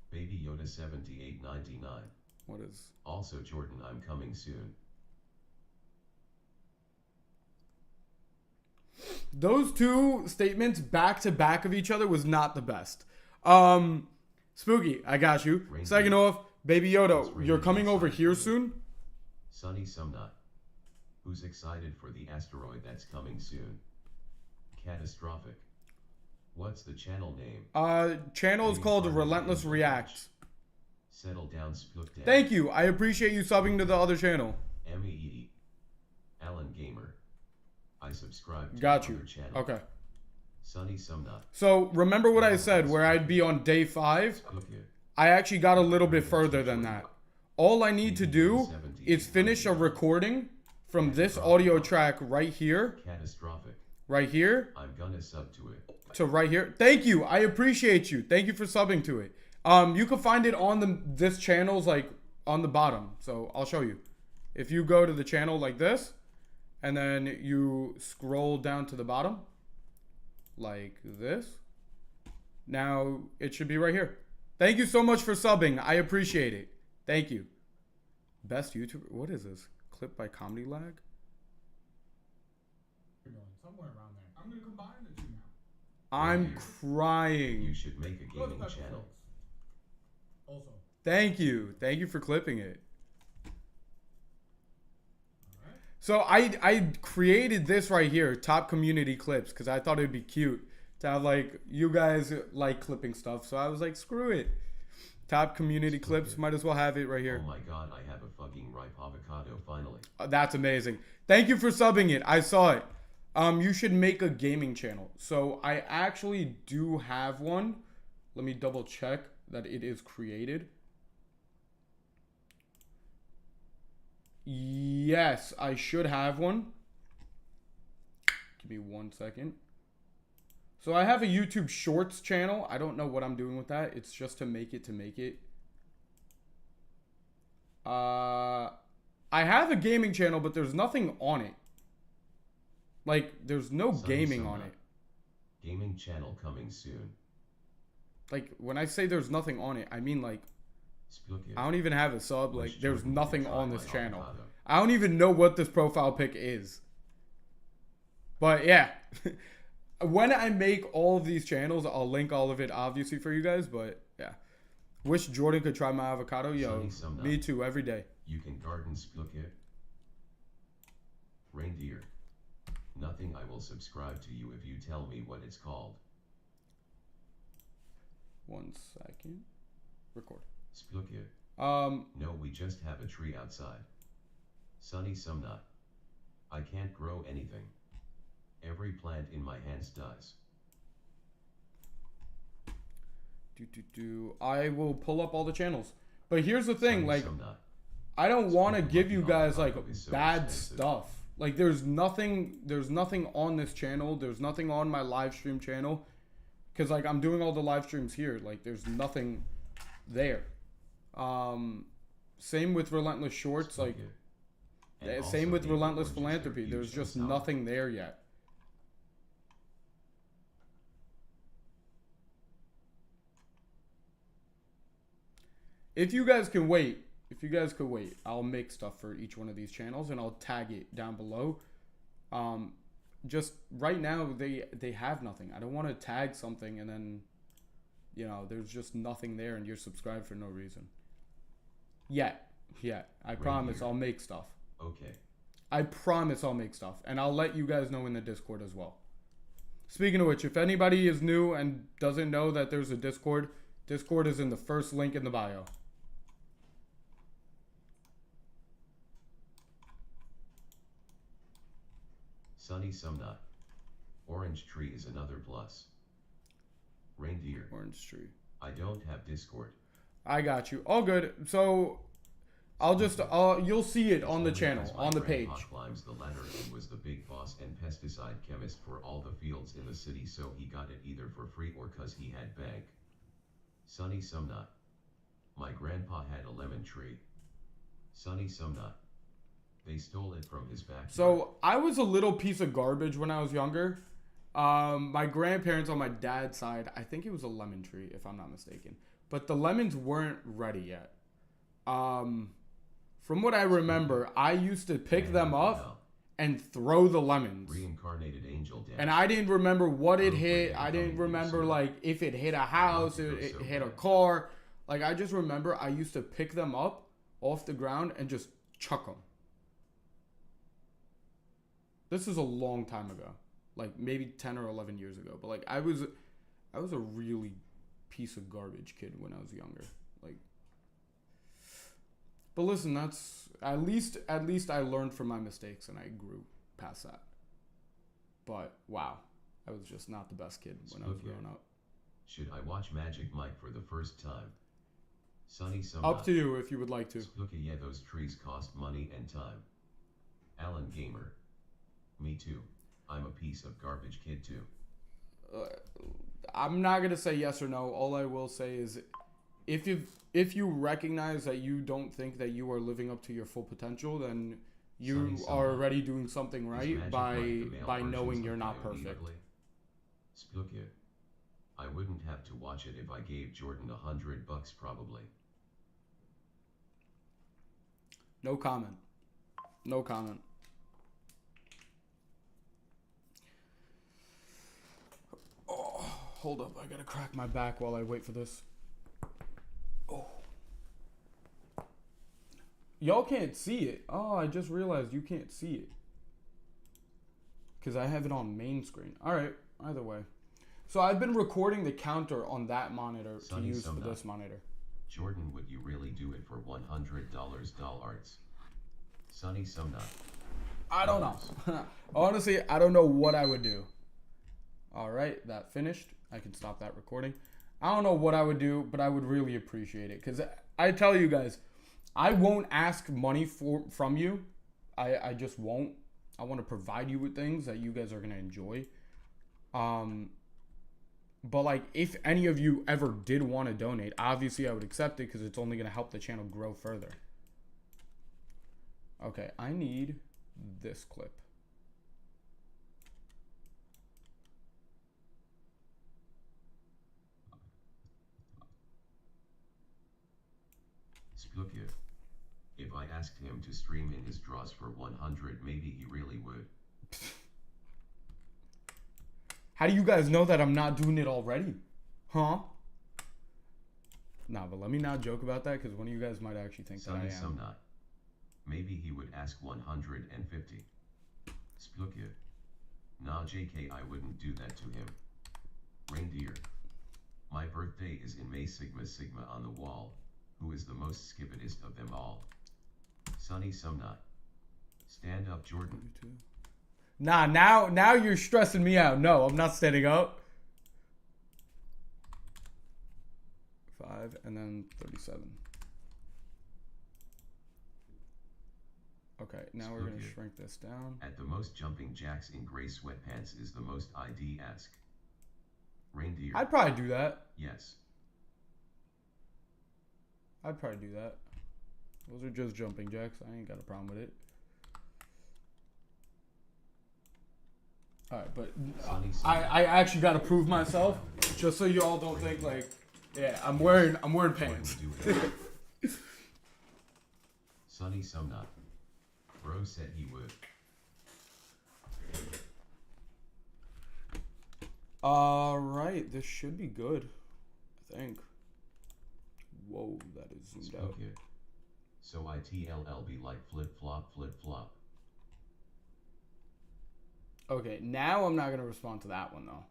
Baby Yoda 7899. What is? Also, Jordan, I'm coming soon. Those two statements back to back of each other was not the best. Spooky, I got you. Reindeer. Second off, Baby Yoda, It's you're raining coming over outside here for you. soon? Sunny Sumnut. Who's excited for the asteroid that's coming soon? Catastrophic. What's the channel name? Channel is Maybe called Farming Relentless Games Reacts. Settle down, Splook down. Thank you. I appreciate you subbing to the other channel. MEE. Alan Gamer. I subscribe to Got the you. other channel. Okay. Sunny Sumnut. So remember what I said where I'd be on day 5? Splook it. I actually got a little bit further than that. All I need to do is finish a recording from this audio track right here, Catastrophic. right here, I'm gonna sub to it. to right here. Thank you. I appreciate you. Thank you for subbing to it. You can find it on this channel's like on the bottom. So I'll show you. If you go to the channel like this, and then you scroll down to the bottom, like this. Now it should be right here. Thank you so much for subbing. I appreciate it. Thank you. Best YouTuber. What is this? Clip by Comedy Lag? Somewhere around there. I'm gonna combine the two now. I'm You crying. should make a gaming channel. Also, Thank you. Thank you for clipping it. alright. So I created this right here, top community clips, because I thought it'd be cute to have like you guys like clipping stuff. So I was like, screw it. Top community clips, might as well have it right Oh here. my god, I have a fucking ripe avocado finally. That's amazing. Thank you for subbing it. I saw it. You should make a gaming channel. So I actually do have one. Let me double check that it is created. Yes, I should have one. Give me 1 second. So I have a YouTube Shorts channel. I don't know what I'm doing with that. It's just to make it. I have a gaming channel, but there's nothing on it. Like, there's no Sunny gaming on Sumnut. it. Gaming channel coming soon. Like, when I say there's nothing on it, I mean, like, Splook it. I don't even have a sub. Wish Like, there's Jordan nothing could try on this my channel. avocado. I don't even know what this profile pic is. But yeah, when I make all of these channels, I'll link all of it obviously for you guys. But yeah, wish Jordan could try my avocado. Yo, Sunny Sumnut. me too, every day. You can garden Splook it. Reindeer. Nothing. I will subscribe to you if you tell me what it's called. 1 second. Record. Splook it. No, we just have a tree outside. Sunny Sumnut. I can't grow anything. Every plant in my hands dies. I will pull up all the channels. But here's the thing, Sunny like, Sumnut. I don't want to Speaking give of you the guys like avocado is so bad expensive. stuff. Like there's nothing on this channel. There's nothing on my live stream channel. Cause like I'm doing all the live streams here. Like there's nothing there. Same with Relentless Shorts. Splook Like it. And same also with maybe Relentless oranges are Philanthropy. huge There's and just sour. nothing there yet. If you guys could wait, I'll make stuff for each one of these channels and I'll tag it down below. Just right now they have nothing. I don't want to tag something and then, you know, there's just nothing there and you're subscribed for no reason. Yet. I promise here. I'll make stuff. Okay. I promise I'll make stuff. And I'll let you guys know in the Discord as well. Speaking of which, if anybody is new and doesn't know that there's a Discord is in the first link in the bio. Sunny Sumnut. Orange tree is another plus. Reindeer. Orange tree. I don't have Discord. I got you. All good. So You'll see it on the Only channel, as my on the grandpa page. climbs the ladder and was the big boss and pesticide chemist for all the fields in the city, so he got it either for free or cause he had bank. Sunny Sumnut. My grandpa had a lemon tree. Sunny Sumnut. They stole it from his backyard. So I was a little piece of garbage when I was younger. My grandparents on my dad's side, I think it was a lemon tree, if I'm not mistaken. But the lemons weren't ready yet. From what I remember, I used to pick them up and throw the lemons. Reincarnated angel dad. And I didn't remember what it hit. I didn't remember like if it hit a house, it hit a car. Like I just remember I used to pick them up off the ground and just chuck them. This is a long time ago. Like maybe 10 or 11 years ago. But like I was a really piece of garbage kid when I was younger. Like But listen, that's at least I learned from my mistakes and I grew past that. But wow, I was just not the best kid when I was growing up. Should I watch Magic Mike for the first time? Sunny Sumnut. Up to you if you would like to. Spooky, yeah, those trees cost money and time. Alan Gamer. Me too. I'm a piece of garbage kid too. I'm not gonna say yes or no. All I will say is, if you recognize that you don't think that you are living up to your full potential, then you are already doing something right by knowing you're not perfect. Spooky. I wouldn't have to watch it if I gave Jordan $100 probably. No comment. No comment. Oh, hold up. I gotta crack my back while I wait for this. Oh. Y'all can't see it. Oh, I just realized you can't see it. Because I have it on main screen. Alright, either way. So I've been recording the counter on that monitor to use for this monitor. Jordan, would you really do it for $100 dollars? Sunny Sumnut. I don't know. Honestly, I don't know what I would do. Alright, that finished. I can stop that recording. I don't know what I would do, but I would really appreciate it. Because I tell you guys, I won't ask money from you. I just won't. I want to provide you with things that you guys are going to enjoy. But like, if any of you ever did want to donate, obviously I would accept it because it's only going to help the channel grow further. Okay, I need this clip. Spooky. If I asked him to stream in his draws for 100, maybe he really would. How do you guys know that I'm not doing it already? Huh? Nah, but let me not joke about that because one of you guys might actually think that I am. Sumnut. Maybe he would ask 150. Spooky. Nah, JK, I wouldn't do that to him. Reindeer. My birthday is in May. Sigma Sigma on the wall. Who is the most skippitest of them all? Sunny Sumnut. Stand up, Jordan. Nah, now you're stressing me out. No, I'm not standing up. 5 and then 37. Okay, now we're gonna shrink this down. At the most, jumping jacks in gray sweatpants is the most ID. Ask. Reindeer. I'd probably do that. Yes. I'd probably do that. Those are just jumping jacks. I ain't got a problem with it. Alright, but I actually gotta prove myself, just so you all don't think like, yeah, I'm wearing pants. Sunny Sumnut. Bro said he would. Alright, this should be good, I think. Whoa, that is zoomed out. So ITLL be like flip flop. Okay, now I'm not gonna respond to that one though.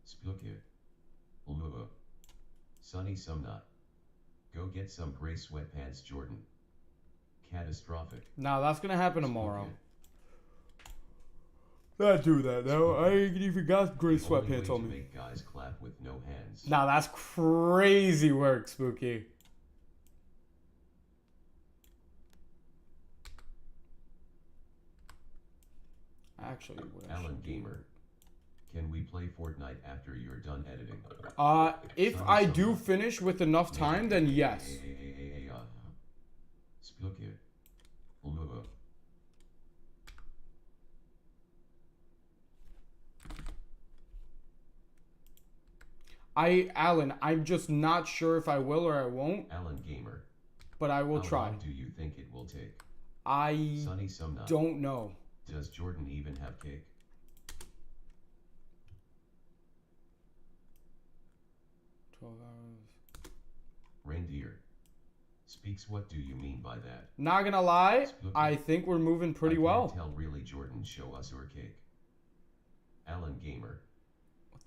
Spooky. Sunny Sumnut. Go get some gray sweatpants, Jordan. Catastrophic. Nah, that's gonna happen tomorrow. Not do that. No, I ain't even got gray The only way sweatpants to on me. make guys clap with no hands. Now that's crazy work, Spooky. Actually, what I Alan should do- Gamer. Can we play Fortnite after you're done editing? If I do finish with enough time, then yes. Spooky. Lua. Alan, I'm just not sure if I will or I won't, Alan Gamer. but I will How try. long do you think it will take? I Sunny Sumnut. don't know. Does Jordan even have cake? 12 hours. Reindeer. Speaks, what do you mean by that? Not gonna lie, Spooky. I think we're moving pretty I well. can't tell really, Jordan, show us your cake. Alan Gamer.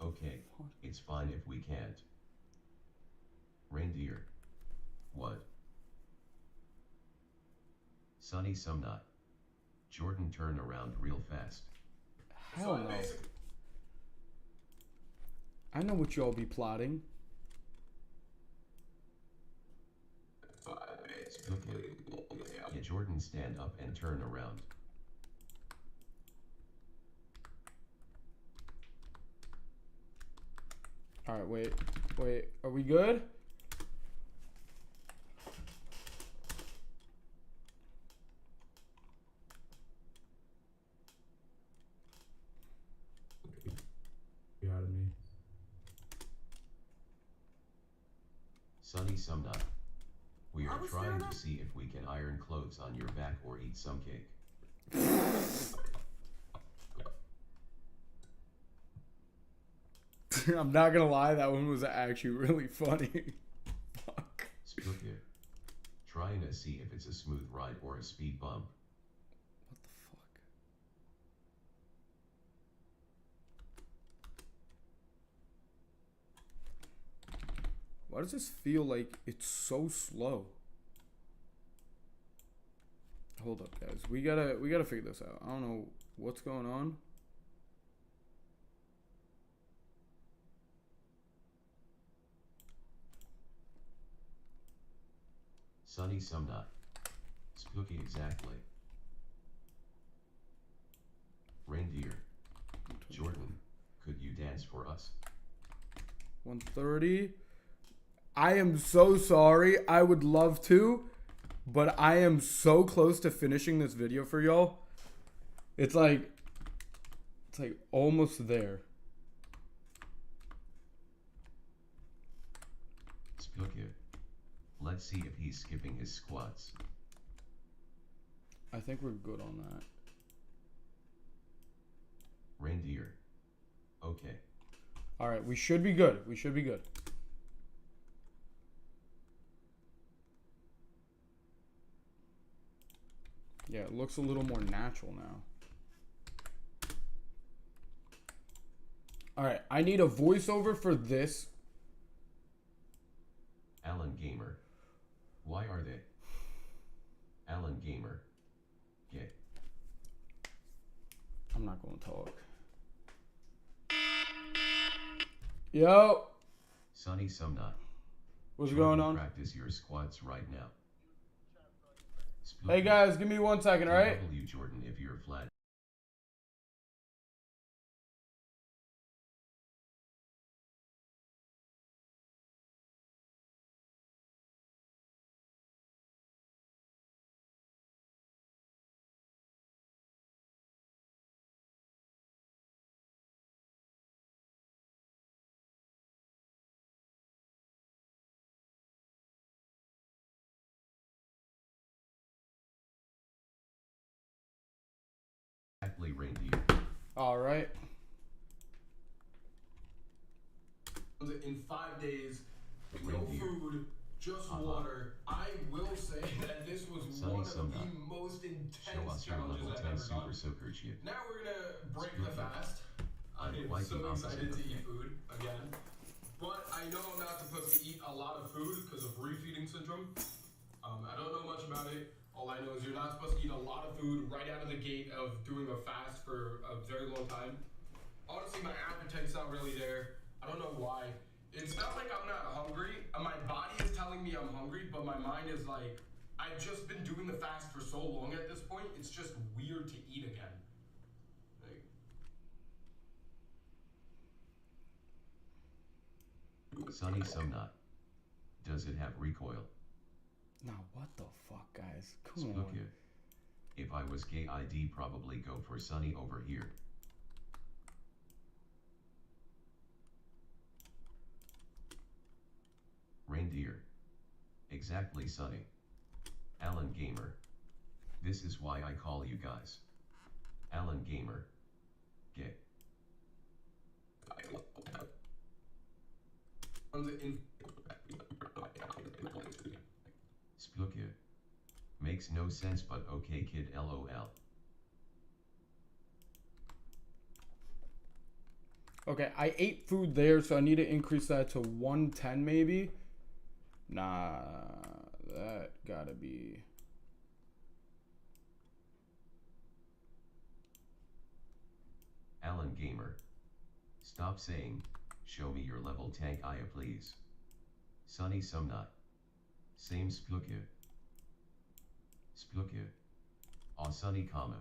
Okay, it's fine if we can't. Reindeer. What? Sunny Sumnut. Jordan, turn around real fast. Hell no. I know what y'all be plotting. Spooky. Yeah, Jordan, stand up and turn around. Alright, wait. Are we good? Get out of me. Sunny Sumnut. We I are was trying staring to at- see if we can iron clothes on your back or eat some cake. I'm not gonna lie, that one was actually really funny. Fuck. Spooky. Trying to see if it's a smooth ride or a speed bump. What the fuck? Why does this feel like it's so slow? Hold up, guys. We gotta figure this out. I don't know what's going on. Sunny Sumnut. Spooky, exactly. Reindeer. Jordan, could you dance for us? 130. I am so sorry. I would love to, but I am so close to finishing this video for y'all. It's like almost there. Spooky. Let's see if he's skipping his squats. I think we're good on that. Reindeer. Okay. All right, we should be good. We should be good. Yeah, it looks a little more natural now. All right, I need a voiceover for this. Alan Gamer. Why are they? Alan Gamer. Gay. I'm not going to talk. Yo, Sunny Sumnut. what's Jordan, going on? Practice your squats right now. Hey guys, give me 1 second, all right? W Jordan if you're flat. Exactly, reindeer. All right. In 5 days, no Reindeer. food, just water. I will say that this was Sunny one of Sumnut. the most Show intense us your challenges level I've 10 ever super done. soaker chip. Now we're gonna break the Spooky. fast. I'm I'm quite so the opposite excited of to eat that. food again. But I know I'm not supposed to eat a lot of food because of refeeding syndrome. I don't know much about it. All I know is you're not supposed to eat a lot of food right out of the gate of doing a fast for a very long time. Honestly, my appetite's not really there. I don't know why. It's not like I'm not hungry. My body is telling me I'm hungry, but my mind is like, I've just been doing the fast for so long at this point, it's just weird to eat again. Like, Sunny Sumnut. Does it have recoil? Now, what the fuck, guys? Come on. Spooky. If I was gay, I'd probably go for Sunny over here. Reindeer. Exactly, Sunny. Alan Gamer. This is why I call you guys Alan Gamer. Gay. Spooky. Makes no sense, but okay, kid, lol. Okay, I ate food there, so I need to increase that to 110 maybe. Nah, that gotta be... Alan Gamer. Stop saying, show me your level tank Aya please. Sunny Sumnut. Same Spooky. Spooky. Aw Sunny comma.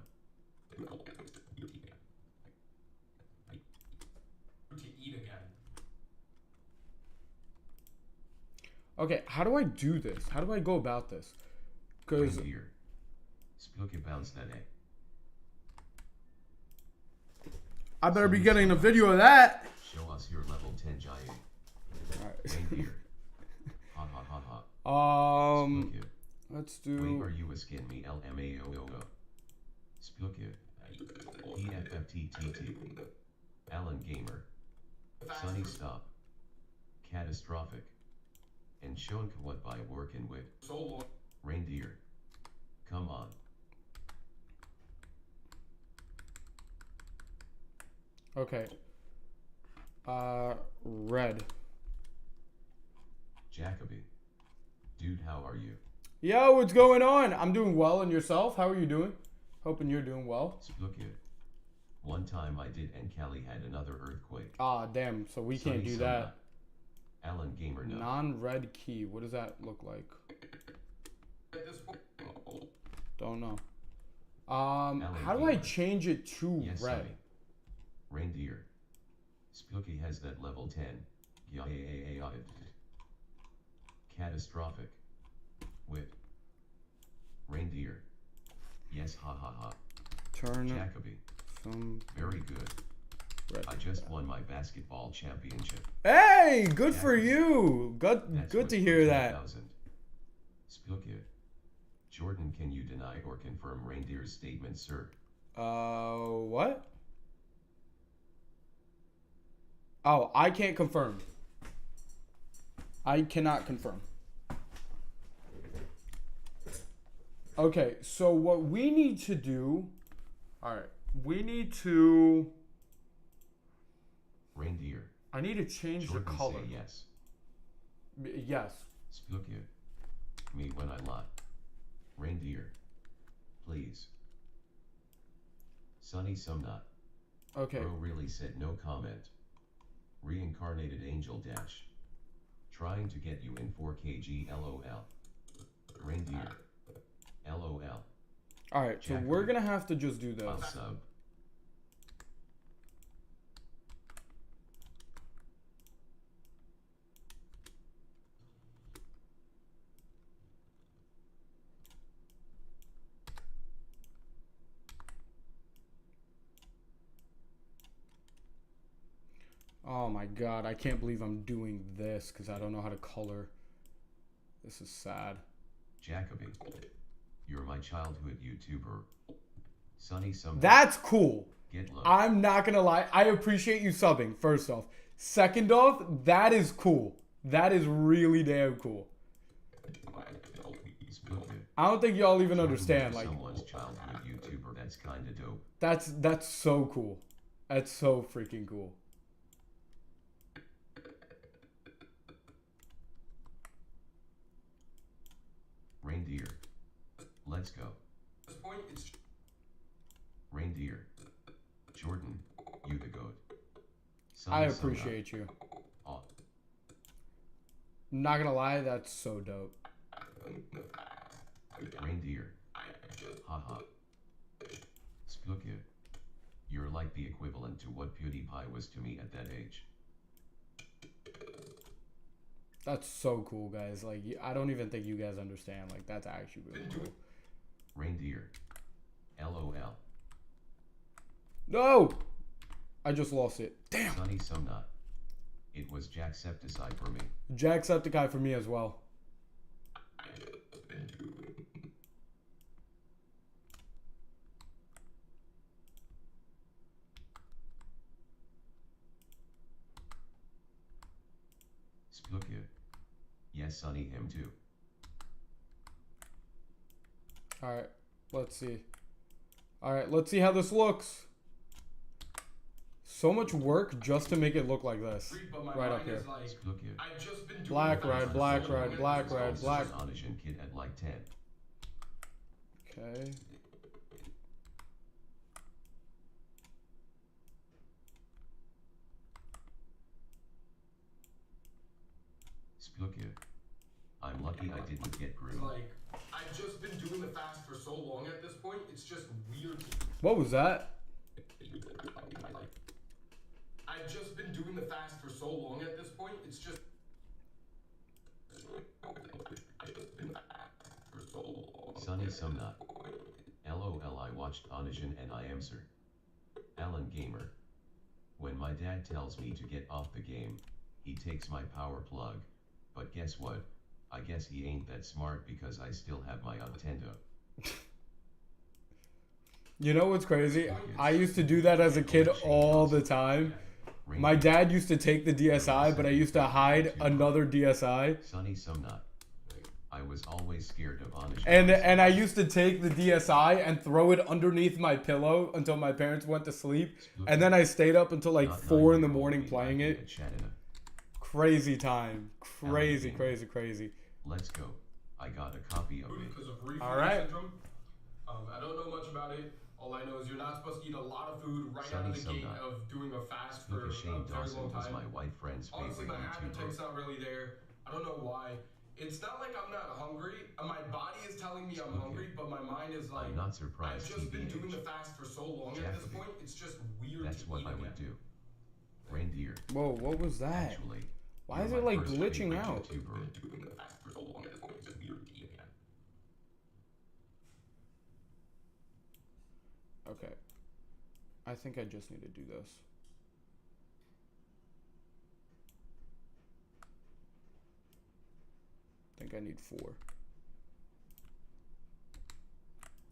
To eat again. Okay, how do I do this? How do I go about this? Because... Reindeer. Spooky bounce that A. I better be getting a video of that. Show us your level 10 giant. Alright. Reindeer. Ha ha ha ha. Spooky. Let's Wait, do... are you a skin me LMAOO? Spooky. EFFTTT. Alan Gamer. Sunny Stop. Catastrophic. And Shonk what by working with. So long. Reindeer. Come on. Okay. Red. Jacoby. Dude, how are you? Yo, what's going on? I'm doing well, and yourself? How are you doing? Hoping you're doing well. Spooky. One time I did and Cali had another earthquake. Ah, damn. So we Sunny can't do Summer. that. Alan Gamer no. Non-red key. What does that look like? At this point, Don't know. How do I change it to Yes, red? Sunny. Reindeer. Spooky has that level 10. Yeah. Catastrophic. Wit. Reindeer. Yes, ha ha ha. Turn Jacoby. some Very good. red. I just won my basketball championship. Hey, good for you. Good That's to was hear for that. 2000. Spooky. Jordan, can you deny or confirm Reindeer's statement, sir? What? Oh, I can't confirm. I cannot confirm. Okay, so what we need to do... Alright, we need to... Reindeer. I need to change Jordan the color. say yes. Yes. Spooky. Me when I lie. Reindeer. Please. Sunny Sumnut. Okay. Bro really said no comment. Reincarnated Angel Dash. Trying to get you in 4kg LOL. Reindeer. LOL. Alright, so we're gonna have to just do this. I'll sub. Oh my god, I can't believe I'm doing this because I don't know how to color. This is sad. Jacoby. You're my childhood YouTuber. Sunny Sumnut. That's cool. Get low. I'm not gonna lie. I appreciate you subbing, first off. Second off, that is cool. That is really damn cool. Spooky. I don't think y'all even Jordan, understand. you're Like, someone's childhood YouTuber. That's kinda dope. that's so cool. That's so freaking cool. Reindeer. Let's go. At this point, it's Reindeer. Jordan, you the goat. I Sunny Sumnat. appreciate you. Aw. Not gonna lie, that's so dope. Reindeer. Haha. Spooky. You're like the equivalent to what PewDiePie was to me at that age. That's so cool, guys. Like, I don't even think you guys understand. Like, that's actually really cool. Reindeer. LOL. No! I just lost it. Damn. Sunny Sumnat. It was Jacksepticeye for me. Jacksepticeye for me as well. Spooky. Yes, Sunny him too. Alright, let's see. Alright, let's see how this looks. So much work just to make it look like this. Right up here. Spooky. Black red, black red, black red, black. Onishan kid at like 10. Okay. Spooky. I'm lucky I didn't get groomed. like, I've just been doing the fast for so long at this point, it's just weird. What was that? I've just been doing the fast for so long at this point, it's just. Sunny Sumnat. LOL I watched Onishan and I am sir. Alan Gamer. When my dad tells me to get off the game, he takes my power plug. But guess what? I guess he ain't that smart because I still have my Nintendo. You know what's crazy? I used to do that as a kid all the time. My dad used to take the DSi, but I used to hide another DSi. Sunny Sumnat. I was always scared of Onishan. And I used to take the DSi and throw it underneath my pillow until my parents went to sleep. And then I stayed up until like 4 in the morning playing it. Crazy time. Crazy, crazy, crazy. Let's go. I got a copy of it. Because of reflux All right. syndrome. I don't know much about it. All I know is you're not supposed to eat a lot of food right out of the gate of doing a fast for Look, a Shane very Dawson long was time. my white friend's Honestly, favorite my YouTuber. appetite's not really there. I don't know why. It's not like I'm not hungry. My body is telling me I'm hungry, but my mind is like, I'm not surprised. I've just been doing TBH. the fast for so long at this Jacoby. point, it's just weird That's to what eat I would again. do. Reindeer. Whoa, what was that? Actually, Why you're is my it like first glitching favorite out? YouTuber. Doing the fast for so long at this point, it's just weird to eat again. Okay. I think I just need to do this. I think I need 4.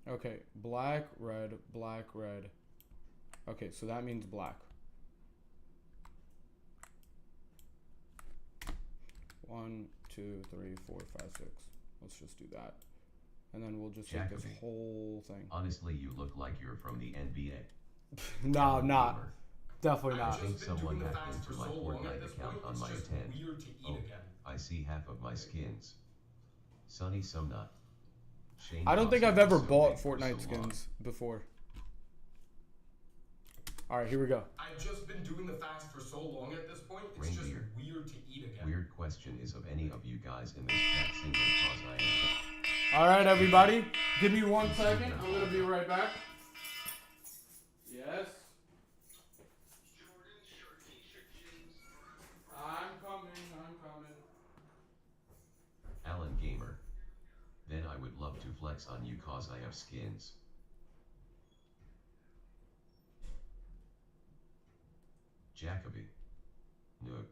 Okay, black, red, black, red. Okay, so that means black. 1, 2, 3, 4, 5, 6. Let's just do that. And then we'll just take this Jacoby. whole thing. Honestly, you look like you're from the NBA. No, I'm not. Gamer. Definitely I not. think Just been someone doing the hacked fast for into my so long at Fortnite this account point, on it's my just attend. weird to eat Oh, again. I see half of my skins. Sunny Sumnat. Shane I don't think Dawson I've ever was so bought big for Fortnite so long. skins before. Alright, here we go. I've just been doing the fast for so long at this point, it's just Reindeer. weird to eat again. Weird question is of any of you guys in this chat single cause I am. Alright, everybody. Give me 1 second. I'm going to be right back. Yes. I'm coming. Alan Gamer. Then I would love to flex on you cause I have skins. Jacoby. No.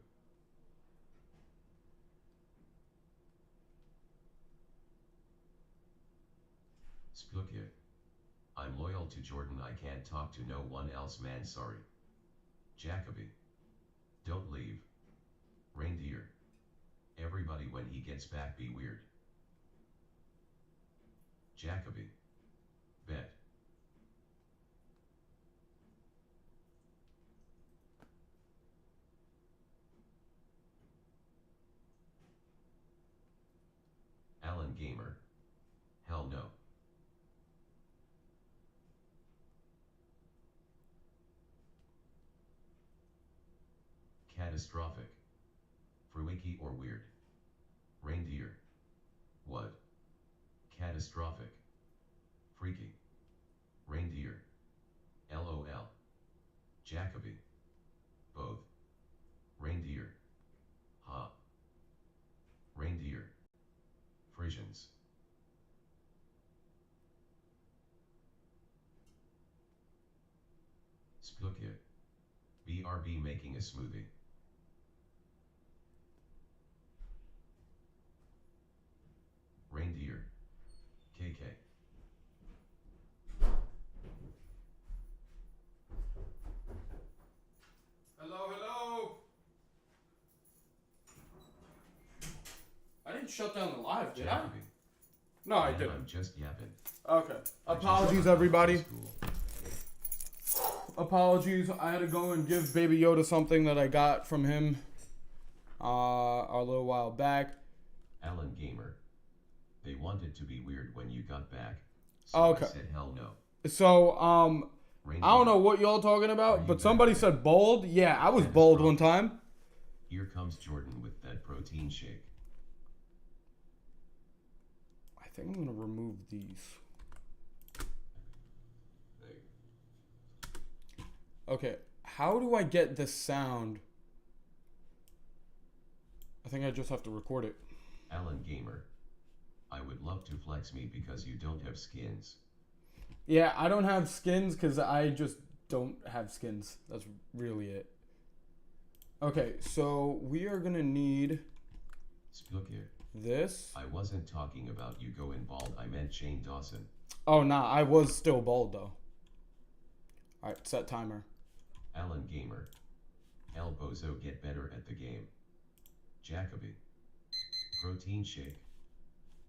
Spooky. I'm loyal to Jordan, I can't talk to no one else, man, sorry. Jacoby. Don't leave. Reindeer. Everybody when he gets back be weird. Jacoby. Bet. Alan Gamer. Hell no. Catastrophic. Freaky or weird. Reindeer. What? Catastrophic. Freaky. Reindeer. LOL. Jacoby. Both. Reindeer. Ha. Reindeer. Frisians. Spooky. BRB making a smoothie. Reindeer. KK. Hello, hello. I didn't shut down the live, did I? Jacoby. No, I Man, didn't. I'm just yapping. Okay. I just Apologies, got out of everybody. school. Apologies. I had to go and give Baby Yoda something that I got from him a little while back. Alan Gamer. They wanted to be weird when you got back. So Okay. I said hell no. So, Reindeer. I don't know what y'all talking Are about, you but back somebody yet? said bold. Yeah, I was That is bold wrong. one time. Here comes Jordan with that protein shake. I think I'm going to remove these. Okay, how do I get this sound? I think I just have to record it. Alan Gamer. I would love to flex me because you don't have skins. Yeah, I don't have skins because I just don't have skins. That's really it. Okay, so we are going to need Spooky. this. I wasn't talking about you going bald, I meant Shane Dawson. Oh, nah, I was still bald though. Alright, set timer. Alan Gamer. El Bozo get better at the game. Jacoby. Protein shake.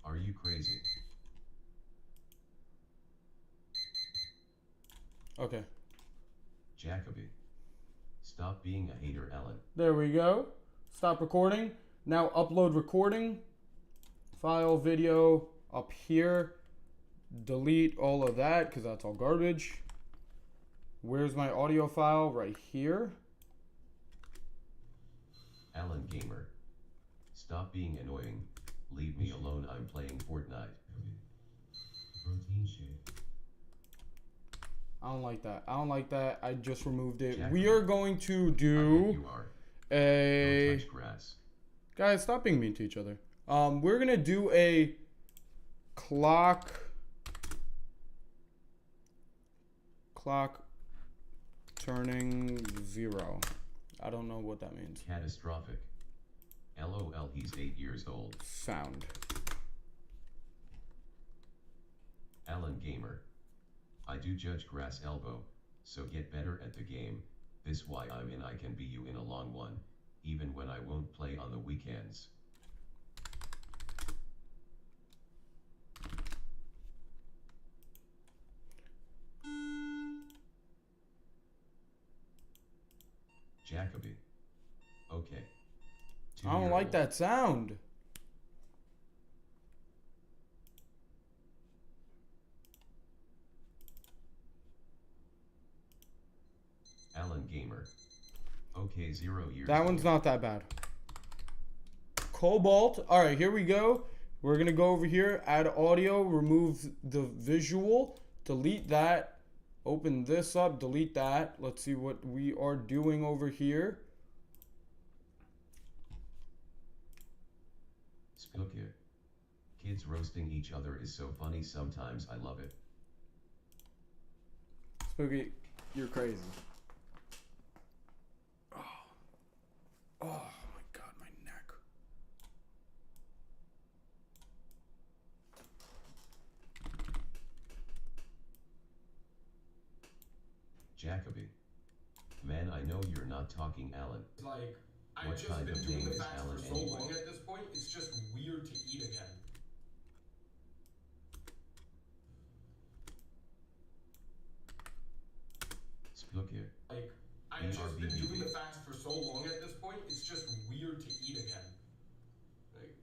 Are you crazy? Okay, Jacoby. Stop being a hater, Alan. there we go. Stop recording. Now upload recording. File video up here. Delete all of that because that's all garbage. Where's my audio file? Right here. Alan Gamer. Stop being annoying. Leave me alone, I'm playing Fortnite. Protein shake. I don't like that. I don't like that. I just removed it. Jack, We are going to I bet do you are. a... Don't touch grass. Guys, stop being mean to each other. We're going to do a clock turning 0. I don't know what that means. Catastrophic. LOL, he's 8 years old. Sound. Alan Gamer. I do judge grass elbow, so get better at the game. This why I'm in, I can be you in a long one, even when I won't play on the weekends. Jacoby. Okay. I don't like that sound. Alan Gamer. Okay, 0 years That old. one's not that bad. Cobalt. All right, here we go. We're going to go over here, add audio, remove the visual, delete that, open this up, delete that. Let's see what we are doing over here. Spooky. Kids roasting each other is so funny sometimes, I love it. Spooky, you're crazy. Oh my god, my neck. Jacoby. Man, I know you're not talking, Alan. Like, I've What just kind been of doing name the is fast Alan for so anyway? long at this point, it's just weird to eat again. Spooky. Like, I've just BRB been doing movie. the fast for so long at this point, it's just weird to eat again. Like,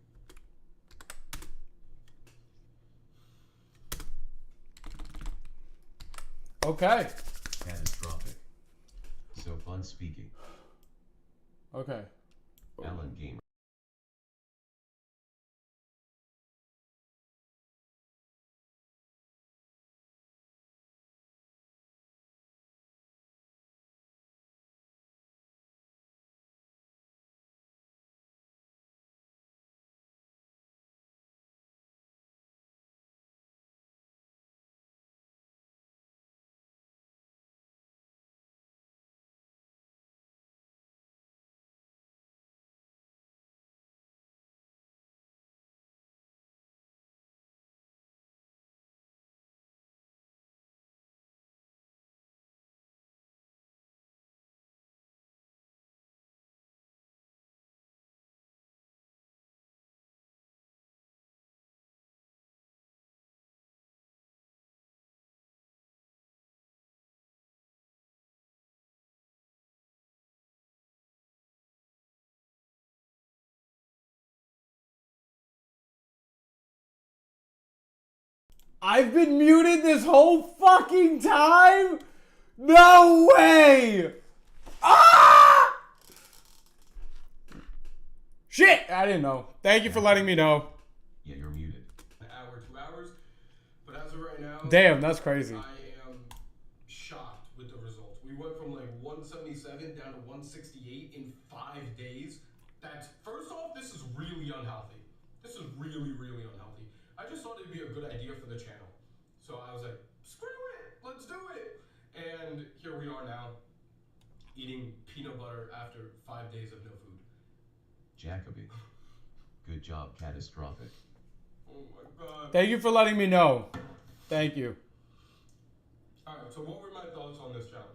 Okay. Catastrophic. So fun speaking. Okay. Alan Gamer. I've been muted this whole fucking time? No way! Ah! Shit! I didn't know. Thank you for letting me know. Yeah, you're muted. An hour, 2 hours. But as of right now, Damn, that's crazy. I am shocked with the results. We went from like 177 down to 168 in 5 days. That's, first off, this is really unhealthy. This is really, really unhealthy. I just thought it'd be a good idea for the channel. So I was like, screw it, let's do it. And here we are now, eating peanut butter after 5 days of no food. Jacoby. Good job, catastrophic. Oh my god. Thank you for letting me know. Thank you. Alright, so what were my thoughts on this challenge?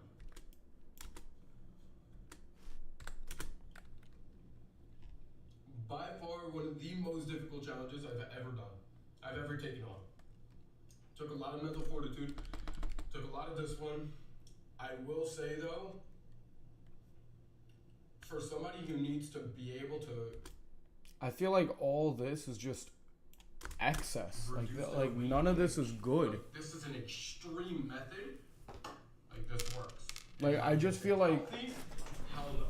By far one of the most difficult challenges I've ever done. I've ever taken on. Took a lot of mental fortitude. Took a lot of discipline. I will say though, for somebody who needs to be able to I feel like all this is just excess. reduce their Like weight, none of this is good. like, this is an extreme method. Like this works. Like I just feel like Healthy? Hell no.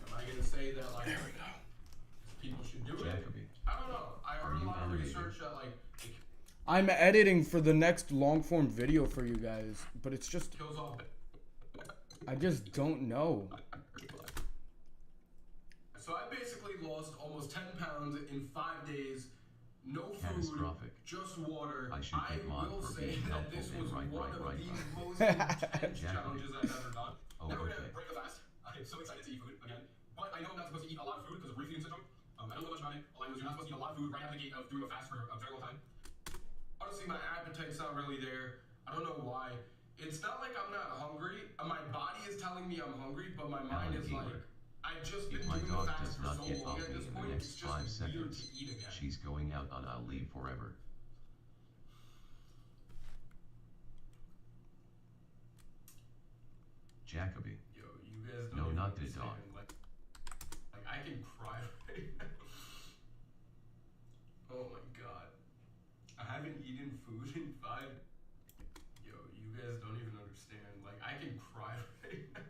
Am I gonna say that like people should do it? Jacoby. I don't know. I heard a you lot of animated? research that like it I'm editing for the next long form video for you guys, but it's just kills off. I just don't know. So I basically lost almost 10 pounds in 5 days. No food, Catastrophic. just water. I should get mod will for say being that helpful this and was right, one right, of right, the right. most intense Jacoby. challenges I've ever done. Oh, Now we're okay. gonna break the fast. I am so excited to eat food again. But I know I'm not supposed to eat a lot of food because of refeeding syndrome. I don't know much about it. All I know is you're not supposed to eat a lot of food right out of the gate of doing a fast for a very long time. Honestly, my appetite's not really there. I don't know why. It's not like I'm not hungry. My body is telling me I'm hungry, but my mind is like, I've just been If my doing dog the fast does for not so get long off at me this in the point, next it's just 5 weird to seconds, eat again. she's going out on I'll leave forever. Jacoby. Yo, you guys don't No, even not the understand. dog. Like I can cry right now. Oh my god. I haven't eaten food in 5. Yo, you guys don't even understand. Like I can cry right now.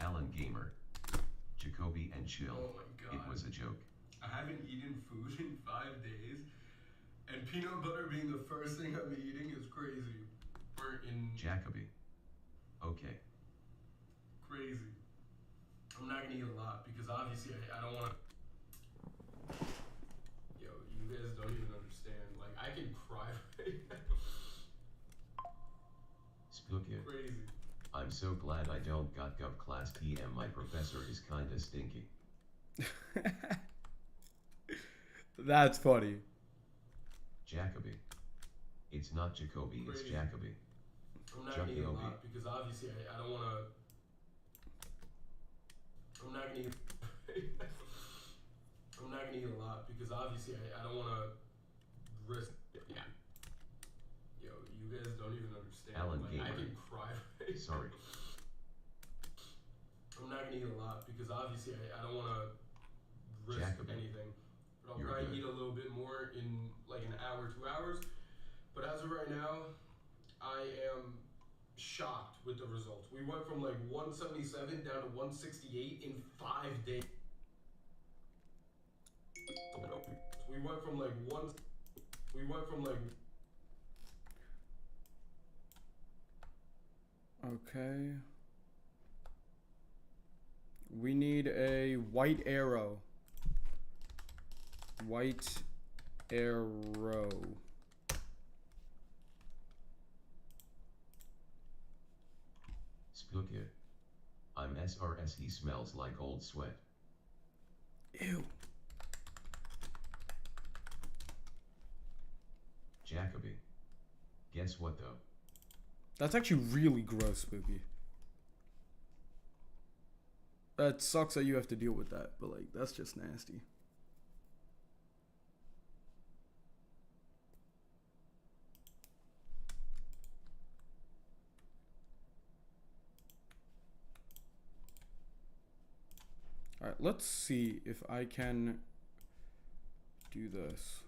Alan Gamer. Jacoby and chill. Oh my god. It was a joke. I haven't eaten food in 5 days, and peanut butter being the first thing I'm eating is crazy. Or in Jacoby. Okay. crazy. I'm not gonna eat a lot because obviously I don't want to. Yo, you guys don't even understand. Like I can cry right now. Spook it. Crazy. I'm so glad I don't got gov class TM. My professor is kinda stinky. That's funny. Jacoby. It's not Jacoby, it's Crazy. Jacoby. I'm not gonna eat a Jacoby. lot because obviously I don't want to. I'm not gonna eat. I'm not gonna eat a lot because obviously I don't want to risk. Yeah. Yo, you guys don't even understand. Alan like I Gamer. can cry. Right Sorry. I'm not gonna eat a lot because obviously I don't want to risk Jacoby. anything. But I'll You're probably good. eat a little bit more in like an hour, 2 hours. But as of right now, I am shocked with the results. We went from like 177 down to 168 in 5 days. We went from like Okay. We need a white arrow. White arrow. Spookit. I'm SRS, he smells like old sweat. Ew. Jacoby. Guess what though? That's actually really gross, Spooky. That sucks that you have to deal with that, but like, that's just nasty. Alright, let's see if I can do this.